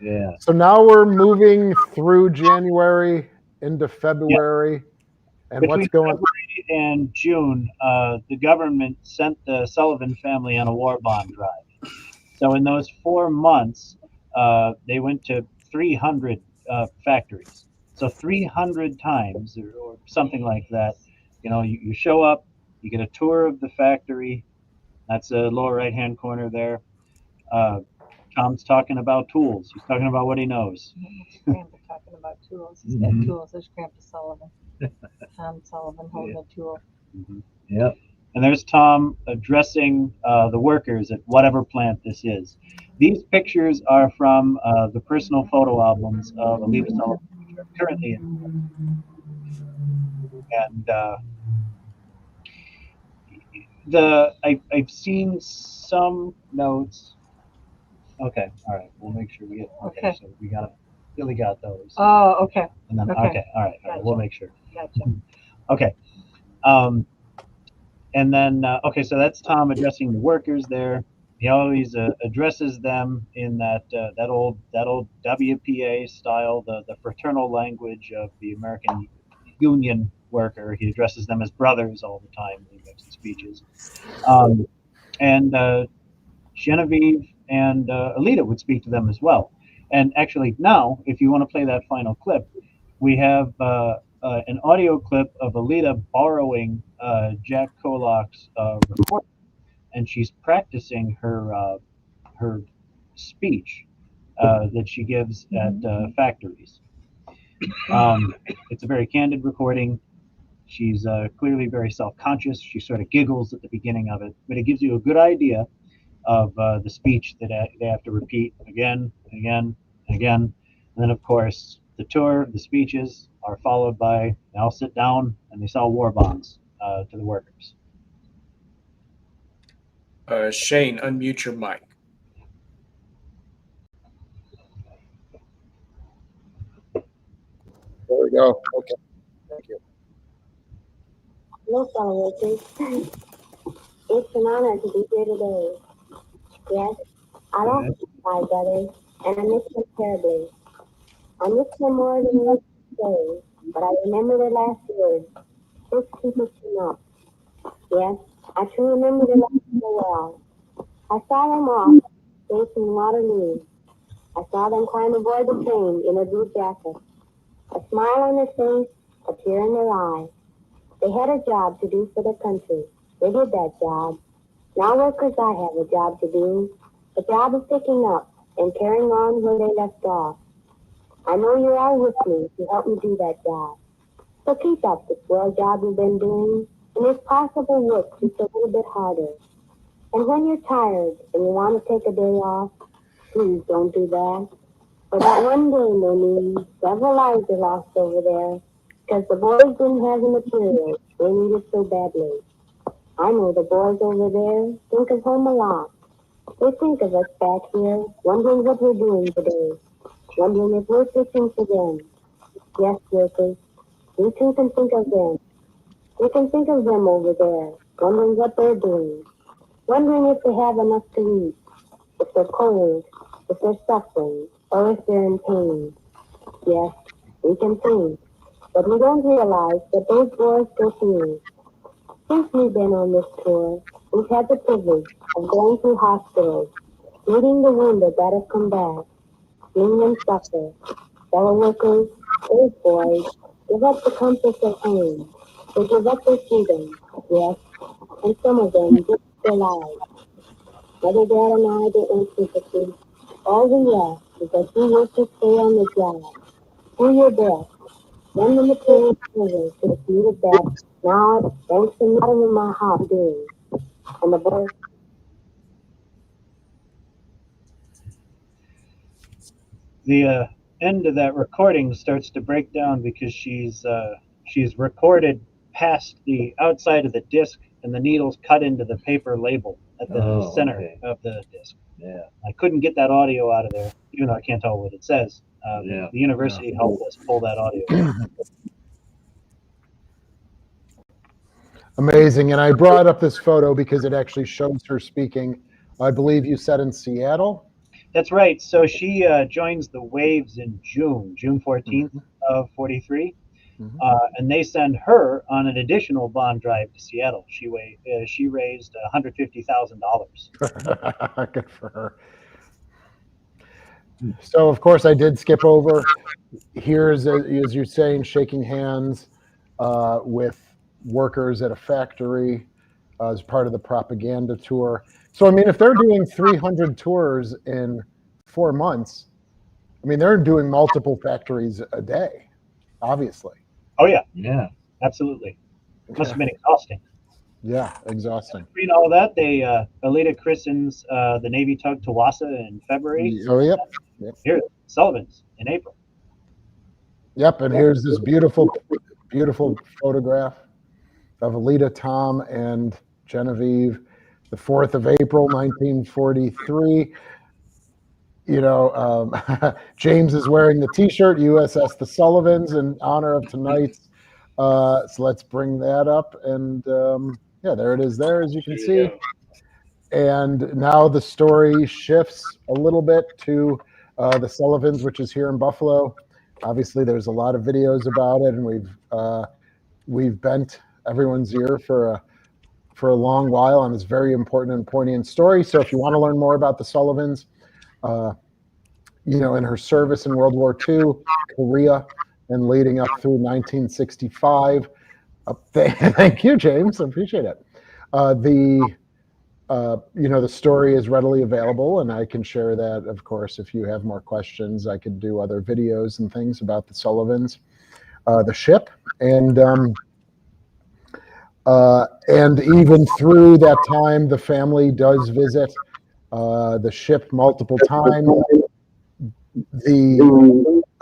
Yeah. So now we're moving through January into February. And Between what's going February and June, the government sent the Sullivan family on a war bond drive. So in those 4 months, they went to 300 factories. So 300 times or something like that. You show up, you get a tour of the factory. That's the lower right-hand corner there. Tom's talking about tools. He's talking about what he knows. Grandpa talking about tools. He's got tools. There's Grandpa Sullivan. Tom Sullivan holding a tool. Yep. And there's Tom addressing the workers at whatever plant this is. These pictures are from the personal photo albums of Alita Sullivan, which are currently in. And I've seen some notes. Okay, all right. We'll make sure we get. Okay. So Billy got those. Oh, okay. And then Okay. All right. Gotcha. We'll make sure. Gotcha. Okay. And then so that's Tom addressing the workers there. He always addresses them in that old WPA style, the fraternal language of the American Union worker. He addresses them as brothers all the time when he makes the speeches. And Genevieve and Alita would speak to them as well. And actually now, if you want to play that final clip, we have an audio clip of Alita borrowing Jack Kolak's recording, and she's practicing her speech that she gives at factories. It's a very candid recording. She's clearly very self-conscious. She sort of giggles at the beginning of it, but it gives you a good idea of the speech that they have to repeat again and again and again. And then, of course, the tour, the speeches are followed by they all sit down and they sell war bonds to the workers. Shane, unmute your mic. There we go. Okay. Thank you. Hello, fellow workers. It's an honor to be here today. Yes, I lost my brothers, and I miss them terribly. I miss them more than words can say, but I remember their last words. Just keep looking up. Yes, I truly remember their last so well. I saw them off, facing Waterloo. I saw them climb aboard the train in their blue jackets. a smile on their face, a tear in their eye. They had a job to do for the country. They did that job. Now, workers, I have a job to do. The job of picking up and carrying on where they left off. I know you're all with me to help me do that job. So keep up the swell job you've been doing, and if possible, work just a little bit harder. And when you're tired and you want to take a day off, please don't do that. For that one day may mean several lives are lost over there because the boys didn't have the materials they needed so badly. I know the boys over there think of home a lot. They think of us back here, wondering what we're doing today, wondering if we're fishing for them. Yes, workers, we too can think of them. We can think of them over there, wondering what they're doing, wondering if they have enough to eat, if they're cold, if they're suffering, or if they're in pain. Yes, we can think, but we don't realize that those boys go through. Since we've been on this tour, we've had the privilege of going through hospitals, meeting the wounded that have come back, seeing them suffer. Fellow workers, those boys, give up the comforts of home. They give up their freedom, yes, and some of them give their lives. Mother, Dad, and I don't want sympathy. All we ask is that you workers stay on the job. Do your best. When the material service is needed back, now thanks to nothing in my heart doing. And the boys. The end of that recording starts to break down because she's recorded past the outside of the disc, and the needle's cut into the paper label at the center of the disc. Yeah. I couldn't get that audio out of there, even though I can't tell what it says. The university helped us pull that audio. Amazing. And I brought up this photo because it actually shows her speaking. I believe you said in Seattle. That's right. So she joins the Waves in June 14th of 43. And they send her on an additional bond drive to Seattle. She raised $150,000. Good for her. So, of course, I did skip over. Here's, as you're saying, shaking hands with workers at a factory as part of the propaganda tour. So, I mean, if they're doing 300 tours in 4 months, I mean, they're doing multiple factories a day, obviously. Oh, yeah. Yeah. Absolutely. It must have been exhausting. Yeah, exhausting. Between all that, Alita christens the Navy tug Tawassa in February. Oh, yep. Here's Sullivan's in April. Yep, and here's this beautiful, beautiful photograph of Alita, Tom, and Genevieve, the 4th of April, 1943. You know, James is wearing the T-shirt, USS the Sullivans, in honor of tonight's. So let's bring that up. And yeah, there it is there, as you can see. And now the story shifts a little bit to the Sullivans, which is here in Buffalo. Obviously, there's a lot of videos about it, and we've bent everyone's ear for a long while on this very important and poignant story. So if you want to learn more about the Sullivans, you know, in her service in World War II, Korea, and leading up through 1965. Thank you, James. I appreciate it. You know, the story is readily available, and I can share that, of course, if you have more questions. I could do other videos and things about the Sullivans, the ship, and even through that time, the family does visit the ship multiple times.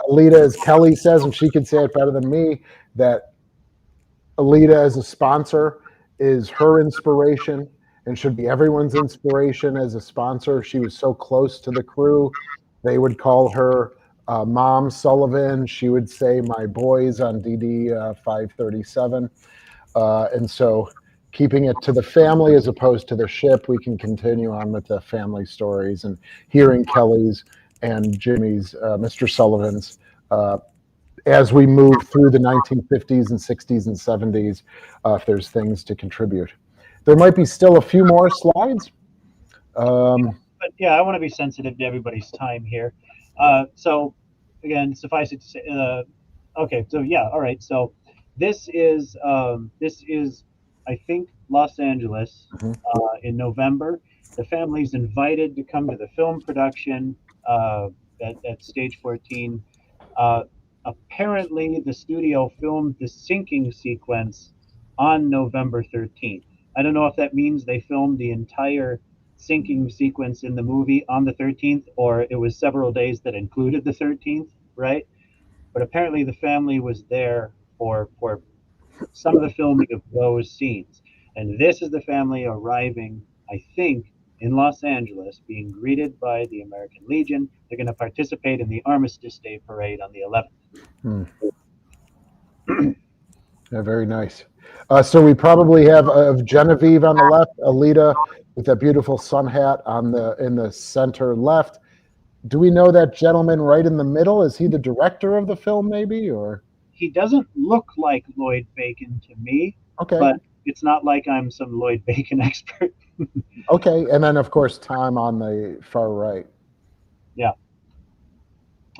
Alita, as Kelly says, and she can say it better than me, that Alita as a sponsor is her inspiration and should be everyone's inspiration as a sponsor. She was so close to the crew. They would call her Mom Sullivan. She would say, "My boys" on DD 537. And so keeping it to the family as opposed to the ship, we can continue on with the family stories and hearing Kelly's and Jimmy's, Mr. Sullivan's, as we move through the 1950s and 60s and 70s, if there's things to contribute. There might be still a few more slides. But yeah, I want to be sensitive to everybody's time here. So again, suffice it to say, Okay, so yeah, all right. So this is I think Los Angeles Mhm. in November. The family's invited to come to the film production at Stage 14. Uh, Apparently, the studio filmed the sinking sequence on November 13th. I don't know if that means they filmed the entire sinking sequence in the movie on the 13th, or it was several days that included the 13th, right? But apparently, the family was there for some of the filming of those scenes. And this is the family arriving, I think, in Los Angeles, being greeted by the American Legion. They're going to participate in the Armistice Day parade on the 11th. Hmm. Yeah, very nice. So we probably have of Genevieve on the left, Alita with that beautiful sun hat on the in the center left. Do we know that gentleman right in the middle? Is he the director of the film, maybe, or He doesn't look like Lloyd Bacon to me, okay, but it's not like I'm some Lloyd Bacon expert. okay, and then of course Tom on the far right. Yeah.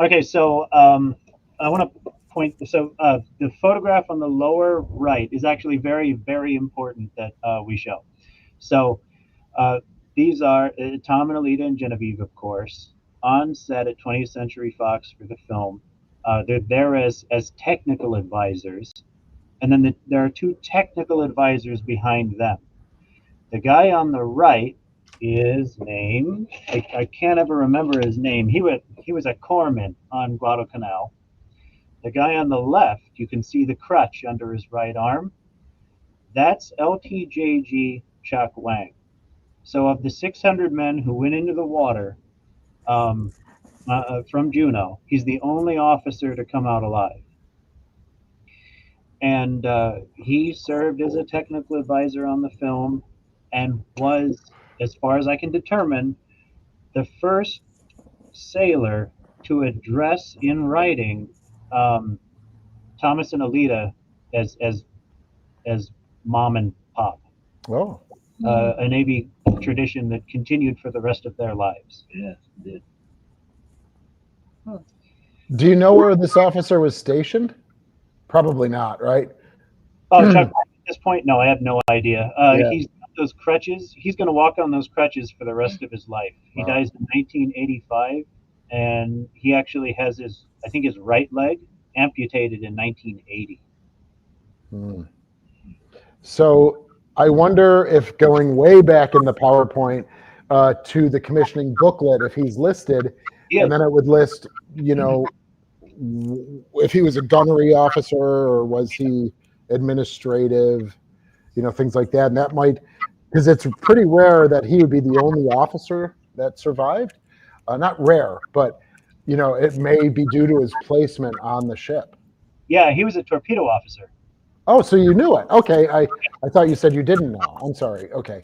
Okay, so I want to point. So the photograph on the lower right is actually very, very important that we show. So these are Tom and Alita and Genevieve, of course, on set at 20th Century Fox for the film. They're there as technical advisors, and then there are two technical advisors behind them. The guy on the right is named, I can't ever remember his name. He was a corpsman on Guadalcanal. The guy on the left, you can see the crutch under his right arm. That's LTJG Chuck Wang. So of the 600 men who went into the water from Juneau, he's the only officer to come out alive. And he served as a technical advisor on the film and was, as far as I can determine, the first sailor to address in writing Thomas and Alita as mom and pop. Oh, A Navy tradition that continued for the rest of their lives. Yes, it did. do you know where this officer was stationed? Probably not, right? Oh, Chuck, at this point, no, I have no idea. Yeah. He's got those crutches. He's going to walk on those crutches for the rest of his life. He Wow. dies in 1985, and he actually has I think his right leg amputated in 1980. Hmm. So I wonder if going way back in the PowerPoint to the commissioning booklet, if he's listed, Yeah. and then it would list, if he was a gunnery officer or was he administrative, things like that. And that might, because it's pretty rare that he would be the only officer that survived. Not rare, but, it may be due to his placement on the ship. Yeah, he was a torpedo officer. Oh, so you knew it. Okay. I thought you said you didn't know. I'm sorry. Okay.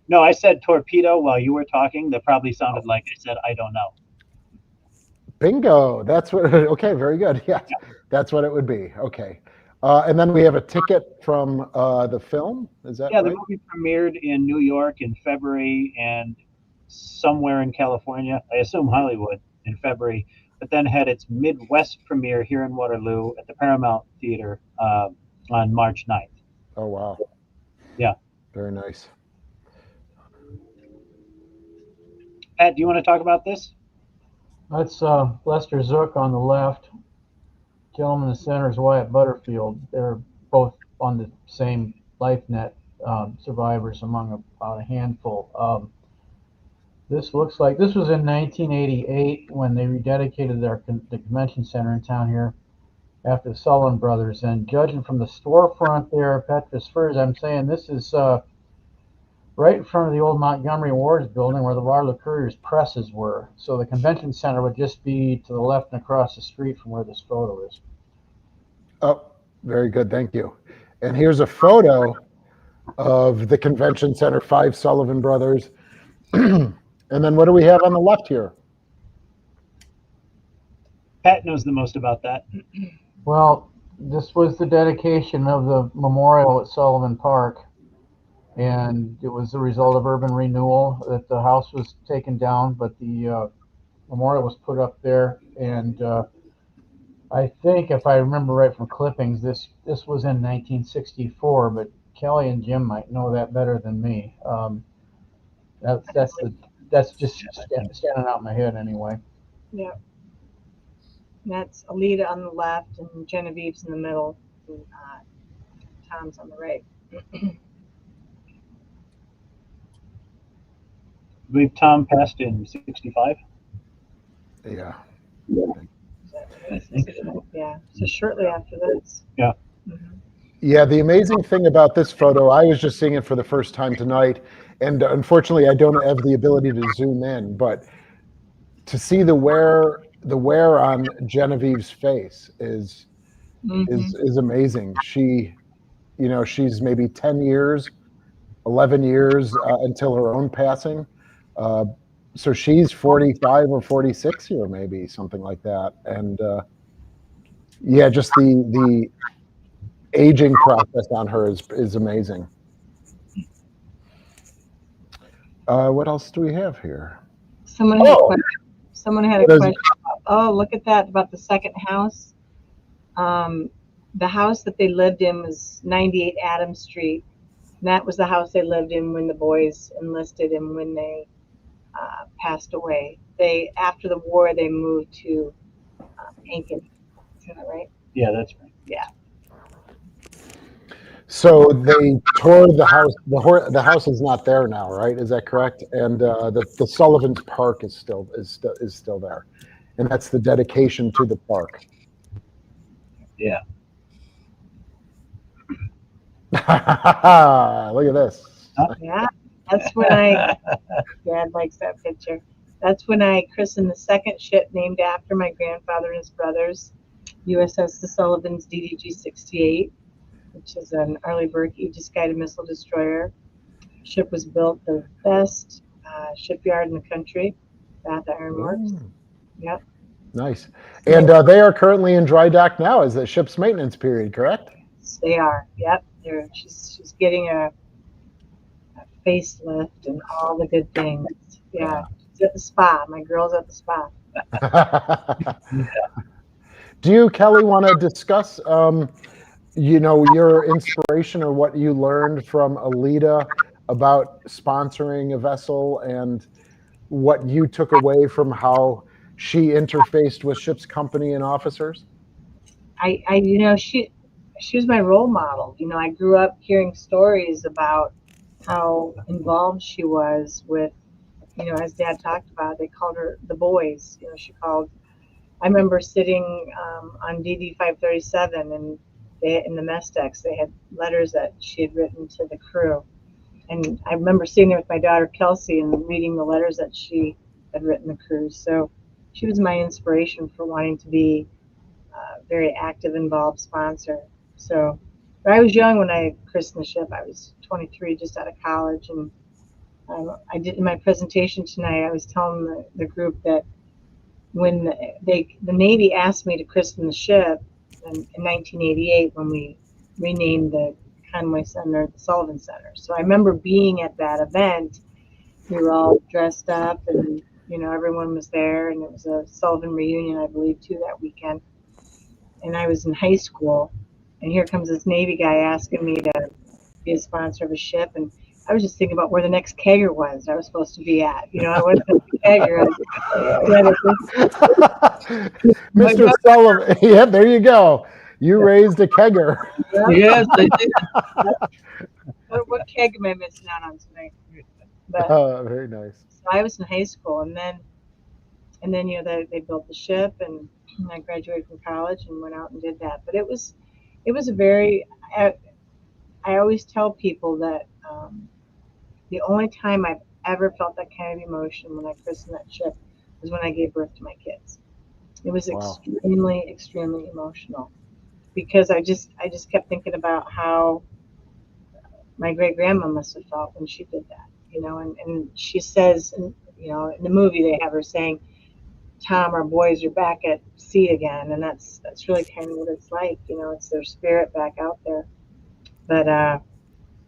No, I said torpedo while you were talking. That probably sounded like I said I don't know. Bingo. That's what, okay, very good. Yeah, that's what it would be. Okay. And then we have a ticket from the film. Is that Yeah, right? the movie premiered in New York in February and somewhere in California, I assume Hollywood, in February, but then had its Midwest premiere here in Waterloo at the Paramount Theater on March 9th. Oh, wow. Yeah. Very nice. Pat, do you want to talk about this? That's Lester Zook on the left. Gentleman in the center is Wyatt Butterfield. They're both on the same LifeNet survivors among about a handful. This looks like this was in 1988 when they rededicated the convention center in town here after the Sullivan brothers. And judging from the storefront there, Petrus Furs, I'm saying this is right in front of the old Montgomery Ward's building where the Waterloo Courier's presses were. So the convention center would just be to the left and across the street from where this photo is. Oh, very good. Thank you. And here's a photo of the convention center, 5 Sullivan brothers. And then what do we have on the left here? Pat knows the most about that. Well, this was the dedication of the memorial at Sullivan Park. And it was the result of urban renewal that the house was taken down, but the memorial was put up there. And I think if I remember right from clippings, this was in 1964, but Kelly and Jim might know that better than me. That's just standing out in my head anyway. Yeah. That's Alita on the left and Genevieve's in the middle, and Tom's on the right. I believe Tom passed in 65. Yeah. I think so. Yeah. So shortly after this. Yeah. Mhm. Yeah, the amazing thing about this photo, I was just seeing it for the first time tonight, and unfortunately, I don't have the ability to zoom in, but to see the wear on Genevieve's face is amazing. She, she's maybe 10 years, 11 years until her own passing. So she's 45 or 46 here, maybe something like that. And yeah, just the aging process on her is amazing. What else do we have here? Someone had a question. Oh, look at that about the second house. The house that they lived in was 98 Adams Street. And that was the house they lived in when the boys enlisted and when they passed away. After the war, they moved to Aiken. Is that right? Yeah, that's right. Yeah. So they tore the house. The house is not there now, right? Is that correct? And the Sullivan's Park is still there, and that's the dedication to the park. Yeah. Look at this. Yeah. That's when Dad likes that picture. That's when I christened the second ship named after my grandfather and his brothers, USS Sullivan's DDG-68, which is an early bird Aegis guided missile destroyer. The ship was built the best shipyard in the country, Bath Iron Works. Yep. Nice. And they are currently in dry dock now as the ship's maintenance period, correct? Yes, they are. Yep. She's getting a facelift and all the good things. Yeah. She's at the spa. My girl's at the spa. Do you, Kelly, want to discuss, your inspiration or what you learned from Alita about sponsoring a vessel and what you took away from how she interfaced with ship's company and officers? She was my role model. I grew up hearing stories about how involved she was with, as Dad talked about, they called her the boys. I remember sitting on DD 537 and in the mess decks, they had letters that she had written to the crew. And I remember sitting there with my daughter Kelsey and reading the letters that she had written the crew. So she was my inspiration for wanting to be a very active, involved sponsor. So I was young when I christened the ship. I was 23, just out of college. And I did in my presentation tonight, I was telling the group that when the Navy asked me to christen the ship in 1988 when we renamed the Conway Center the Sullivan Center. So I remember being at that event. We were all dressed up and, everyone was there. And it was a Sullivan reunion, I believe, too, that weekend. And I was in high school. And here comes this Navy guy asking me to be a sponsor of a ship. And I was just thinking about where the next kegger was I was supposed to be at. I went to the kegger. Mr. Sullivan, yeah, there you go. You raised a kegger. Yes, they did. What keg am I missing out on tonight? But, very nice. So I was in high school, and then they built the ship, and I graduated from college and went out and did that. But it was a very. I always tell people that the only time I've ever felt that kind of emotion when I christened that ship was when I gave birth to my kids. It was extremely, extremely emotional because I just kept thinking about how my great grandma must have felt when she did that, and she says, in the movie they have her saying, Tom, our boys are back at sea again, and that's really kind of what it's like, it's their spirit back out there. But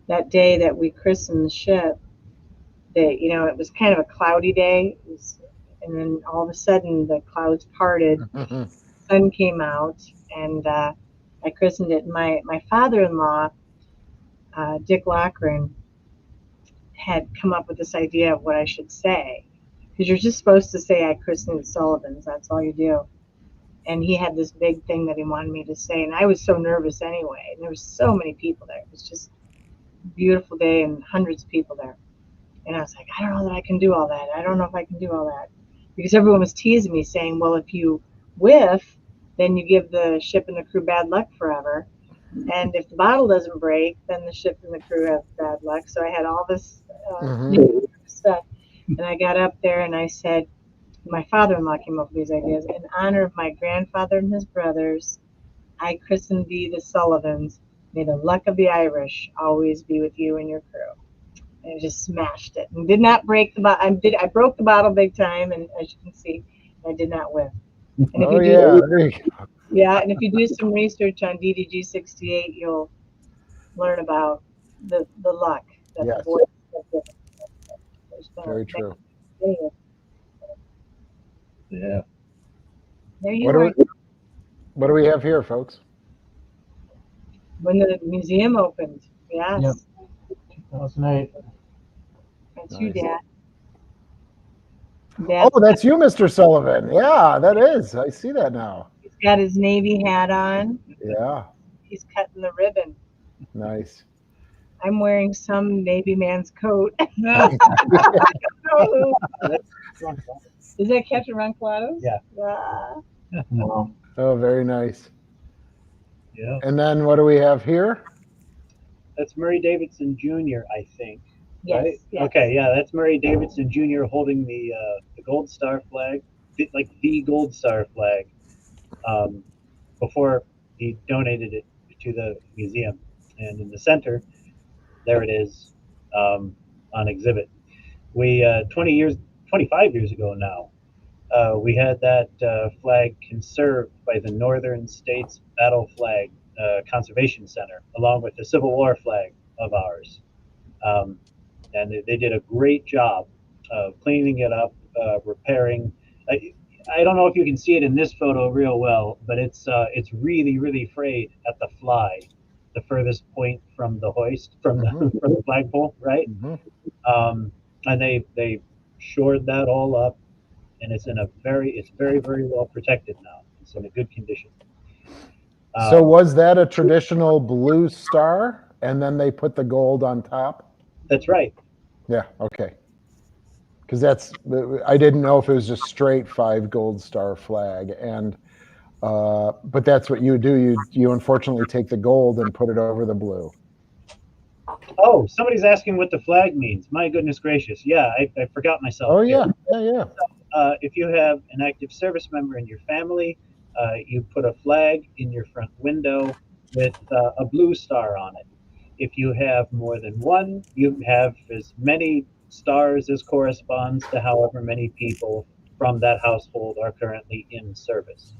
that day that we christened the ship, it was kind of a cloudy day, and then all of a sudden the clouds parted, sun came out, and I christened it. My father-in-law, Dick Lochran, had come up with this idea of what I should say, because you're just supposed to say I christened the Sullivans. That's all you do. And he had this big thing that he wanted me to say, and I was so nervous anyway. And there were so many people there. It was just a beautiful day and hundreds of people there. And I was like, I don't know that I can do all that. I don't know if I can do all that, because everyone was teasing me, saying, well, if you whiff, then you give the ship and the crew bad luck forever. And if the bottle doesn't break, then the ship and the crew have bad luck. So I had all this stuff. And I got up there and I said, my father-in-law came up with these ideas. In honor of my grandfather and his brothers, I christened thee the Sullivans. May the luck of the Irish always be with you and your crew. And I just smashed it and did not break the bottle. I broke the bottle big time, and as you can see, I did not whiff. And if and if you do some research on DDG 68, you'll learn about the luck that the boys have given. Very true. Yeah. There you are. What do we have here, folks? When the museum opened. Yes. Yep. 2008. That's you, Dad. Oh, that's you, Mr. Sullivan. Yeah, that is. I see that now. He's got his Navy hat on. Yeah. He's cutting the ribbon. Nice. I'm wearing some Navy man's coat. Is that Captain Ronquado's? Yeah. No. Oh, very nice. Yeah. And then what do we have here? That's Murray Davidson Jr., I think. Yes. Right? Yes. Okay, yeah, that's Murray Davidson Jr. holding the Gold Star flag, like the Gold Star flag, before he donated it to the museum. And in the center, there it is on exhibit. We 25 years ago now, we had that flag conserved by the Northern States Battle Flag Conservation Center, along with the Civil War flag of ours. And they did a great job of cleaning it up, repairing. I don't know if you can see it in this photo real well, but it's really, really frayed at the fly, the furthest point from the hoist, from the flagpole, right? And they shored that all up, and it's very, very well protected now. It's in a good condition. So was that a traditional blue star, and then they put the gold on top? That's right. Yeah. Okay. Because I didn't know if it was just straight 5 gold star flag, and but that's what you do. You unfortunately take the gold and put it over the blue. Oh, somebody's asking what the flag means. My goodness gracious. Yeah, I forgot myself. Oh yeah, yeah. If you have an active service member in your family, you put a flag in your front window with a blue star on it. If you have more than one, you have as many stars as corresponds to however many people from that household are currently in service.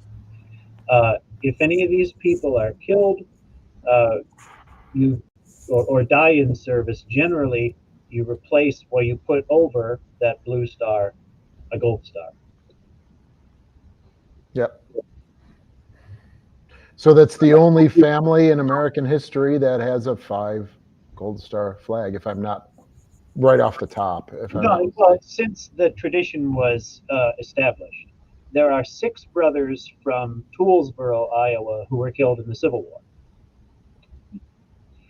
If any of these people are killed, or die in service, generally you replace, or you put over that blue star a gold star. Yep. So that's the only family in American history that has a 5 gold star flag, if I'm not right off the top. Well, since the tradition was established, there are 6 brothers from Toolsboro, Iowa, who were killed in the Civil War.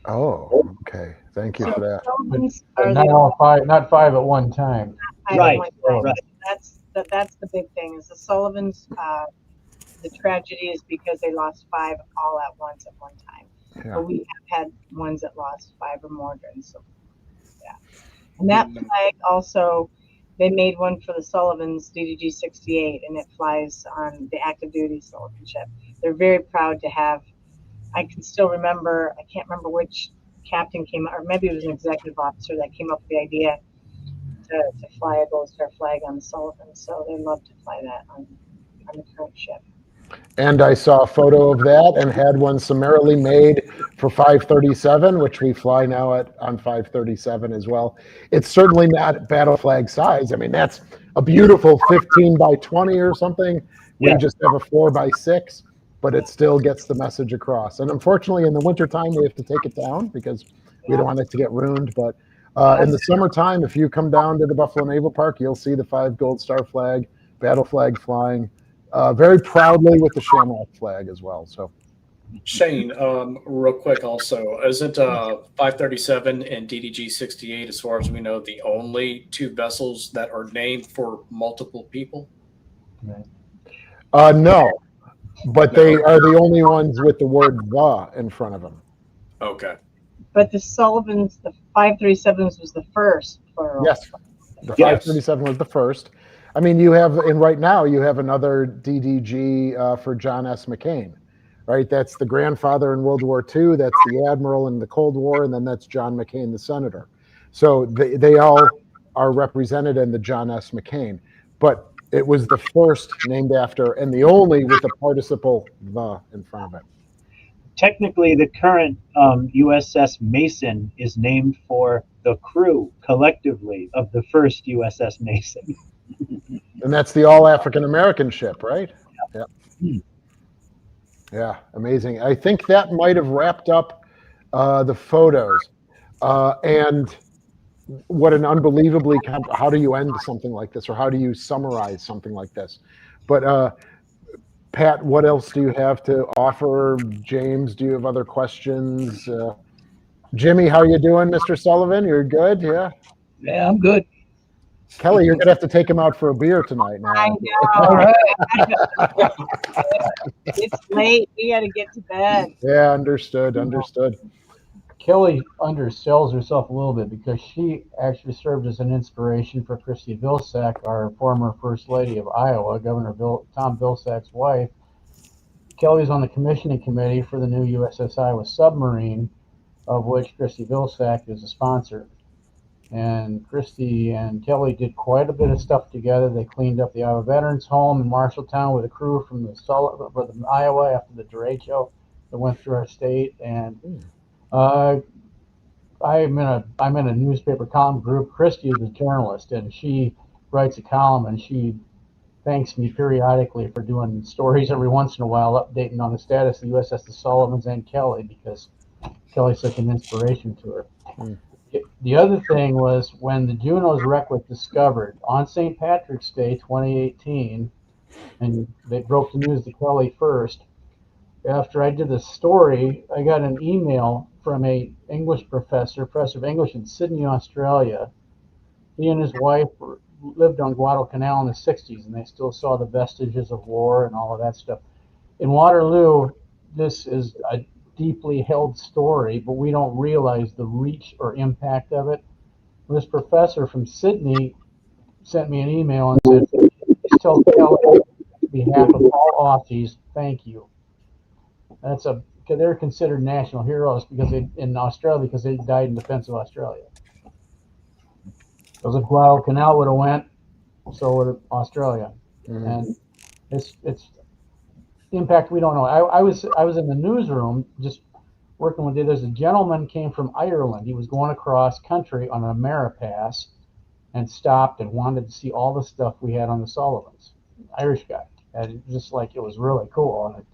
Oh, okay. Thank you for that. But not all 5, not 5 at one time. Right. That's the big thing. Is the Sullivans? The tragedy is because they lost 5 all at once at one time. Yeah. But we have had ones that lost 5 or more during Civil War. Yeah. And that flag also, they made one for the Sullivans, DDG 68, and it flies on the active duty Sullivan ship. They're very proud to have. I can still remember, I can't remember which captain came, or maybe it was an executive officer that came up with the idea to fly a gold star flag on the Sullivan. So they love to fly that on the current ship. And I saw a photo of that and had one summarily made for 537, which we fly now on 537 as well. It's certainly not battle flag size. I mean, that's a beautiful 15 by 20 or something, We Yeah. just have a 4x6, but it still gets the message across. And unfortunately, in the wintertime, we have to take it down because we don't want it to get ruined. But in the summertime, if you come down to the Buffalo Naval Park, you'll see the 5 gold star flag, battle flag flying very proudly with the shamrock flag as well. So, Shane, real quick also, isn't 537 and DDG 68, as far as we know, the only 2 vessels that are named for multiple people? no, but they are the only ones with the word "the" in front of them. Okay. But the Sullivans, the 537s was the first plural. Yes, the Yes. 537 was the first. I mean, you have, and right now you have another DDG for John S. McCain, right? That's the grandfather in World War II. That's the admiral in the Cold War, and then that's John McCain, the senator. So they all are represented in the John S. McCain, but it was the first named after and the only with the participle "the" in front of it. Technically, the current USS Mason is named for the crew collectively of the first USS Mason. And that's the all African American ship, right? Yeah. Yeah, amazing. I think that might have wrapped up the photos. And what an unbelievably, how do you end something like this, or how do you summarize something like this? But Pat, what else do you have to offer? James, do you have other questions? Jimmy, how are you doing, Mr. Sullivan? You're good, yeah? Yeah, I'm good. Kelly, you're gonna have to take him out for a beer tonight now. I know. All right. It's late. We got to get to bed. Yeah, understood. Kelly undersells herself a little bit because she actually served as an inspiration for Christy Vilsack, our former First Lady of Iowa, Governor Tom Vilsack's wife. Kelly's on the commissioning committee for the new USS Iowa submarine, of which Christy Vilsack is a sponsor. And Christy and Kelly did quite a bit of stuff together. They cleaned up the Iowa Veterans Home in Marshalltown with a crew from the Iowa after the derecho that went through our state. And I'm in a newspaper column group. Christy is a journalist, and she writes a column, and she thanks me periodically for doing stories every once in a while, updating on the status of the USS the Sullivans and Kelly, because Kelly's such an inspiration to her. The other thing was when the Juneau's wreck was discovered on St. Patrick's Day 2018, and they broke the news to Kelly first. After I did the story, I got an email from a English professor of English in Sydney, Australia. He and his wife lived on Guadalcanal in the 60s, and they still saw the vestiges of war and all of that stuff. In Waterloo, this is a deeply held story, but we don't realize the reach or impact of it. This professor from Sydney sent me an email and said, "Please tell Kelly on behalf of all Aussies, thank you." Because they're considered national heroes in Australia because they died in defense of Australia. Because if Guadalcanal would have went, so would Australia. And it's impact we don't know. I was in the newsroom just working one day. There's a gentleman came from Ireland. He was going across country on an Ameripass and stopped and wanted to see all the stuff we had on the Sullivans. Irish guy, and just like it was really cool. And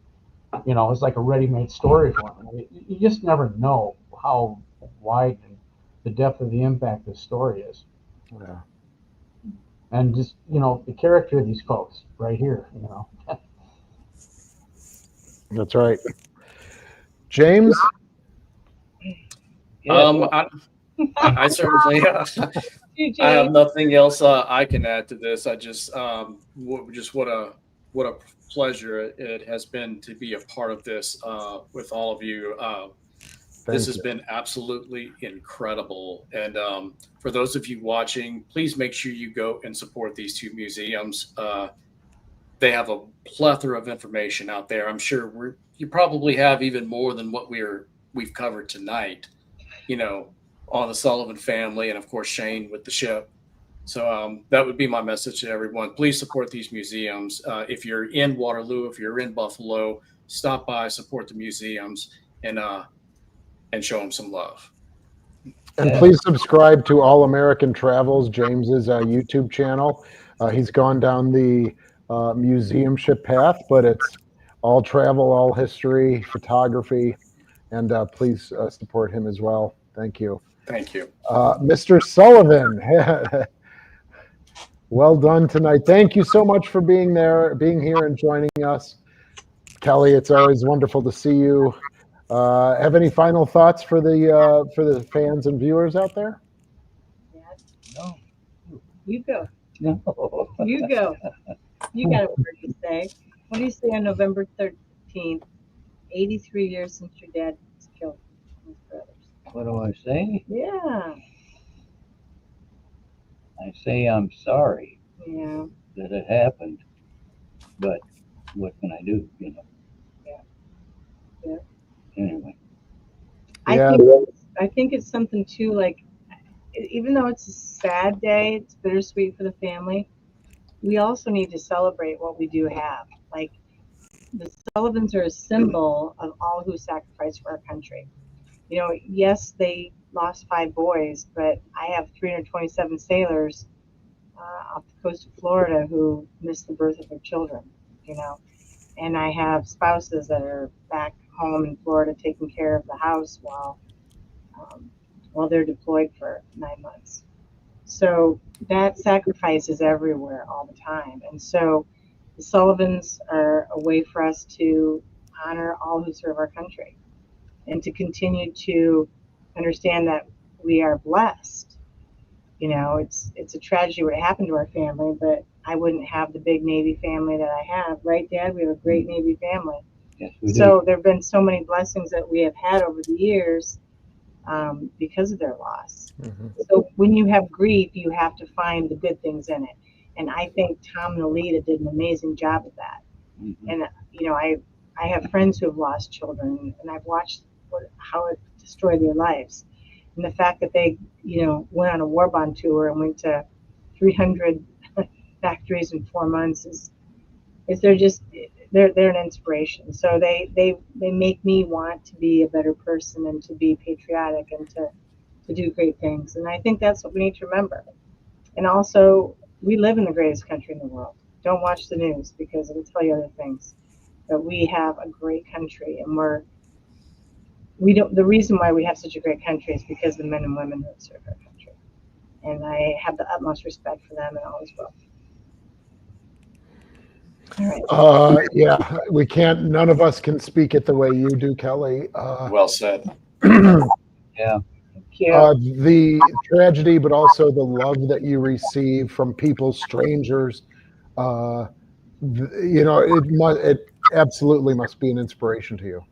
it was like a ready-made story for him. You just never know how wide and the depth of the impact this story is. Yeah. And just the character of these folks right here. That's right. James? I certainly I have nothing else I can add to this. I just what a pleasure it has been to be a part of this with all of you. This has been absolutely incredible. And for those of you watching, please make sure you go and support these 2 museums. They have a plethora of information out there. I'm sure you probably have even more than what we've covered tonight, on the Sullivan family, and of course Shane with the ship. So that would be my message to everyone. Please support these museums. If you're in Waterloo, if you're in Buffalo, stop by, support the museums, and show them some love. And please subscribe to All American Travels, James's YouTube channel. He's gone down the museumship path, but it's all travel, all history, photography, and please support him as well. Thank you. Thank you. Mr. Sullivan, well done tonight. Thank you so much for being here and joining us. Kelly, it's always wonderful to see you. Have any final thoughts for the fans and viewers out there? No. You go. No. You go. You got a word to say. What do you say on November 13th, 83 years since your dad was killed? His brothers. What do I say? Yeah. I say I'm sorry Yeah. that it happened, but what can I do? Yeah. Yeah. Anyway. Yeah. I think it's something too, like, even though it's a sad day, it's bittersweet for the family, we also need to celebrate what we do have. Like, the Sullivans are a symbol of all who sacrificed for our country. You know, yes, they lost 5 boys, but I have 327 sailors off the coast of Florida who missed the birth of their children, you know. And I have spouses that are back home in Florida taking care of the house while they're deployed for 9 months. So that sacrifice is everywhere all the time. And so the Sullivans are a way for us to honor all who serve our country and to continue to understand that we are blessed. You know, it's a tragedy what happened to our family, but I wouldn't have the big Navy family that I have. Right, Dad? We have a great Navy family. Yes, we do. So there have been so many blessings that we have had over the years because of their loss. Mm-hmm. So when you have grief, you have to find the good things in it. And I think Tom and Alita did an amazing job of that. Mhm. And, you know, I have friends who have lost children, and I've watched how it destroyed their lives. And the fact that they, you know, went on a war bond tour and went to 300 factories in 4 months is they're an inspiration. So they make me want to be a better person and to be patriotic and to do great things. And I think that's what we need to remember. And also, we live in the greatest country in the world. Don't watch the news because it'll tell you other things. But we have a great country, and the reason why we have such a great country is because of the men and women who have served our country. And I have the utmost respect for them and always will. All right. Yeah, we can't. None of us can speak it the way you do, Kelly. Well said. Yeah. The tragedy, but also the love that you receive from people, strangers. You know, it absolutely must be an inspiration to you.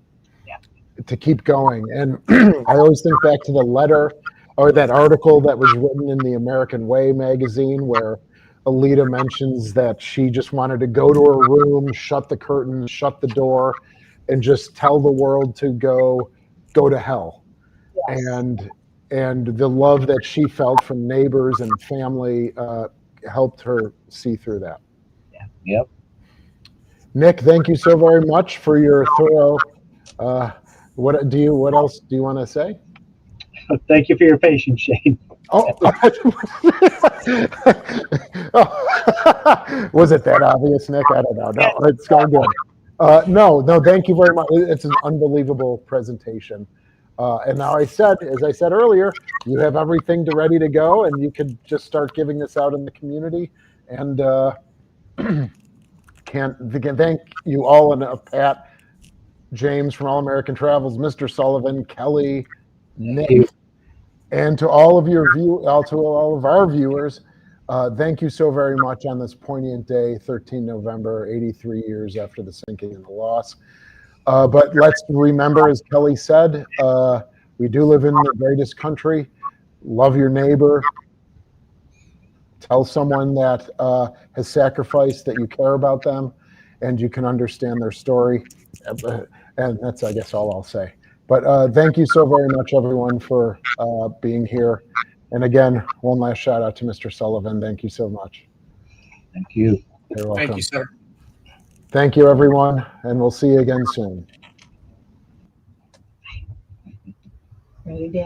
Yeah. To keep going. And I always think back to the letter or that article that was written in the American Way magazine where Alita mentions that she just wanted to go to her room, shut the curtains, shut the door, and just tell the world to go to hell. Yes. And the love that she felt from neighbors and family helped her see through that. Yeah. Yep. Nick, thank you so very much for your thorough. What else do you want to say? Thank you for your patience, Shane. Oh, was it that obvious, Nick? I don't know. No, it's going good. No, thank you very much. It's an unbelievable presentation. And now as I said earlier, you have everything ready to go, and you could just start giving this out in the community. And can't thank you all, and Pat, James from All American Travels, Mr. Sullivan, Kelly, Nick, and to all of all of our viewers. Thank you so very much on this poignant day, 13 November, 83 years after the sinking and the loss. But let's remember, as Kelly said, we do live in the greatest country. Love your neighbor. Tell someone that has sacrificed that you care about them and you can understand their story. And that's, I guess, all I'll say. But thank you so very much, everyone, for being here. And again, one last shout out to Mr. Sullivan. Thank you so much. Thank you. You're welcome. Thank you, sir. Thank you, everyone, and we'll see you again soon. Ready, Dad?